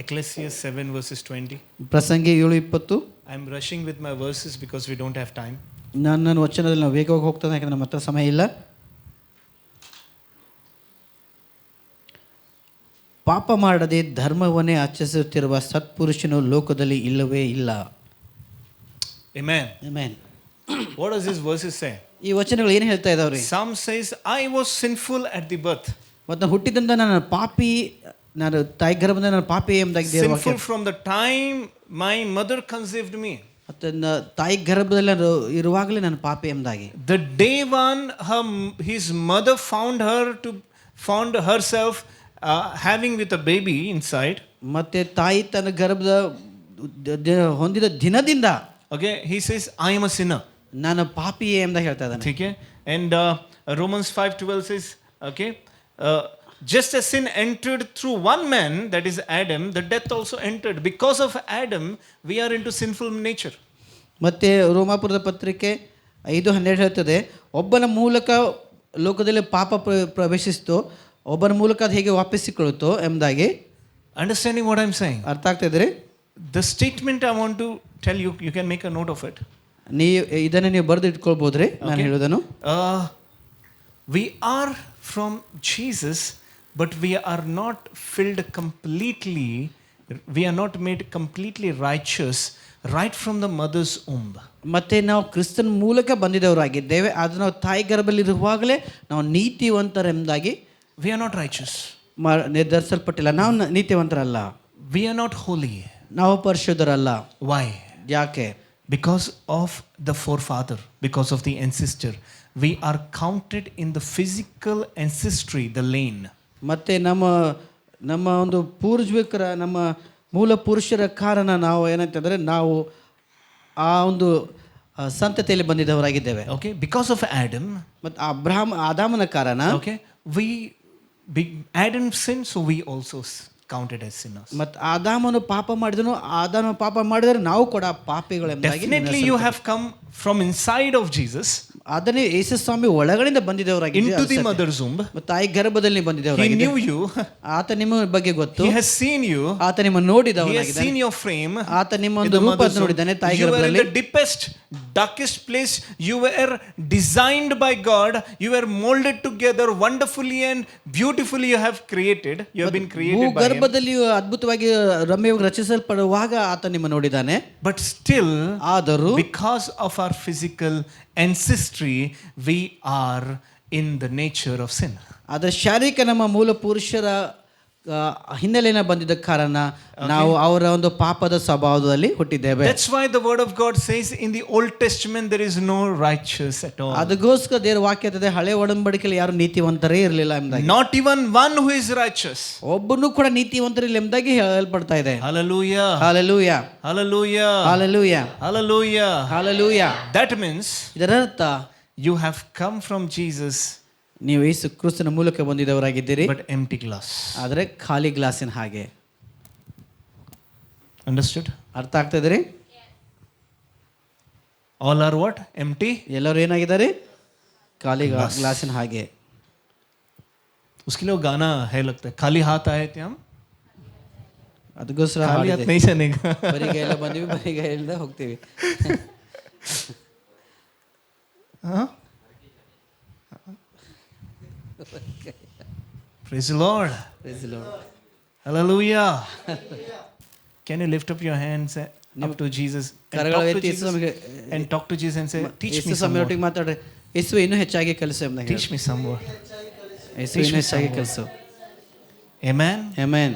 Ecclesiastes 7 verses 20. ಪ್ರಸಂಗಿ 7:20. I am rushing with my verses because we don't have time. ನನ್ನ ವಚನದಲ್ಲಿ ನಾವು ವೇಗವಾಗಿ ಹೋಗ್ತಾನೆ, ಯಾಕಂದ್ರೆ ನಮ್ಮ ಹತ್ರ ಸಮಯ ಇಲ್ಲ. ಪಾಪ ಮಾಡದೆ ಧರ್ಮವನ್ನೇ ಆಚರಿಸುತ್ತಿರುವ ಸತ್ಪುರುಷನು ಲೋಕದಲ್ಲಿ ಇಲ್ಲವೇ ಇಲ್ಲ. Amen. Amen. What does this verses say? ಈ ವಚನಗಳು ಏನು ಹೇಳ್ತಾ ಇದಾವ್ರಿ? Some says I was sinful at the birth. ಮತ್ತು ಹುಟ್ಟಿದಿಂದ ನಾನು ಪಾಪಿ, ನಾನು ತಾಯಿ ಗರ್ಭದಿಂದ ನಾನು ಪಾಪಿ ಎಂಬುದಾಗಿ Sinful from the time my mother conceived me. ಮತ್ತು ತಾಯಿ ಗರ್ಭದಲ್ಲಿ ಇರುವಾಗಲೇ ನಾನು ಪಾಪಿ ಎಂಬುದಾಗಿ. The day one his mother found herself having with a baby inside. ಮತ್ತೆ ತಾಯಿ ತನ್ನ ಗರ್ಭದ ಹೊಂದಿದ ದಿನದಿಂದ, Okay, he says I am a sinner. ನಾನು ಪಾಪಿಯೇ ಎಂಬುದಾಗಿ ಹೇಳ್ತಾ ಇದ್ದಾನೆ. Okay, and Romans 5:12 says, okay, just as sin entered through one man, that is Adam, the death also entered. Because of Adam, we are into sinful nature. ಮತ್ತೆ ರೋಮಾಪುರದ ಪತ್ರಿಕೆ 5:12 ಹೇಳ್ತದೆ, ಒಬ್ಬನ ಮೂಲಕ ಲೋಕದಲ್ಲಿ ಪಾಪ ಪ್ರವೇಶಿಸಿತು, ಒಬ್ಬನ ಮೂಲಕ ಅದು ಹೇಗೆ ವಾಪಸ್ಸಿಕೊಳ್ಳುತ್ತೋ ಎಂಬುದಾಗಿ. Understanding what I'm saying? ಅರ್ಥ ಆಗ್ತಾ ಇದ್ರಿ? The statement I want to tell you, you can make a note of it. ಇದನ್ನು ನೀವು ಬರೆದು ಇಟ್ಕೊಳ್ಬೋದ್ರಿ ನಾನು ಹೇಳೋದನ್ನು. We are from Jesus, but we are not filled completely We are not made completely righteous right from the mother's womb. ಮತ್ತೆ ನಾವು ಕ್ರಿಸ್ತನ ಮೂಲಕ ಬಂದಿದ್ದವರಾಗಿದ್ದೇವೆ. ಅದು ನಾವು ತಾಯಿ ಗರ್ಭದಲ್ಲಿರುವಾಗಲೇ ನಾವು ನೀತಿವಂತರೆಂಬುದಾಗಿ We are not righteous. ನಿರ್ಧರಿಸಲ್ಪಟ್ಟಿಲ್ಲ. ನಾವು ನೀತಿವಂತರಲ್ಲ. We are not holy. ನಾವು ಪರಿಶುದ್ಧರಲ್ಲ. Why? ಯಾಕೆ? Because of the forefather, because of the ancestor. We are counted in the physical ancestry, the lane. ಮತ್ತೆ ನಮ್ಮ ಒಂದು ಪೂರ್ವಿಕರ, ನಮ್ಮ ಮೂಲ ಪುರುಷರ ಕಾರಣ ನಾವು ಏನಂತಂದರೆ ನಾವು ಆ ಒಂದು ಸಂತತಿಯಲ್ಲಿ ಬಂದಿದ್ದವರಾಗಿದ್ದೇವೆ. Okay, because of Adam. ಮತ್ತು ಆದಾಮನ ಕಾರಣ. Okay, Adam sinned, so we also counted as sinners. ಮತ್ತು ಆದಾಮನು ಪಾಪ ಮಾಡಿದನು, ಆದಾಮ ಪಾಪ ಮಾಡಿದರೆ ನಾವು ಕೂಡ ಪಾಪಿಗಳೆಂಬುದಾಗಿ. Definitely you have come from inside of Jesus. ಅದನ್ನೇ ಯೇಸು ಸ್ವಾಮಿ ಒಳಗಡೆಯಿಂದ ಬಂದಿದ್ದವರಾಗಿದ್ದಾರೆ. Into the mother's womb. ಮತ್ತು ತಾಯಿ ಗರ್ಭದಲ್ಲಿ He ಬಂದಿದ್ದವರಾಗಿದ್ದಾರೆ. knew you. ಆತ ನಿಮ್ಮ ಬಗ್ಗೆ ಗೊತ್ತು. He has seen you. ಆತ ನಿಮ್ಮ He has ನೋಡಿದವನಾಗಿದ್ದಾನೆ. seen your frame. ಆತ ನಿಮ್ಮ ಒಂದು ರೂಪವನ್ನು ನೋಡಿದ್ದಾನೆ ತಾಯಿ You were in ಗರ್ಭದಲ್ಲಿ. the deepest, darkest place. You were designed by God. You were molded together wonderfully and beautifully. You have created. You have been created by Him. ಗರ್ಭದಲ್ಲಿ ಅದ್ಭುತವಾಗಿ ರಮ್ಯವಾಗಿ ರಚಿಸಲ್ಪಡುವಾಗ ಆತ ನಿಮ್ಮ ನೋಡಿದ್ದಾನೆ. But still, ಆದರೂ because of our physical ancestry, we are in the nature of sin. ಅದರ ಶಾರೀರಿಕ ನಮ್ಮ ಮೂಲ ಪುರುಷರ ಹಿನ್ನೆಲೆನ ಬಂದಿದ್ದ ಕಾರಣ ನಾವು ಅವರ ಒಂದು ಪಾಪದ ಸ್ವಭಾವದಲ್ಲಿ ಹುಟ್ಟಿದ್ದೇವೆ. That's why the word of God says in the Old Testament there is no righteous at all. ಅದಕ್ಕೋಸ್ಕರ ದೇವರ ವಾಕ್ಯ ಇದೆ, ಹಳೆ ಒಡಂಬಡಿಕೆಯಲ್ಲಿ ಯಾರು ನೀತಿವಂತರೇ ಇರಲಿಲ್ಲ ಎಂಬುದಾಗಿ. Not even one who is righteous. ಒಬ್ಬನು ಕೂಡ ನೀತಿವಂತರಿಲ್ಲ ಎಂಬುದಾಗಿ ಹೇಳಲ್ಪಡ್ತಾ ಇದೆ. Hallelujah. Hallelujah. Hallelujah. Hallelujah. Hallelujah. Hallelujah. That means ಇದರರ್ಥ you have come from Jesus, ನೀವು ಯೇಸು ಕ್ರಿಸ್ತನ ಮೂಲಕ ಬಂದಿದ್ದವರಾಗಿದ್ದೀರಿ, but empty glass. ಆದರೆ ಖಾಲಿ ಗ್ಲಾಸಿನ ಹಾಗೆ. Understood? ಅರ್ಥ ಆಗ್ತಾ ಇದ್ರಿ? All are what? Empty. ಎಲ್ಲರೂ ಏನಾಗಿದ್ದಾರೆ? ಖಾಲಿ ಗ್ಲಾಸಿನ ಹಾಗೆ. उसके लिए वो गाना है लगता है, खाली हाथ आए थे हम, ಅದಕ್ಕೋಸ್ಕರ खाली हाथ नहीं चलेगा. ಬರಿಗೈಲ್ಲ ಬಂದಿವಿ, ಬರಿಗೈಲ್ದ ಹೋಗ್ತೀವಿ. Huh? Praise the Lord. Praise the Lord. Hallelujah. Can you lift up your hands up to Jesus and talk to Jesus and say, teach me some more. ಮಾತಾಡ್ರಿ, ಯೇಸು ಇನ್ನೂ ಹೆಚ್ಚಾಗಿ ಕಲಿಸು ಎಂಬುದಾಗಿ. Teach me some more. ಯೇಸು ಇನ್ನೂ ಹೆಚ್ಚಾಗಿ ಕಲಿಸು. Amen. Amen.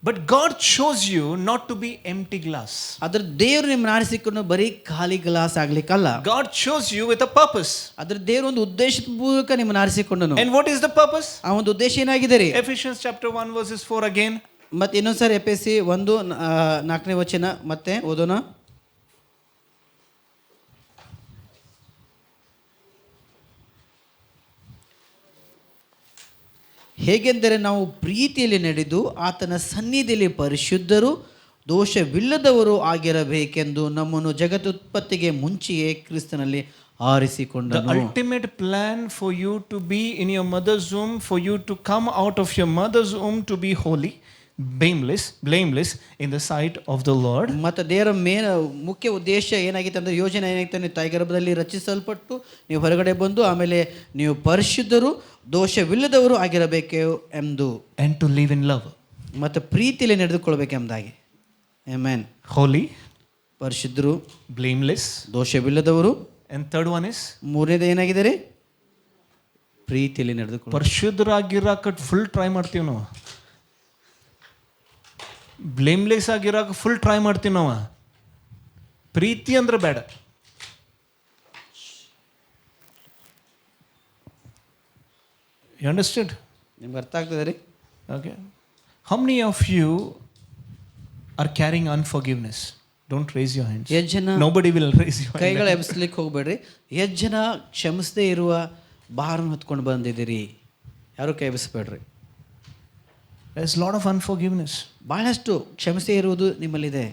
But God chose you not to be empty glass. ಅದರ ದೇವರು ನಿಮ್ಮನ್ನು ಆರಿಸಿಕೊಂಡು ಬರೀ ಖಾಲಿ glass ಆಗ್ಲಿಕ್ಕಲ್ಲ. God chose you with a purpose. ಅದರ ದೇವರು ಒಂದು ಉದ್ದೇಶದ ಮೂಲಕ ನಿಮ್ಮನ್ನು ಆರಿಸಿಕೊಂಡನು. And what is the purpose? ಆ ಒಂದು ಉದ್ದೇಶ ಏನಾಗಿದೆ ರೀ? Ephesians chapter 1 verses 4 again. ಮತ್ತೆ ಇನ್ನೊಂದ್ಸರಿ ಎಫೆಸಿ 1:4 ವಚನ ಮತ್ತೆ ಓದೋಣ. ಹೇಗೆಂದರೆ ನಾವು ಪ್ರೀತಿಯಲ್ಲಿ ನಡೆದು ಆತನ ಸನ್ನಿಧಿಯಲ್ಲಿ ಪರಿಶುದ್ಧರು ದೋಷವಿಲ್ಲದವರು ಆಗಿರಬೇಕೆಂದು ನಮ್ಮನ್ನು ಜಗದುತ್ಪತ್ತಿಗೆ ಮುಂಚೆಯೇ ಕ್ರಿಸ್ತನಲ್ಲಿ ಆರಿಸಿಕೊಂಡನು. The ultimate plan for you to be in your mother's womb, for you to come out of your mother's womb to be holy, blameless in the sight of the Lord. ಮತ್ತು ದೇವರ ಮುಖ್ಯ ಉದ್ದೇಶ ಏನಾಗಿತ್ತು ಅಂದರೆ, ಯೋಜನೆ ಏನಾಗಿತ್ತು ಅಂದರೆ, ತಾಯಿ ಗರ್ಭದಲ್ಲಿ ರಚಿಸಲ್ಪಟ್ಟು ನೀವು ಹೊರಗಡೆ ಬಂದು ಆಮೇಲೆ ನೀವು ಪರಿಶುದ್ಧರು ದೋಷವಿಲ್ಲದವರು ಆಗಿರಬೇಕು ಎಂದು, and to live in love. ಮತ್ತು ಪ್ರೀತಿಯಲ್ಲಿ ನಡೆದುಕೊಳ್ಬೇಕೆಂಬುದಾಗಿ. ಆಮೆನ್. Holy, ಪರಿಶುದ್ಧರು, blameless, ದೋಷವಿಲ್ಲದವರು. and third one is ಮೂರನೇದು ಏನಾಗಿದೆ ರೀ? ಪ್ರೀತಿಯಲ್ಲಿ ನಡೆದುಕೊಳ್ಳ. ಪರಿಶುದ್ಧರಾಗಿರಕ್ಕೆ ಫುಲ್ ಟ್ರೈ ಮಾಡ್ತೀವಿ ನಾವು, ಬ್ಲೇಮ್ಲೆಸ್ ಆಗಿರಕ್ಕೆ ಫುಲ್ ಟ್ರೈ ಮಾಡ್ತೀವಿ ನಾವು. ಪ್ರೀತಿ ಅಂದ್ರೆ ಬೇಡ. You understood? ನಿಮ್ಗೆ ಅರ್ಥ ಆಗ್ತದೆ ರೀ? Okay. How many of you are carrying unforgiveness? Don't raise your hands. ಎಷ್ಟು ಜನ Nobody will raise your hand. ಕೈಗಳು ಎಬ್ಸ್ಲಿಕ್ಕೆ ಹೋಗ್ಬೇಡ್ರಿ. ಎಷ್ಟು ಜನ ಕ್ಷಮಿಸದೇ ಇರುವ ಭಾರನ ಹೊತ್ಕೊಂಡು ಬಂದಿದ್ದೀರಿ? ಯಾರು ಕೈ ಎಬ್ಬಿಸ್ಬೇಡ್ರಿ. There's a lot of unforgiveness. ಭಾಳಷ್ಟು ಕ್ಷಮಿಸದೇ ಇರುವುದು ನಿಮ್ಮಲ್ಲಿದೆ.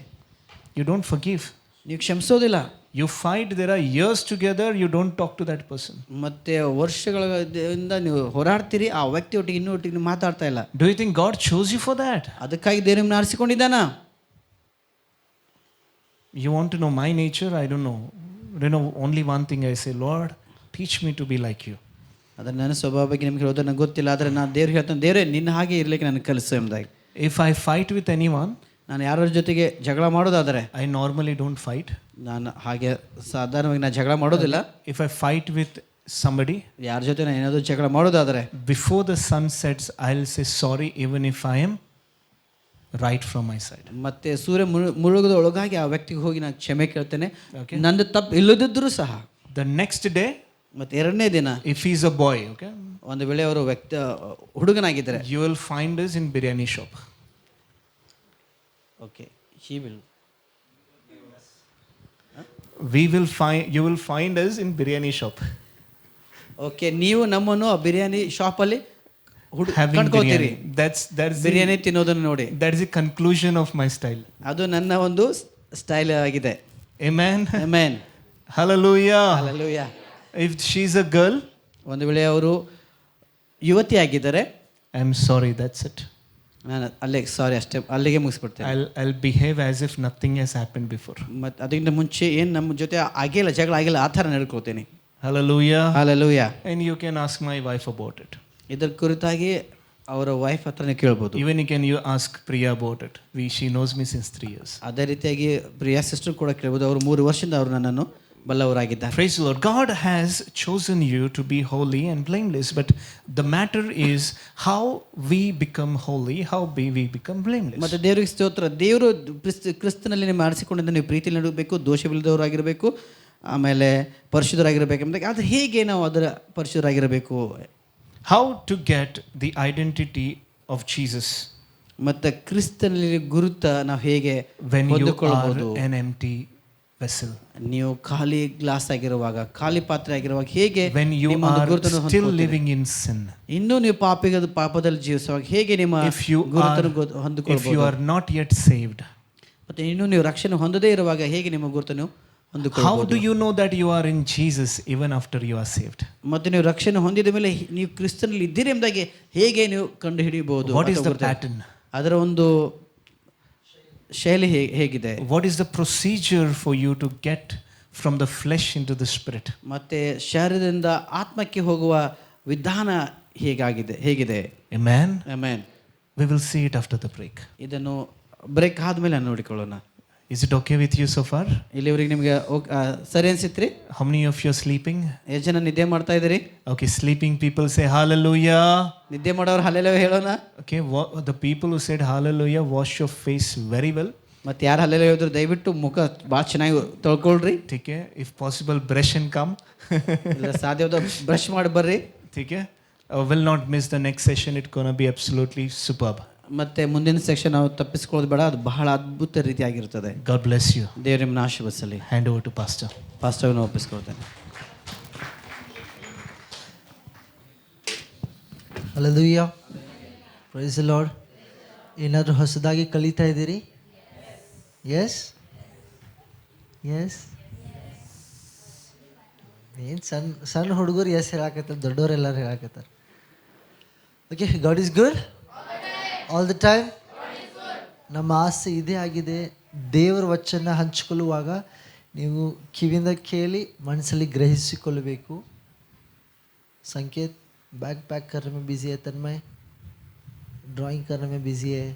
You don't forgive. ನೀವು ಕ್ಷಮಿಸೋದಿಲ್ಲ. You fight, there are years together, you don't talk to that person. ಮತ್ತೆ ವರ್ಷಗಳಿಂದ ನೀವು ಹೋರಾಡ್ತೀರಿ, ಆ ವ್ಯಕ್ತಿ ಒಟ್ಟಿಗೆ ಇನ್ನೊಟ್ಟಿಗೆ ನೀವು ಮಾತಾಡ್ತಾ ಇಲ್ಲ. Do you think God chose you for that? ಅದಕ್ಕಾಗಿ ದೇವರು ನಿಮ್ಮನ್ನ ಆರಿಸಿಕೊಂಡಿದ್ದಾನ? You want to know my nature? I don't know. You know, only one thing I say, Lord, teach me to be like you. ಅದನ್ನು ನನ್ನ ಸ್ವಭಾವ ಬಗ್ಗೆ ನಿಮ್ಗೆ ಹೇಳೋದು ನನಗೆ ಗೊತ್ತಿಲ್ಲ, ಆದರೆ ನಾನು ದೇವ್ರಿಗೆ ಹೇಳ್ತಾನೆ, ದೇವರೇ ನಿನ್ನ ಹಾಗೆ ಇರಲಿಕ್ಕೆ ನನಗೆ ಕಲಿಸು ಎಂಬುದಾಗಿ. If I fight with anyone, ನಾನು ಯಾರ ಜೊತೆಗೆ ಜಗಳ ಮಾಡೋದಾದರೆ, I normally don't fight. ನಾನು ಹಾಗೆ ಸಾಧಾರಣವಾಗಿ ನಾನು ಜಗಳ ಮಾಡೋದಿಲ್ಲ. If I fight with somebody, ಯಾರ ಜೊತೆ ನಾನು ಏನಾದರೂ ಜಗಳ ಮಾಡೋದಾದರೆ, before the sun sets, I'll say sorry even if I am right from my side. ಮತ್ತೆ ಸೂರ್ಯ ಮುಳುಗದ ಒಳಗಾಗಿ ಆ ವ್ಯಕ್ತಿಗೆ ಹೋಗಿ ನಾನು ಕ್ಷಮೆ ಕೇಳ್ತೇನೆ, Okay. ನಂದು ತಪ್ಪು ಇಲ್ಲದಿದ್ದರೂ ಸಹ. The next day, ಮತ್ತು ಎರಡನೇ ದಿನ, if he's a boy, okay, ಒಂದು ವೇಳೆ ಅವರು ಹುಡುಗನಾಗಿದ್ದರೆ, you will find us in biryani shop. Okay, he will. You will find us in biryani shop. Okay, ನೀವು ನಮ್ಮನ್ನು ಆ ಬಿರಿಯಾನಿ ಶಾಪಲ್ಲಿ Having ಕಂಡ್ಕೋತೀರಿ. biryani. That's ಬಿರಿಯಾನಿ ತಿನ್ನೋದನ್ನು ನೋಡಿ. that is the conclusion of my style. ಅದು ನನ್ನ ಒಂದು ಸ್ಟೈಲ್ ಆಗಿದೆ. Amen. Amen. Hallelujah. Hallelujah. If she's a girl, ಒಂದು ವೇಳೆ ಅವರು ಯುವತಿ ಆಗಿದ್ದಾರೆ, I'm sorry, that's it. ನಾನು ಅಷ್ಟೇ ಅಲ್ಲಿಗೆ ಮುಗಿಸ್ಬಿಡ್ತೇನೆ. I'll behave as if nothing has happened before. ಮತ್ತು ಅದಕ್ಕಿಂತ ಮುಂಚೆ ಏನು ನಮ್ಮ ಜೊತೆ ಆಗಿಲ್ಲ, ಜಗಳ ಆಗಿಲ್ಲ, ಆ ಥರ ನಡ್ಕೊಳ್ತೇನೆ. Hallelujah. Hallelujah. And you can ask my wife about it. ಇದರ ಕುರಿತಾಗಿ ಅವರ ವೈಫ್ ಹತ್ರನೇ ಕೇಳ್ಬೋದು. Even you ask Priya about it. She knows me since 3 years. ಅದೇ ರೀತಿಯಾಗಿ ಪ್ರಿಯಾ ಸಿಸ್ಟರ್ ಕೂಡ ಕೇಳ್ಬೋದು. ಅವರು 3 ವರ್ಷದಿಂದ ಅವರು ನನ್ನನ್ನು ಬಲ್ಲವರಾಗಿದ್ದಾರೆ. Praise the Lord. God has chosen you to be holy and blameless, but the matter is how we become holy, how we become blameless. ಮತ್ತು ದೇವರಿಗೆ ಸ್ತೋತ್ರ. ದೇವರು ಕ್ರಿಸ್ತನಲ್ಲಿ ನೀವು ಮಾಡಿಸಿಕೊಂಡಿದ್ದ ನೀವು ಪ್ರೀತಿಯಲ್ಲಿ ನಡಬೇಕು, ದೋಷವಿಲ್ಲದವರಾಗಿರಬೇಕು, ಆಮೇಲೆ ಪರಿಶುದ್ಧರಾಗಿರಬೇಕು ಎಂಬುದಾಗಿ. ಅದು ಹೇಗೆ ನಾವು ಅದರ ಪರಿಶುದ್ಧರಾಗಿರಬೇಕು? How to get the identity of Jesus ಮತ್ತು ಕ್ರಿಸ್ತನಲ್ಲಿ ಗುರುತ ನಾವು ಹೇಗೆ when you ಹೊಂದಿಕೊಳ್ಳಬಹುದು? are an empty vessel. ನೀವು ಖಾಲಿ ಗ್ಲಾಸ್ ಆಗಿರುವಾಗ, ಖಾಲಿ ಪಾತ್ರೆ ಆಗಿರುವಾಗ ಹೇಗೆ When you ನಿಮ್ಮ ಒಂದು are ಗುರುತನ್ನು still ಹೊಂದಿಕೊಳ್ಳುತ್ತೀರಿ? living in sin. ಇನ್ನೂ ನೀವು ಪಾಪದಲ್ಲಿ ಜೀವಿಸುವಾಗ ಹೇಗೆ ನಿಮ್ಮ If you ಹೊಂದಿಕೊಳ್ಳಬಹುದು? are not yet saved, ಮತ್ತೆ ಇನ್ನೂ ನೀವು ರಕ್ಷಣೆ ಹೊಂದದೇ ಇರುವಾಗ ಹೇಗೆ ನಿಮ್ಮ ಗುರುತನ್ನು ಹೊಂದಿಕೊಳ್ಳಬಹುದು? how do you know that you are in Jesus even after you are saved? ಮತ್ತೆ ನೀವು ರಕ್ಷಣೆ ಹೊಂದಿದ ಮೇಲೆ ನೀವು ಕ್ರಿಸ್ತನಲ್ಲಿ ಇದ್ದೀರಿ ಎಂಬುದಾಗಿ ಹೇಗೆ ನೀವು ಕಂಡು ಹಿಡಿಯಬಹುದು? What is the pattern? ಅದರ ಒಂದು ಶೈಲಿ ಹೇಗಿದೆ? What is the procedure for you to get from the flesh into the spirit? ಮತ್ತೆ ಶರೀರದಿಂದ ಆತ್ಮಕ್ಕೆ ಹೋಗುವ ವಿಧಾನ ಹೇಗಿದೆ? Amen. Amen. We will see it after the break. ಇದನ್ನು ಬ್ರೇಕ್ ಆದ್ಮೇಲೆ ನೋಡಿಕೊಳ್ಳೋಣ. Is it okay with you so far? ಇಲ್ಲಿವರೆಗೆ ನಿಮಗೆ ಸರಿ ಅನ್ಸಿತ್ರಿ? How many of you are sleeping? ಎಷ್ಟು ಜನ ನಿದ್ದೆ ಮಾಡ್ತಾ ಇದ್ದೀರಿ? Okay, sleeping people say hallelujah. ನಿದ್ದೆ ಮಾಡೋರು ಹಲ್ಲೆಲೂಯಾ ಹೇಳೋಣ. Okay, the people who said hallelujah, wash your face very well. ಮತ್ತೆ ಯಾರು ಹಲ್ಲೆಲೂಯಾ ಹೇಳಿದ್ರು ದಯವಿಟ್ಟು ಮುಖ ಭಾಳ ಚೆನ್ನಾಗಿ ತೊಳ್ಕೊಳ್ರಿ. Okay, if possible brush and come. ಇಲ್ಲ ಸಾಧ್ಯವಾದ ಬ್ರಷ್ ಮಾಡಿ ಬರ್ರಿ. Okay, will not miss the next session. It's going to be absolutely superb. ಮತ್ತೆ ಮುಂದಿನ ಸೆಕ್ಷನ್ ನಾವು ತಪ್ಪಿಸ್ಕೊಳ್ಳೋದು ಬೇಡ, ಅದು ಬಹಳ ಅದ್ಭುತ ರೀತಿಯಾಗಿರ್ತದೆ. God bless you. ದೇವರು ನಿಮ್ಮನ್ನ ಆಶೀರ್ವದಿಸಲಿ. Hand over to pastor. ಪಾಸ್ಟರ್ನ ಒಪ್ಪಿಸ್ಕೊಳ್ತೇನೆ. ಹಲ್ಲೆಲೂಯಾ. Praise the Lord. ಏನಾದರೂ ಹೊಸದಾಗಿ ಕಲಿತಾ ಇದ್ದೀರಿ? Yes yes. ಏನು ಸಣ್ಣ ಹುಡುಗರು ಎಸ್ ಹೇಳಾಕತ್ತಾರೆ, ದೊಡ್ಡವರೆಲ್ಲರೂ ಹೇಳಾಕತ್ತಾರೆ. Okay, God is good all the time. ನಮ್ಮ ಆಸೆ ಇದೇ ಆಗಿದೆ, ದೇವರ ವಚನ ಹಂಚಿಕೊಳ್ಳುವಾಗ ನೀವು ಕಿವಿಯಿಂದ ಕೇಳಿ ಮನಸ್ಸಲ್ಲಿ ಗ್ರಹಿಸಿಕೊಳ್ಳಬೇಕು. संकेत बैग पैक करने में बिजी है, तन्मय ड्राइंग करने में बिजी है.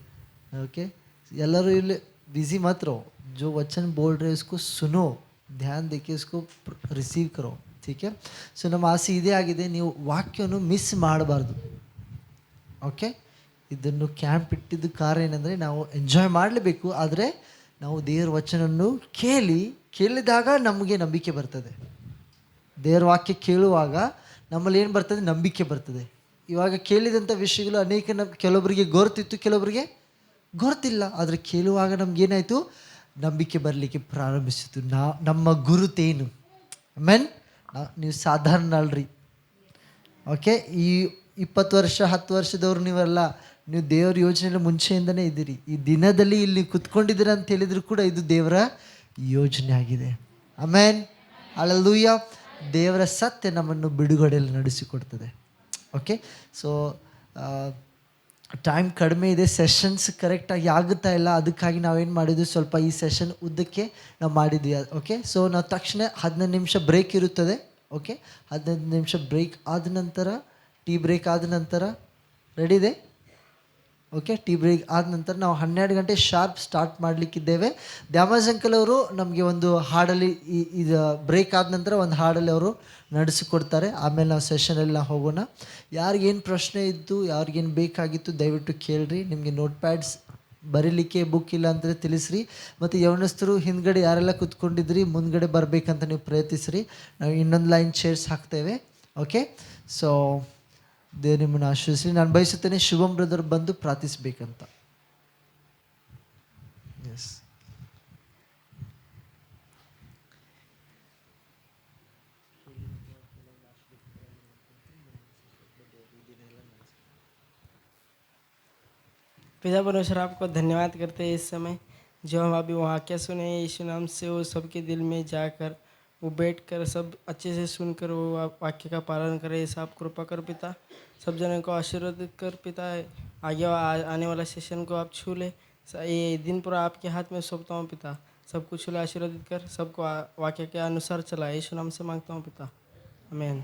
ओके, ಎಲ್ಲರೂ ಇಲ್ಲಿ बिजी मत रहो. जो वचन बोल रहे उसको सुनो, ध्यान देके उसको रिसीव करो. ठीक है. ಸೊ ನಮ್ಮ ಆಸೆ ಇದೇ ಆಗಿದೆ, ನೀವು ವಾಕ್ಯವನ್ನು ಮಿಸ್ ಮಾಡಬಾರ್ದು. ಓಕೆ, ಇದನ್ನು ಕ್ಯಾಂಪ್ ಇಟ್ಟಿದ್ದು ಕಾರಣ ಏನಂದರೆ ನಾವು ಎಂಜಾಯ್ ಮಾಡಲೇಬೇಕು, ಆದರೆ ನಾವು ದೇವರ ವಚನವನ್ನು ಕೇಳಿದಾಗ ನಮಗೆ ನಂಬಿಕೆ ಬರ್ತದೆ. ದೇವರ ವಾಕ್ಯ ಕೇಳುವಾಗ ನಮ್ಮಲ್ಲಿ ಏನು ಬರ್ತದೆ? ನಂಬಿಕೆ ಬರ್ತದೆ. ಇವಾಗ ಕೇಳಿದಂಥ ವಿಷಯಗಳು ಕೆಲವೊಬ್ಬರಿಗೆ ಗೊತ್ತಿತ್ತು, ಕೆಲವೊಬ್ಬರಿಗೆ ಗೊತ್ತಿಲ್ಲ. ಆದರೆ ಕೇಳುವಾಗ ನಮಗೇನಾಯಿತು? ನಂಬಿಕೆ ಬರಲಿಕ್ಕೆ ಪ್ರಾರಂಭಿಸಿತು. ನಮ್ಮ ಗುರುತೇನು? ಮೆನ್ ನೀವು ಸಾಧಾರಣ ಅಲ್ರಿ. ಓಕೆ, ಈ 20 ವರ್ಷ 10 ವರ್ಷದವ್ರು ನೀವೆಲ್ಲ, ನೀವು ದೇವರ ಯೋಜನೆಯಲ್ಲಿ ಮುಂಚೆಯಿಂದನೇ ಇದ್ದೀರಿ. ಈ ದಿನದಲ್ಲಿ ಇಲ್ಲಿ ಕುತ್ಕೊಂಡಿದ್ದೀರ ಅಂತ ಹೇಳಿದ್ರು ಕೂಡ ಇದು ದೇವರ ಯೋಜನೆ ಆಗಿದೆ. Amen, hallelujah. ದೇವರ ಸತ್ಯ ನಮ್ಮನ್ನು ಬಿಡುಗಡೆಯಲ್ಲಿ ನಡೆಸಿಕೊಡ್ತದೆ. ಓಕೆ, ಸೊ ಟೈಮ್ ಕಡಿಮೆ ಇದೆ, ಸೆಷನ್ಸ್ ಕರೆಕ್ಟಾಗಿ ಆಗುತ್ತಾ ಇಲ್ಲ. ಅದಕ್ಕಾಗಿ ನಾವೇನು ಮಾಡಿದ್ವಿ, ಸ್ವಲ್ಪ ಈ ಸೆಷನ್ ಉದ್ದಕ್ಕೆ ನಾವು ಮಾಡಿದ್ವಿ. ಓಕೆ, ಸೊ ನಾವು ತಕ್ಷಣ 15 ನಿಮಿಷ ಬ್ರೇಕ್ ಇರುತ್ತದೆ. ಓಕೆ, 15 ನಿಮಿಷ ಬ್ರೇಕ್ ಆದ ನಂತರ, ಟೀ ಬ್ರೇಕ್ ಆದ ನಂತರ ರೆಡಿ ಇದೆ. ಓಕೆ, ಟೀ ಬ್ರೇಕ್ ಆದ ನಂತರ ನಾವು 12 ಗಂಟೆ ಶಾರ್ಪ್ ಸ್ಟಾರ್ಟ್ ಮಾಡಲಿಕ್ಕಿದ್ದೇವೆ. ದ್ಯಾಮರಾಜ್ ಅಂಕಲ್ ಅವರು ನಮಗೆ ಒಂದು ಹಾಡಲ್ಲಿ ಇದು ಬ್ರೇಕ್ ಆದ ನಂತರ ಒಂದು ಹಾಡಲ್ಲಿ ಅವರು ನಡೆಸಿಕೊಡ್ತಾರೆ. ಆಮೇಲೆ ನಾವು ಸೆಷನಲ್ಲಿ ನಾವು ಹೋಗೋಣ. ಯಾರಿಗೇನು ಪ್ರಶ್ನೆ ಇದ್ದು ಯಾರಿಗೇನು ಬೇಕಾಗಿತ್ತು ದಯವಿಟ್ಟು ಕೇಳ್ರಿ. ನಿಮಗೆ ನೋಟ್ ಪ್ಯಾಡ್ಸ್ ಬರೀಲಿಕ್ಕೆ ಬುಕ್ ಇಲ್ಲ ಅಂದರೆ ತಿಳಿಸ್ರಿ. ಮತ್ತು ಯೌವನಸ್ಥರು ಹಿಂದ್ಗಡೆ ಯಾರೆಲ್ಲ ಕೂತ್ಕೊಂಡಿದ್ರಿ ಮುಂದ್ಗಡೆ ಬರಬೇಕಂತ ನೀವು ಪ್ರಯತ್ನಿಸ್ರಿ. ನಾವು ಇನ್ನೊಂದು ಲೈನ್ ಚೇರ್ಸ್ ಹಾಕ್ತೇವೆ. ಓಕೆ, ಸೊ ದೇವ್ರು ನಿಮ್ಮನ್ನು ಆಶೀರ್ವದಿಸಲಿ. ನಾನು ಬಯಸುತ್ತೇನೆ ಶುಭಮ್ ಬ್ರದರ್ ಬಂದು ಪ್ರಾರ್ಥಿಸ್ಬೇಕಂತ. ಎಸ್, पिता परमेश्वर आपको धन्यवाद करते हैं इस समय जो हम अभी वाक्य सुने यीशु नाम से वो सबके दिल में जाकर वो बैठ कर सब अच्छे से सुनकर वो वाक्य का पालन करें। ऐसा आप कृपा कर पिता, सब जनों को आशीर्वादित कर पिता। आगे आने वाला सेशन को आप छू ले, ये दिन पूरा आपके हाथ में सौंपता हूँ पिता। सब कुछ छू ले, आशीर्वादित कर, सबको वाक्य के अनुसार चला, यीशु नाम से मांगता हूँ पिता, आमीन।